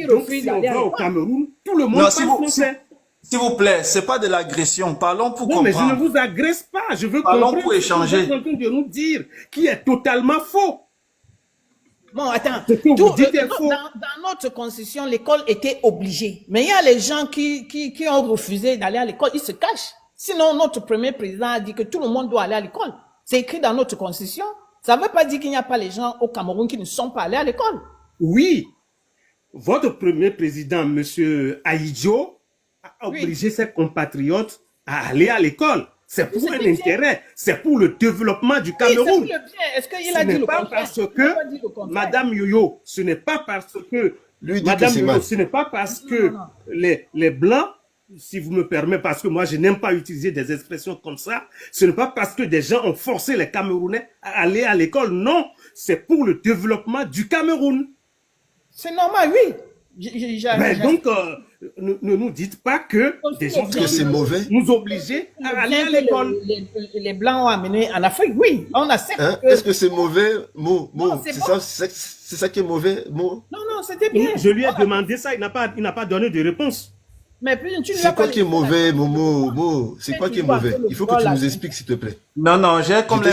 [SPEAKER 14] Donc si on va au Cameroun, tout le monde
[SPEAKER 12] Non,
[SPEAKER 14] parle
[SPEAKER 12] s'il vous,
[SPEAKER 14] français.
[SPEAKER 12] s'il vous plaît, c'est pas de l'agression. Parlons pour
[SPEAKER 14] Non, mais je ne
[SPEAKER 12] comprendre.
[SPEAKER 14] vous agresse pas. Je veux
[SPEAKER 12] Parlons
[SPEAKER 14] comprendre
[SPEAKER 12] pour
[SPEAKER 14] ce que
[SPEAKER 12] échanger.
[SPEAKER 14] vous êtes en train de nous dire, qui est totalement faux.
[SPEAKER 7] Bon, attends.
[SPEAKER 14] Ce que vous
[SPEAKER 7] Tout-
[SPEAKER 14] dites est faux.
[SPEAKER 7] dans notre constitution, l'école était obligée. Mais il y a les gens qui ont refusé d'aller à l'école. Ils se cachent. Sinon, notre premier président a dit que tout le monde doit aller à l'école. C'est écrit dans notre constitution. Ça ne veut pas dire qu'il n'y a pas les gens au Cameroun qui ne sont pas allés à l'école.
[SPEAKER 14] Oui, votre premier président, Monsieur Ahidjo, a
[SPEAKER 7] Oui.
[SPEAKER 14] obligé ses compatriotes à aller à l'école. C'est pour un intérêt, c'est pour le développement du
[SPEAKER 7] Oui, c'est pour
[SPEAKER 14] Cameroun.
[SPEAKER 7] le bien. Est-ce qu'il
[SPEAKER 14] Ce
[SPEAKER 7] a dit
[SPEAKER 14] n'est
[SPEAKER 7] le
[SPEAKER 14] pas
[SPEAKER 7] contraire?
[SPEAKER 14] parce
[SPEAKER 7] Il n'a
[SPEAKER 14] que,
[SPEAKER 7] pas dit le contraire.
[SPEAKER 14] Madame Yoyo, ce n'est pas parce que,
[SPEAKER 11] Lui dit
[SPEAKER 14] Madame
[SPEAKER 11] que c'est
[SPEAKER 14] Yoyo,
[SPEAKER 11] mal.
[SPEAKER 14] ce n'est pas parce que les Blancs, si vous me permettez, parce que moi je n'aime pas utiliser des expressions comme ça, ce n'est pas parce que des gens ont forcé les Camerounais à aller à l'école, non, c'est pour le développement du Cameroun.
[SPEAKER 7] C'est normal, oui.
[SPEAKER 14] Mais donc, ne nous dites pas que des gens nous obliger à aller à l'école.
[SPEAKER 7] Les Blancs ont amené en Afrique, oui, on accepte.
[SPEAKER 16] Hein? Est-ce que c'est mauvais, Mo? C'est ça qui est mauvais, Mo?
[SPEAKER 7] Non, c'était bien.
[SPEAKER 14] Je lui ai demandé ça, il n'a pas donné de réponse.
[SPEAKER 7] Mais puis, tu
[SPEAKER 16] c'est quoi qui est mauvais, Mo? C'est quoi qui est mauvais? Il faut que tu nous expliques, s'il te plaît.
[SPEAKER 12] Non, j'ai comme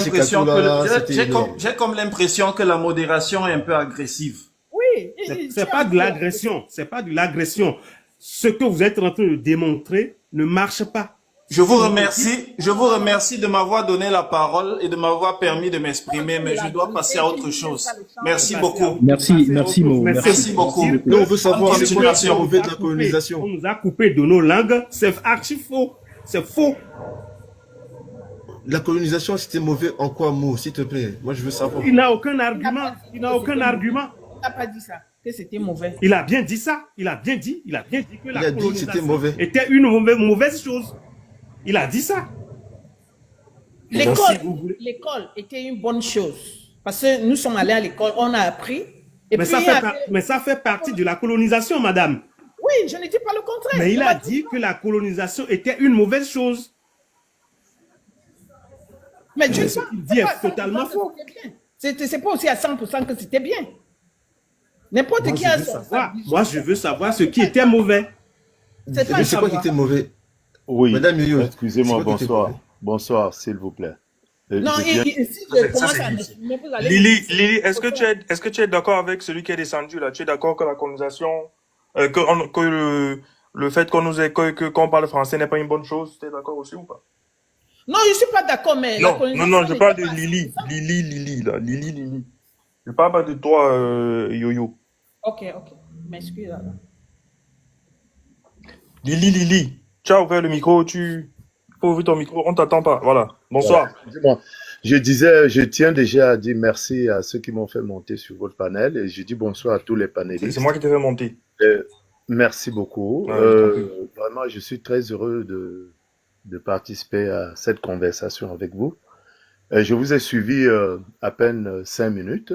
[SPEAKER 12] l'impression que la modération est un peu agressive.
[SPEAKER 7] Oui.
[SPEAKER 14] C'est pas de l'agression. C'est pas de l'agression. Ce que vous êtes en train de démontrer ne marche pas.
[SPEAKER 12] Je vous remercie de m'avoir donné la parole et de m'avoir permis de m'exprimer, mais je dois passer à autre chose. Merci beaucoup.
[SPEAKER 13] Merci Mo.
[SPEAKER 12] Merci beaucoup.
[SPEAKER 16] Nous, on veut savoir c'est quoi qui est mauvais de la colonisation.
[SPEAKER 14] On nous a coupé de nos langues. C'est archi faux. C'est faux.
[SPEAKER 16] La colonisation, c'était mauvais en quoi, Mo, s'il te plaît? Moi, je veux savoir.
[SPEAKER 14] Il n'a aucun argument. Il n'a
[SPEAKER 7] n'a pas dit ça, que c'était mauvais.
[SPEAKER 14] Il a bien dit ça. Il a bien dit que la colonisation
[SPEAKER 16] était
[SPEAKER 14] une mauvaise chose. Il a dit ça.
[SPEAKER 7] L'école était une bonne chose. Parce que nous sommes allés à l'école, on a appris.
[SPEAKER 14] Mais ça fait partie de la colonisation, madame.
[SPEAKER 7] Oui, je ne dis pas le contraire.
[SPEAKER 14] Mais il a dit que la colonisation était une mauvaise chose.
[SPEAKER 7] Mais Dieu
[SPEAKER 14] ce qu'il dit est totalement faux.
[SPEAKER 7] C'est pas aussi à 100% que c'était bien. N'importe qui a ça.
[SPEAKER 14] Moi, je veux savoir ce qui était mauvais.
[SPEAKER 16] C'est quoi qui était mauvais?
[SPEAKER 17] Oui,
[SPEAKER 16] Madame Yoyo,
[SPEAKER 17] excusez-moi, bonsoir. Bonsoir, s'il vous plaît.
[SPEAKER 7] Non, ici, je commence à
[SPEAKER 15] Lily, est-ce que tu es d'accord avec celui qui est descendu là? Tu es d'accord que la colonisation, que le fait qu'on parle français n'est pas une bonne chose? Tu es d'accord aussi ou pas?
[SPEAKER 7] Non, je ne suis pas d'accord, mais...
[SPEAKER 15] Non, je parle de Lily. Lily. Je parle pas de toi, Yoyo.
[SPEAKER 7] Ok. M'excuse alors.
[SPEAKER 15] Lily. Tu as ouvert le micro, tu peux ouvrir ton micro, on t'attend pas. Voilà. Bonsoir.
[SPEAKER 17] Voilà. Je tiens déjà à dire merci à ceux qui m'ont fait monter sur votre panel et je dis bonsoir à tous les panélistes.
[SPEAKER 15] C'est moi qui t'ai fait monter.
[SPEAKER 17] Merci beaucoup. Vraiment, je suis très heureux de participer à cette conversation avec vous. Je vous ai suivi à peine 5 minutes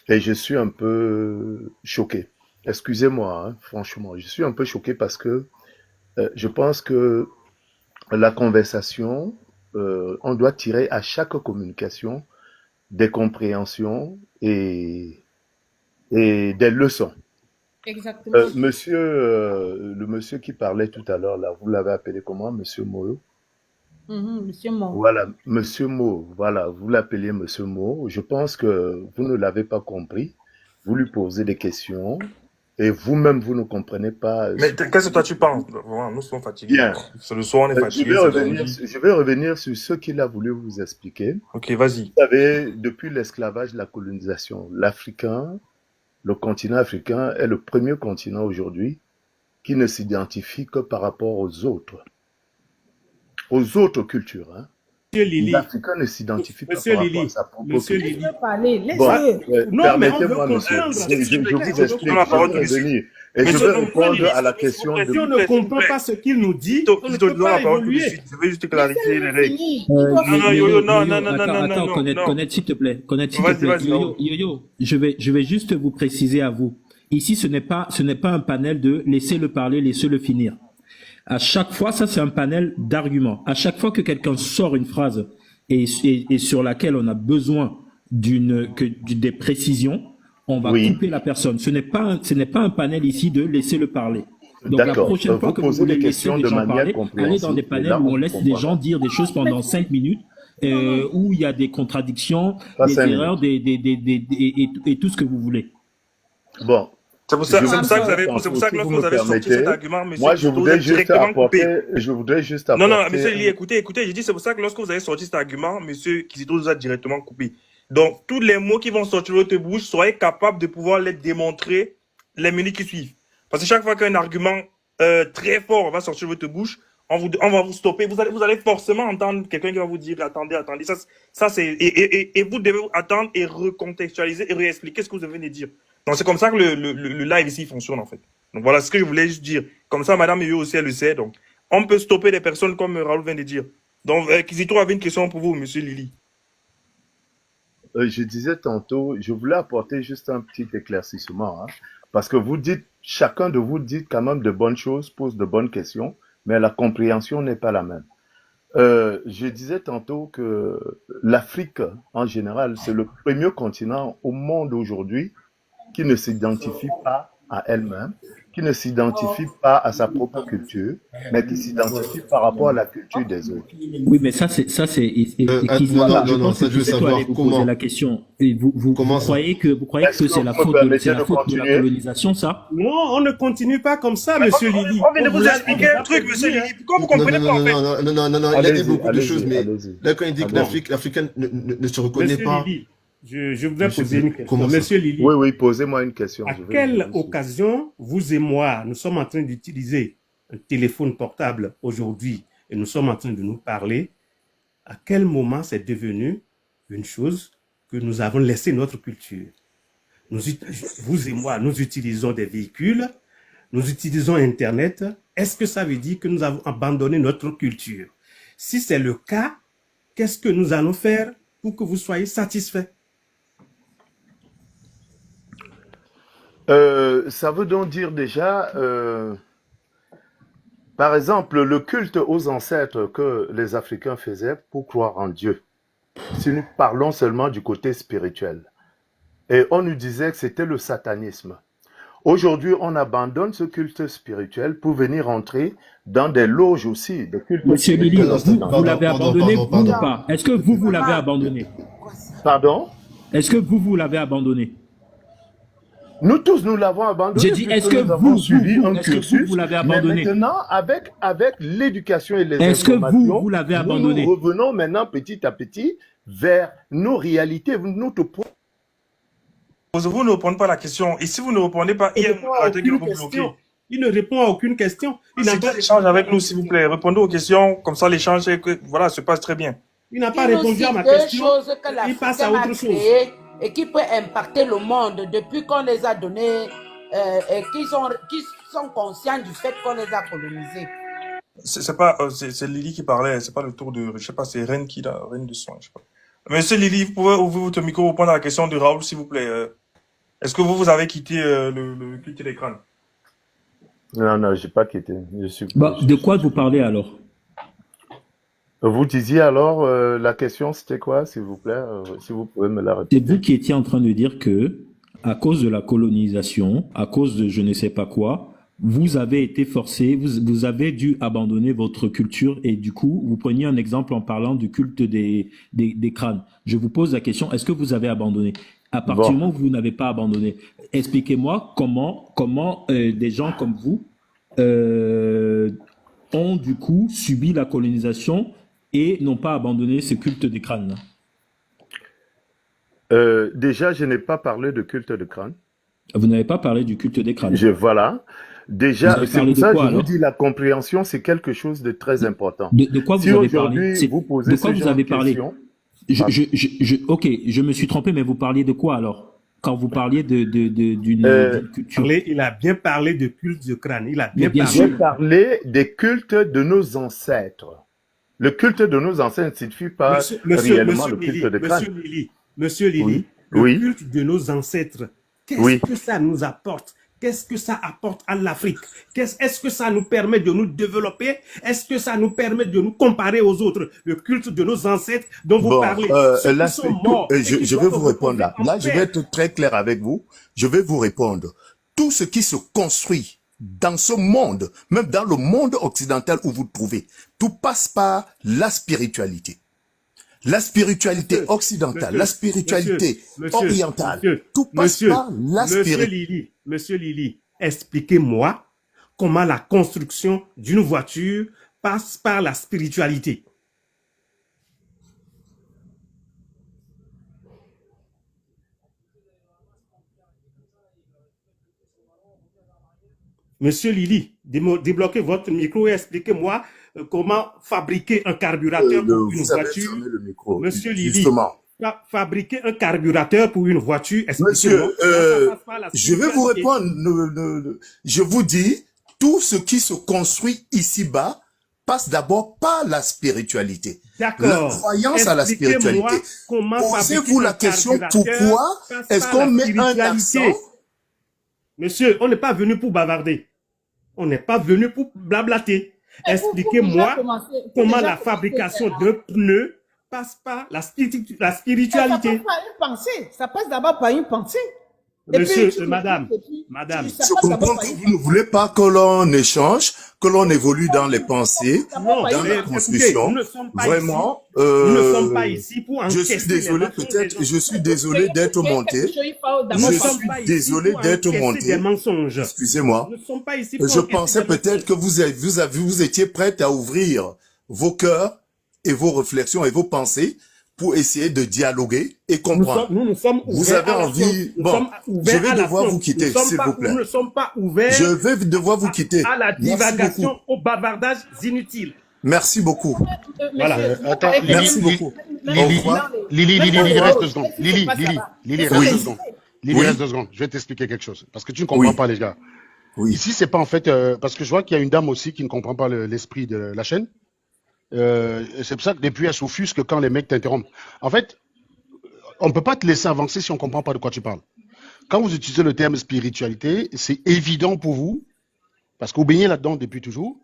[SPEAKER 17] et je suis un peu choqué. Excusez-moi, hein, franchement, je suis un peu choqué parce que je pense que la conversation, on doit tirer à chaque communication des compréhensions et des leçons.
[SPEAKER 7] Exactement.
[SPEAKER 17] Le monsieur qui parlait tout à l'heure, là, vous l'avez appelé comment, Monsieur Mo?
[SPEAKER 7] Monsieur Mo.
[SPEAKER 17] Voilà, Monsieur Mo. Voilà, vous l'appelez Monsieur Mo. Je pense que vous ne l'avez pas compris. Vous lui posez des questions. Et vous-même, vous ne comprenez pas.
[SPEAKER 15] Mais qu'est-ce que toi tu penses? Nous sommes fatigués.
[SPEAKER 17] Bien.
[SPEAKER 15] C'est le soir, on est fatigués.
[SPEAKER 17] Je vais revenir sur ce qu'il a voulu vous expliquer.
[SPEAKER 15] Ok, vas-y.
[SPEAKER 17] Vous savez, depuis l'esclavage, la colonisation, le continent africain est le premier continent aujourd'hui qui ne s'identifie que par rapport aux autres cultures. Hein. L'Africain ne s'identifie pas par rapport à sa propre culture. Permettez-moi, monsieur. Je vous explique. Et je vais répondre à la question de...
[SPEAKER 14] Si on ne comprend pas ce qu'il nous dit, on ne peut pas évoluer.
[SPEAKER 15] Je vais juste clarifier les règles.
[SPEAKER 13] Attends, Connaître, s'il te plaît. Yo, je vais juste vous préciser à vous. Ici, ce n'est pas un panel de laissez-le parler, laissez-le finir. À chaque fois, ça c'est un panel d'arguments. À chaque fois que quelqu'un sort une phrase et sur laquelle on a besoin des précisions, on va couper la personne. Ce n'est pas un panel ici de laisser-le parler. Donc la prochaine fois que vous voulez laisser des gens parler, allez dans des panels où on laisse des gens dire des choses pendant 5 minutes, où il y a des contradictions, des erreurs, et tout ce que vous voulez.
[SPEAKER 17] Bon.
[SPEAKER 15] C'est pour ça que lorsque vous avez sorti cet argument, monsieur,
[SPEAKER 17] moi, je voudrais juste apporter.
[SPEAKER 15] Non, monsieur Eli, écoutez, j'ai dit c'est pour ça que lorsque vous avez sorti cet argument, monsieur Kizito nous a directement coupé. Donc, tous les mots qui vont sortir de votre bouche, soyez capables de pouvoir les démontrer les minutes qui suivent. Parce que chaque fois qu'un argument très fort va sortir de votre bouche, on va vous stopper. Vous allez forcément entendre quelqu'un qui va vous dire attendez. Ça c'est et vous devez attendre et recontextualiser et réexpliquer ce que vous venez de dire. Donc c'est comme ça que le live ici fonctionne en fait. Donc voilà ce que je voulais juste dire. Comme ça, Madame Yoyo aussi elle le sait. Donc on peut stopper les personnes comme Raoul vient de dire. Donc Kizito avait une question pour vous, Monsieur Lily.
[SPEAKER 17] Je disais tantôt, je voulais apporter juste un petit éclaircissement, hein, Parce que vous dites, chacun de vous dit quand même de bonnes choses, pose de bonnes questions, mais la compréhension n'est pas la même. Je disais tantôt que l'Afrique, en général, c'est le premier continent au monde aujourd'hui qui ne s'identifie pas à elle-même, qui ne s'identifie pas à sa propre culture, mais qui s'identifie par rapport à la culture des autres.
[SPEAKER 13] Oui, mais ça, c'est,
[SPEAKER 16] non,
[SPEAKER 13] je
[SPEAKER 16] non,
[SPEAKER 13] pense
[SPEAKER 16] ça,
[SPEAKER 13] que
[SPEAKER 16] je veux
[SPEAKER 13] c'est toi
[SPEAKER 16] savoir
[SPEAKER 13] aller vous
[SPEAKER 16] comment.
[SPEAKER 13] poser la question. Et vous croyez que
[SPEAKER 17] Est-ce
[SPEAKER 13] c'est
[SPEAKER 17] que
[SPEAKER 13] la
[SPEAKER 17] vous me
[SPEAKER 13] faute de,
[SPEAKER 17] permettez
[SPEAKER 13] c'est la
[SPEAKER 17] de
[SPEAKER 13] faute de la
[SPEAKER 17] continuer?
[SPEAKER 13] colonisation, ça?
[SPEAKER 14] Non, on ne continue pas comme ça, monsieur Lili.
[SPEAKER 15] On vient de vous expliquer un truc, monsieur Lili. Pourquoi vous comprenez pas, en fait?
[SPEAKER 16] Non, il a dit
[SPEAKER 17] Allez-y,
[SPEAKER 16] beaucoup de
[SPEAKER 17] allez-y,
[SPEAKER 16] choses, mais
[SPEAKER 17] allez-y.
[SPEAKER 16] là, quand il dit que
[SPEAKER 17] Allez-y.
[SPEAKER 16] l'Afrique, l'Africaine ne se reconnaît
[SPEAKER 14] Monsieur
[SPEAKER 16] pas.
[SPEAKER 14] Lili, je voudrais
[SPEAKER 16] Monsieur
[SPEAKER 14] poser une
[SPEAKER 16] Lili,
[SPEAKER 14] question.
[SPEAKER 16] comment ça?
[SPEAKER 14] Monsieur Lili,
[SPEAKER 17] Oui, oui, posez-moi une question.
[SPEAKER 14] à
[SPEAKER 17] je vais
[SPEAKER 14] quelle
[SPEAKER 17] vous
[SPEAKER 14] occasion, vous et moi, nous sommes en train d'utiliser un téléphone portable aujourd'hui et nous sommes en train de nous parler, à quel moment c'est devenu une chose que nous avons laissé notre culture? Vous et moi, nous utilisons des véhicules, nous utilisons Internet. Est-ce que ça veut dire que nous avons abandonné notre culture? Si c'est le cas, qu'est-ce que nous allons faire pour que vous soyez satisfaits?
[SPEAKER 17] Ça veut donc dire déjà, par exemple, le culte aux ancêtres que les Africains faisaient pour croire en Dieu. Si nous parlons seulement du côté spirituel. Et on nous disait que c'était le satanisme. Aujourd'hui, on abandonne ce culte spirituel pour venir entrer dans des loges aussi, des cultes
[SPEAKER 13] Monsieur Lili,
[SPEAKER 17] spirituels.
[SPEAKER 13] vous l'avez abandonné, vous ou pas? Est-ce que vous l'avez abandonné?
[SPEAKER 17] Pardon?
[SPEAKER 13] Est-ce que vous l'avez abandonné?
[SPEAKER 17] Nous tous, nous l'avons abandonné.
[SPEAKER 13] J'ai dit, est-ce que
[SPEAKER 17] nous avons
[SPEAKER 13] vous,
[SPEAKER 17] suivi un
[SPEAKER 13] est-ce que
[SPEAKER 17] cursus,
[SPEAKER 13] vous l'avez abandonné?
[SPEAKER 17] mais maintenant, avec l'éducation et les
[SPEAKER 13] Est-ce que
[SPEAKER 17] informations,
[SPEAKER 13] vous l'avez abandonné?
[SPEAKER 17] nous revenons maintenant petit à petit vers nos réalités.
[SPEAKER 15] Vous ne répondez pas à la question. Et si vous ne répondez pas, il y a quelqu'un qui vous bloquer.
[SPEAKER 14] Il ne répond à aucune question. Il n'a
[SPEAKER 15] C'est
[SPEAKER 14] pas
[SPEAKER 15] pas l'échange avec nous, s'il vous plaît. Répondez aux questions, comme ça l'échange voilà, se passe très bien.
[SPEAKER 14] Il n'a pas
[SPEAKER 2] Il nous
[SPEAKER 14] répondu à
[SPEAKER 2] cite
[SPEAKER 14] ma
[SPEAKER 2] deux
[SPEAKER 14] question.
[SPEAKER 2] choses que
[SPEAKER 14] Il passe
[SPEAKER 2] l'Africain
[SPEAKER 14] à
[SPEAKER 2] a
[SPEAKER 14] autre chose.
[SPEAKER 2] créées et qui peut impacter le monde depuis qu'on les a donnés et qui sont conscients du fait qu'on les a colonisés.
[SPEAKER 15] C'est pas, c'est Lily qui parlait, c'est pas le tour de, je sais pas, c'est Reine qui l'a, Reine de Soin, je sais pas. Monsieur Lily, vous pouvez ouvrir votre micro, répondre à la question de Raoul, s'il vous plaît. Est-ce que vous avez quitté le culte d'écran?
[SPEAKER 17] Non, j'ai pas quitté.
[SPEAKER 13] De quoi vous parlez alors?
[SPEAKER 17] Vous disiez alors, la question c'était quoi, s'il vous plaît, si vous pouvez me la répéter.
[SPEAKER 13] C'est vous qui étiez en train de dire que, à cause de la colonisation, à cause de je ne sais pas quoi, vous avez été forcé, vous avez dû abandonner votre culture et du coup, vous preniez un exemple en parlant du culte des crânes. Je vous pose la question, est-ce que vous avez abandonné? À partir du moment où vous n'avez pas abandonné, expliquez-moi comment des gens comme vous ont du coup subi la colonisation et n'ont pas abandonné ce culte des crânes.
[SPEAKER 17] Déjà, je n'ai pas parlé de culte de crâne.
[SPEAKER 13] Vous n'avez pas parlé du culte des crânes.
[SPEAKER 17] Voilà. Déjà, c'est pour ça que je vous dis, la compréhension, c'est quelque chose de très important.
[SPEAKER 13] De quoi vous avez parlé?
[SPEAKER 17] Vous posez
[SPEAKER 13] de quoi vous avez parlé? Ok, je me suis trompé, mais vous parliez de quoi alors? Quand vous parliez d'une culture.
[SPEAKER 14] Il a bien parlé de culte de crâne. Il a bien
[SPEAKER 17] parlé des cultes de nos ancêtres. Le culte de nos ancêtres ne signifie pas réellement le culte de crâne.
[SPEAKER 14] Monsieur Lili, le culte de nos ancêtres, qu'est-ce que ça nous apporte? Qu'est-ce que ça apporte à l'Afrique? Est-ce que ça nous permet de nous développer? Est-ce que ça nous permet de nous comparer aux autres? Le culte de nos ancêtres dont vous parlez.
[SPEAKER 18] Là, je vais vous répondre là. Là, je vais être très clair avec vous. Je vais vous répondre. Tout ce qui se construit dans ce monde, même dans le monde occidental où vous trouvez, tout passe par la spiritualité. La spiritualité occidentale, la spiritualité orientale, tout passe par la spiritualité.
[SPEAKER 14] Monsieur Lili, expliquez-moi comment la construction d'une voiture passe par la spiritualité. Monsieur Lili, débloquez votre micro et expliquez-moi comment fabriquer un carburateur pour une voiture. Monsieur Lili, fabriquer un carburateur pour une voiture.
[SPEAKER 18] Monsieur, je vais vous répondre. Je vous dis, tout ce qui se construit ici-bas passe d'abord par la spiritualité. La croyance à la spiritualité. Posez-vous la question, pourquoi est-ce qu'on met un accent?
[SPEAKER 14] Monsieur, on n'est pas venu pour bavarder. On n'est pas venu pour blablater. Expliquez-moi comment la fabrication de pneus passe par la spiritualité.
[SPEAKER 7] Ça passe par une pensée. Ça passe d'abord par une pensée.
[SPEAKER 14] Monsieur, madame,
[SPEAKER 18] je comprends que vous ne voulez pas que l'on échange, que l'on évolue dans les pensées, dans la construction. Vraiment,
[SPEAKER 14] nous ne sommes pas ici pour
[SPEAKER 18] je suis désolé, peut-être, je suis désolé d'être monté. Je suis désolé d'être monté. Excusez-moi. Je pensais peut-être que vous étiez prête à ouvrir vos cœurs et vos réflexions et vos pensées pour essayer de dialoguer et comprendre.
[SPEAKER 14] Nous sommes ouverts.
[SPEAKER 18] Vous avez envie... Bon, je vais devoir vous quitter, s'il vous plaît.
[SPEAKER 14] Nous ne sommes pas ouverts.
[SPEAKER 18] Je vais devoir vous quitter.
[SPEAKER 14] À la divagation, au bavardage inutile.
[SPEAKER 18] Merci beaucoup.
[SPEAKER 1] Voilà. Attends,
[SPEAKER 18] merci beaucoup.
[SPEAKER 1] Lily, reste 2 secondes. Lily, reste 2 secondes. Lily, reste 2 secondes. Je vais t'expliquer quelque chose. Parce que tu ne comprends pas, les gars. Ici, c'est pas en fait... parce que je vois qu'il y a une dame aussi qui ne comprend pas l'esprit de la chaîne. C'est pour ça que depuis elle s'offusque quand les mecs t'interrompent. En fait, on ne peut pas te laisser avancer si on ne comprend pas de quoi tu parles. Quand vous utilisez le terme spiritualité, c'est évident pour vous, parce que vous baignez là-dedans depuis toujours.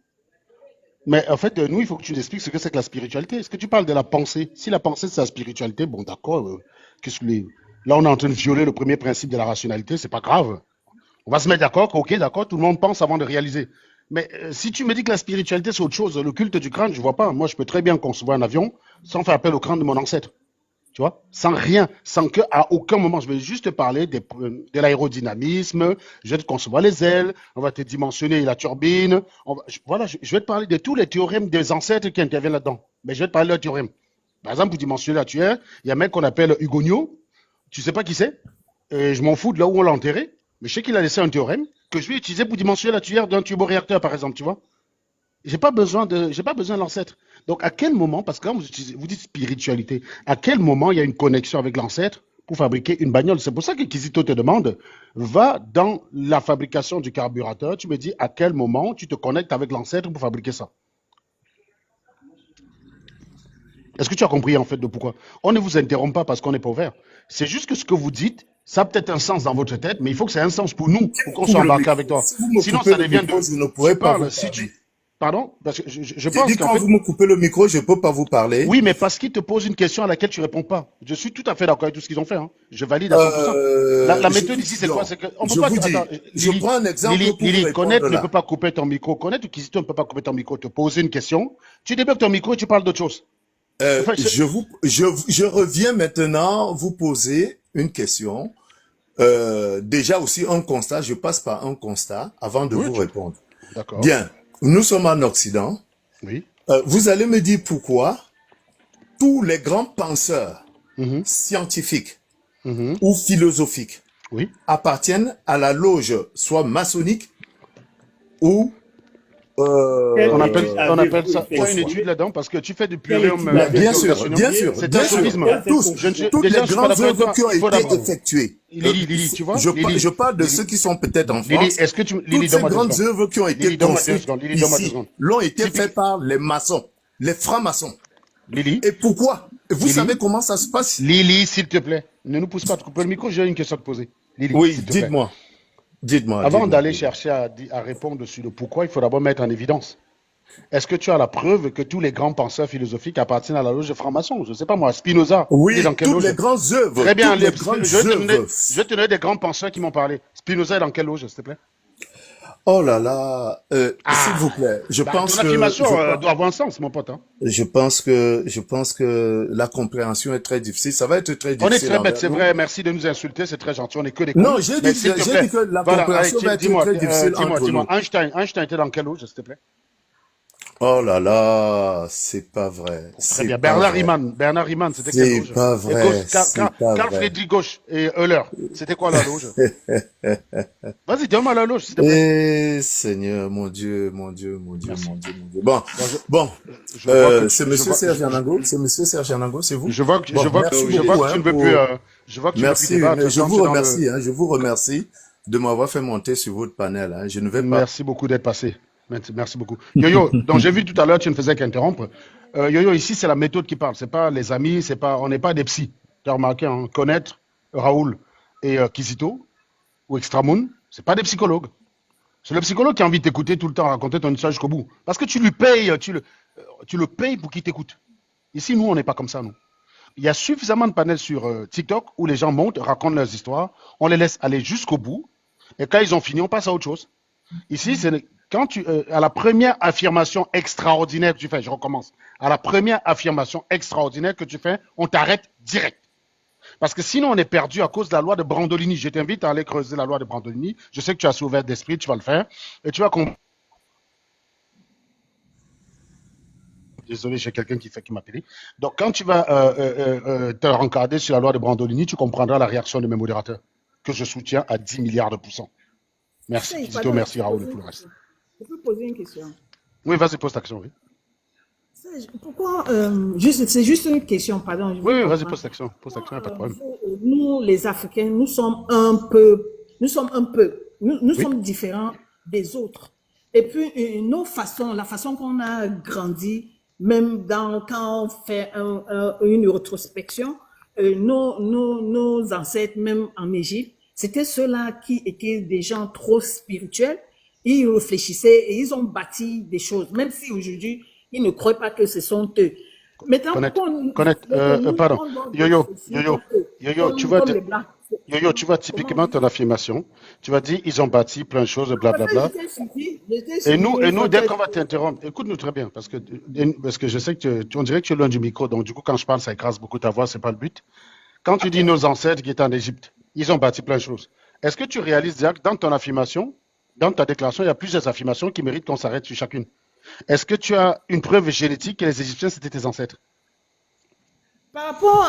[SPEAKER 1] Mais en fait, nous, il faut que tu nous expliques ce que c'est que la spiritualité. Est-ce que tu parles de la pensée? Si la pensée, c'est la spiritualité, bon, d'accord. Là, on est en train de violer le premier principe de la rationalité, c'est pas grave. On va se mettre d'accord, ok, d'accord, tout le monde pense avant de réaliser. Mais si tu me dis que la spiritualité, c'est autre chose, le culte du crâne, je vois pas. Moi, je peux très bien concevoir un avion sans faire appel au crâne de mon ancêtre. Tu vois? Sans rien, sans que, à aucun moment, je vais juste te parler de l'aérodynamisme, je vais te concevoir les ailes, on va te dimensionner la turbine. Je vais te parler de tous les théorèmes des ancêtres qui interviennent là-dedans. Mais je vais te parler de leurs théorèmes. Par exemple, pour dimensionner la tuère, il y a un mec qu'on appelle Hugonio. Tu sais pas qui c'est? Je m'en fous de là où on l'a enterré. Mais je sais qu'il a laissé un théorème que je vais utiliser pour dimensionner la tuyère d'un turboréacteur, par exemple, tu vois. J'ai pas besoin de l'ancêtre. Donc, à quel moment, parce que quand vous dites spiritualité, à quel moment il y a une connexion avec l'ancêtre pour fabriquer une bagnole? C'est pour ça que Kizito te demande, va dans la fabrication du carburateur, tu me dis à quel moment tu te connectes avec l'ancêtre pour fabriquer ça. Est-ce que tu as compris en fait de pourquoi? On ne vous interrompt pas parce qu'on n'est pas ouvert. C'est juste que ce que vous dites, ça a peut-être un sens dans votre tête, mais il faut que ça ait un sens pour nous, pour qu'on soit embarqué avec toi. Sinon, ça devient de...
[SPEAKER 18] Je ne pourrais pas vous
[SPEAKER 1] parler. Pardon? Parce que je
[SPEAKER 18] pense
[SPEAKER 1] que
[SPEAKER 18] quand vous me coupez le micro, je ne peux pas vous parler.
[SPEAKER 1] Oui, mais parce qu'ils te posent une question à laquelle tu ne réponds pas. Je suis tout à fait d'accord avec tout ce qu'ils ont fait. Hein. Je valide à 100%. La méthode ici, c'est quoi? C'est que on peut pas...
[SPEAKER 18] Je prends un exemple pour
[SPEAKER 1] Lily, Connaître ne peut pas couper ton micro. Connaître ou Kizito ne peut pas couper ton micro. Te poser une question. Tu débloques ton micro et tu parles d'autre chose.
[SPEAKER 18] Je reviens maintenant vous poser une question. Déjà aussi un constat, je passe par un constat avant de vous répondre.
[SPEAKER 1] D'accord.
[SPEAKER 18] Bien, nous sommes en Occident.
[SPEAKER 1] Oui.
[SPEAKER 18] Vous allez me dire pourquoi tous les grands penseurs scientifiques ou philosophiques appartiennent à la loge soit maçonnique ou
[SPEAKER 1] on appelle ça. Tu as une étude là-dedans parce que tu fais du plurium.
[SPEAKER 18] Bien sûr. C'est un sophisme. Toutes les grandes œuvres qui ont été effectuées.
[SPEAKER 1] Lily, tu vois.
[SPEAKER 18] Je parle de ceux qui sont peut-être en France. Toutes ces grandes œuvres qui ont été construites ici l'ont été faites par les maçons, les francs-maçons.
[SPEAKER 1] Lily.
[SPEAKER 18] Et pourquoi? Vous savez comment ça se passe?
[SPEAKER 1] Lily, s'il te plaît, ne nous pousse pas à te couper le micro. J'ai une question à te poser. Lily,
[SPEAKER 18] oui, dites-moi.
[SPEAKER 1] Avant d'aller chercher à répondre sur le pourquoi, il faut d'abord mettre en évidence. Est-ce que tu as la preuve que tous les grands penseurs philosophiques appartiennent à la loge franc-maçon? Je ne sais pas moi, Spinoza.
[SPEAKER 18] Oui, dans quelle loge? Les grandes œuvres.
[SPEAKER 1] Très bien, je vais te donner des grands penseurs qui m'ont parlé. Spinoza est dans quelle loge, s'il te plaît?
[SPEAKER 18] Oh là là, s'il vous plaît, je pense
[SPEAKER 1] ton affirmation doit avoir un sens, mon pote. Hein.
[SPEAKER 18] Je pense que la compréhension est très difficile. Ça va être très difficile.
[SPEAKER 1] On est très bête, c'est vrai. Merci de nous insulter, c'est très gentil. On est que des cons.
[SPEAKER 18] Non, j'ai dit que la compréhension va être très difficile entre nous.
[SPEAKER 1] Einstein était dans quelle loge, s'il te plaît?
[SPEAKER 18] Oh là là, c'est pas vrai.
[SPEAKER 1] Très bien. Bernard Riemann, c'était quelle loge?
[SPEAKER 18] C'est pas vrai.
[SPEAKER 1] Carl Friedrich Gauche et Euler, c'était quoi la loge? Vas-y, dis-moi la loge, s'il te plaît.
[SPEAKER 18] Eh, Seigneur, mon Dieu. Bon. C'est monsieur Serge Anango, c'est vous?
[SPEAKER 1] Je vois que tu ne veux plus,
[SPEAKER 18] merci, je vous remercie de m'avoir fait monter sur votre panel, hein. Je ne vais pas.
[SPEAKER 1] Merci beaucoup d'être passé. Merci beaucoup. Yo-Yo, donc j'ai vu tout à l'heure, tu ne faisais qu'interrompre. Yo-Yo, ici, c'est la méthode qui parle. C'est pas les amis, on n'est pas des psys. Tu as remarqué, hein, connaître Raoul et Kizito ou Extramoun, C'est pas des psychologues. C'est le psychologue qui a envie de t'écouter tout le temps, raconter ton histoire jusqu'au bout. Parce que tu lui payes, tu le payes pour qu'il t'écoute. Ici, nous, on n'est pas comme ça, nous. Il y a suffisamment de panels sur TikTok où les gens montent, racontent leurs histoires, on les laisse aller jusqu'au bout, et quand ils ont fini, on passe à autre chose. Ici, quand à la première affirmation extraordinaire que tu fais, je recommence, à la première affirmation extraordinaire que tu fais, on t'arrête direct. Parce que sinon, on est perdu à cause de la loi de Brandolini. Je t'invite à aller creuser la loi de Brandolini. Je sais que tu as ouvert d'esprit, tu vas le faire. Et tu vas comprendre. Désolé, j'ai quelqu'un qui m'appelle. Donc, quand tu vas te rencarder sur la loi de Brandolini, tu comprendras la réaction de mes modérateurs, que je soutiens à 10 milliards de %. Merci, Tito, merci Raoul et tout le reste.
[SPEAKER 7] Je peux poser une question?
[SPEAKER 1] Oui, vas-y, pose ta question, oui.
[SPEAKER 7] Pourquoi, c'est juste une question, pardon.
[SPEAKER 1] Oui, vas-y, pose ta question, il n'y a pas de problème.
[SPEAKER 7] Nous, les Africains, nous sommes différents des autres. Et puis, la façon qu'on a grandi, même quand on fait une rétrospection, nos ancêtres, même en Égypte, c'était ceux-là qui étaient des gens trop spirituels. Ils réfléchissaient et ils ont bâti des choses, même si aujourd'hui, ils ne croient pas que ce sont eux. Maintenant,
[SPEAKER 1] pardon. Yo-yo, tu vois typiquement ton affirmation. Tu vas dire, ils ont bâti plein de choses, blablabla. Et nous, dès qu'on va t'interrompre, écoute-nous très bien, parce que je sais que on dirait que tu es loin du micro, donc du coup, quand je parle, ça écrase beaucoup ta voix, c'est pas le but. Quand tu dis nos ancêtres qui étaient en Égypte, ils ont bâti plein de choses. Est-ce que tu réalises déjà que dans ton affirmation, dans ta déclaration, il y a plusieurs affirmations qui méritent qu'on s'arrête sur chacune? Est-ce que tu as une preuve génétique que les Égyptiens, c'était tes ancêtres?
[SPEAKER 7] Par rapport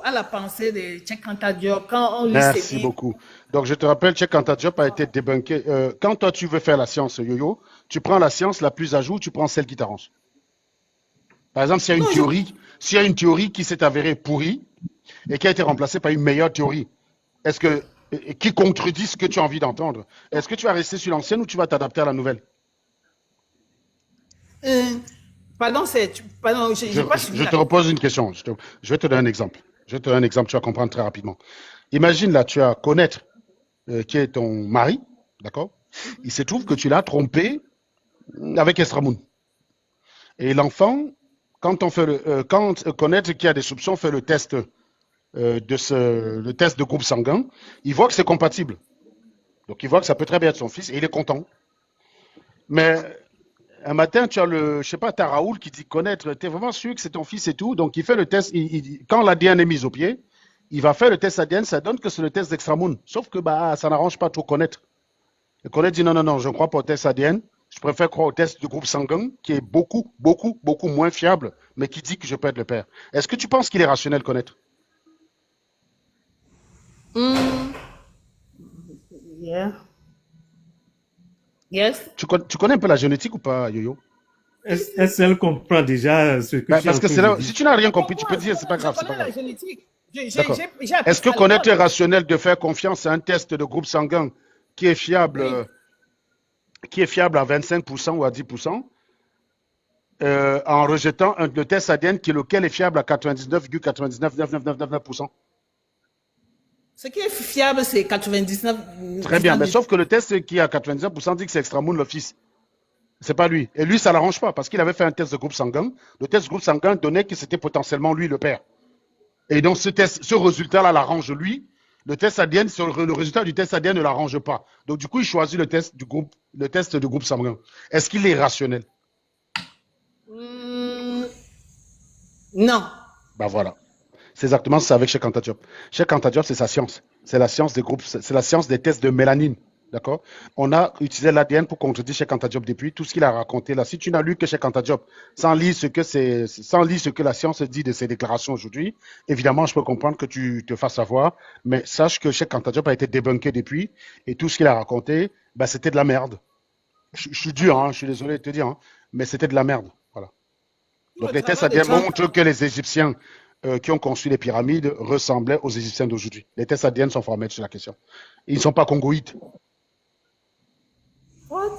[SPEAKER 7] à la pensée de Cheikh Anta Diop, quand on lui s'est dit...
[SPEAKER 1] Merci beaucoup. Donc, je te rappelle, Cheikh Anta Diop a été débunké. Quand toi, tu veux faire la science, Yo-Yo, tu prends la science la plus à jour, tu prends celle qui t'arrange. Par exemple, s'il y a une théorie qui s'est avérée pourrie et qui a été remplacée par une meilleure théorie, qui contredit ce que tu as envie d'entendre, est-ce que tu vas rester sur l'ancienne ou tu vas t'adapter à la nouvelle?
[SPEAKER 7] Pardon,
[SPEAKER 1] je te repose une question. Je vais te donner un exemple. Tu vas comprendre très rapidement. Imagine là, tu as Connaître, qui est ton mari, d'accord? Il se trouve que tu l'as trompé avec Estramoun. Et l'enfant, quand Connaître, qui a des soupçons, fait le test le test de groupe sanguin, il voit que c'est compatible. Donc il voit que ça peut très bien être son fils et il est content. Mais un matin, tu as t'as Raoul qui dit Connaître, tu es vraiment sûr que c'est ton fils et tout. Donc il fait le test, quand l'ADN est mis au pied, il va faire le test ADN, ça donne que c'est le test d'Extramoun. Sauf que ça n'arrange pas trop Connaître. Et Connaître dit non, je ne crois pas au test ADN. Je préfère croire au test du groupe sanguin qui est beaucoup moins fiable, mais qui dit que je peux être le père. Est-ce que tu penses qu'il est rationnel, Connaître?
[SPEAKER 7] Yeah. Yes.
[SPEAKER 1] Tu connais un peu la génétique ou pas, Yo-Yo?
[SPEAKER 14] Est-ce qu'elle comprend déjà ce que
[SPEAKER 1] parce que c'est là, si tu n'as rien compris, tu peux dire c'est pas grave.
[SPEAKER 7] La génétique.
[SPEAKER 1] Est-ce que Connaître est rationnel de faire confiance à un test de groupe sanguin qui est fiable, à 25% ou à 10%, en rejetant le test ADN lequel est fiable à 99,999999%?
[SPEAKER 7] Ce qui est fiable, c'est 99.
[SPEAKER 1] Très bien, mais sauf que le test qui est à 99% dit que c'est Extramoun le fils. C'est pas lui. Et lui, ça l'arrange pas parce qu'il avait fait un test de groupe sanguin. Le test de groupe sanguin donnait que c'était potentiellement lui le père. Et donc ce résultat-là l'arrange lui. Le test ADN, le résultat du test ADN ne l'arrange pas. Donc du coup, il choisit le test de groupe sanguin. Est-ce qu'il est rationnel?
[SPEAKER 7] Non.
[SPEAKER 1] Ben voilà. C'est exactement ça avec Cheikh Anta Diop. Cheikh Anta Diop, c'est sa science. C'est la science des groupes, c'est la science des tests de mélanine. D'accord? On a utilisé l'ADN pour contredire Cheikh Anta Diop depuis tout ce qu'il a raconté là. Si tu n'as lu que Cheikh Anta Diop, sans lire ce que la science dit de ses déclarations aujourd'hui, évidemment, je peux comprendre que tu te fasses avoir, mais sache que Cheikh Anta Diop a été débunké depuis et tout ce qu'il a raconté, c'était de la merde. Je suis dur, hein, je suis désolé de te dire, hein, mais c'était de la merde. Voilà. Donc les tests ADN montrent que les Égyptiens qui ont construit les pyramides ressemblaient aux Égyptiens d'aujourd'hui. Les tests ADN sont formels sur la question. Ils ne sont pas congoïdes.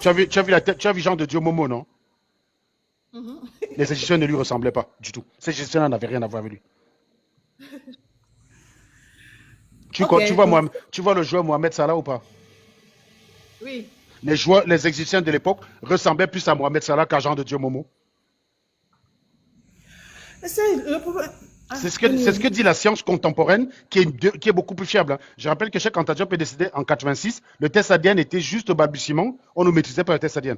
[SPEAKER 1] Tu as vu Jean de Dieu Momo, non? Les Égyptiens ne lui ressemblaient pas du tout. Ces Égyptiens n'avaient rien à voir avec lui.
[SPEAKER 7] Ok.
[SPEAKER 1] Tu vois le joueur Mohamed Salah ou pas?
[SPEAKER 7] Oui.
[SPEAKER 1] Les Égyptiens de l'époque ressemblaient plus à Mohamed Salah qu'à Jean de Dieu Momo.
[SPEAKER 7] C'est le problème.
[SPEAKER 1] C'est ce que dit la science contemporaine qui est beaucoup plus fiable. Hein. Je rappelle que Cheikh Anta Diop est décédé en 86. Le test ADN était juste au balbutiement. On ne maîtrisait pas le test ADN.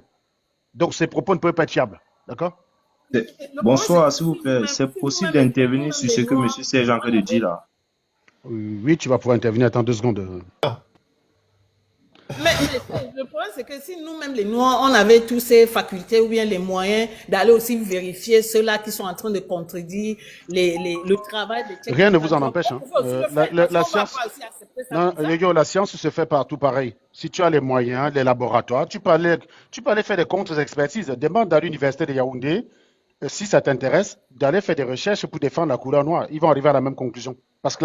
[SPEAKER 1] Donc ces propos ne peuvent pas être fiables. D'accord?
[SPEAKER 19] Bonsoir, s'il vous plaît. C'est possible d'intervenir sur ce que M. Serge est en train de dire là?
[SPEAKER 1] Oui, tu vas pouvoir intervenir. Attends 2 secondes.
[SPEAKER 7] Mais le problème, c'est que si nous-mêmes, les Noirs, on avait tous ces facultés ou bien les moyens d'aller aussi vérifier ceux-là qui sont en train de contredire le travail des Tchèques.
[SPEAKER 1] Rien ne vous en empêche. Hein. La science, la science se fait partout pareil. Si tu as les moyens, les laboratoires, tu peux aller faire des contre-expertises. Demande à l'université de Yaoundé, si ça t'intéresse, d'aller faire des recherches pour défendre la couleur noire. Ils vont arriver à la même conclusion. Parce que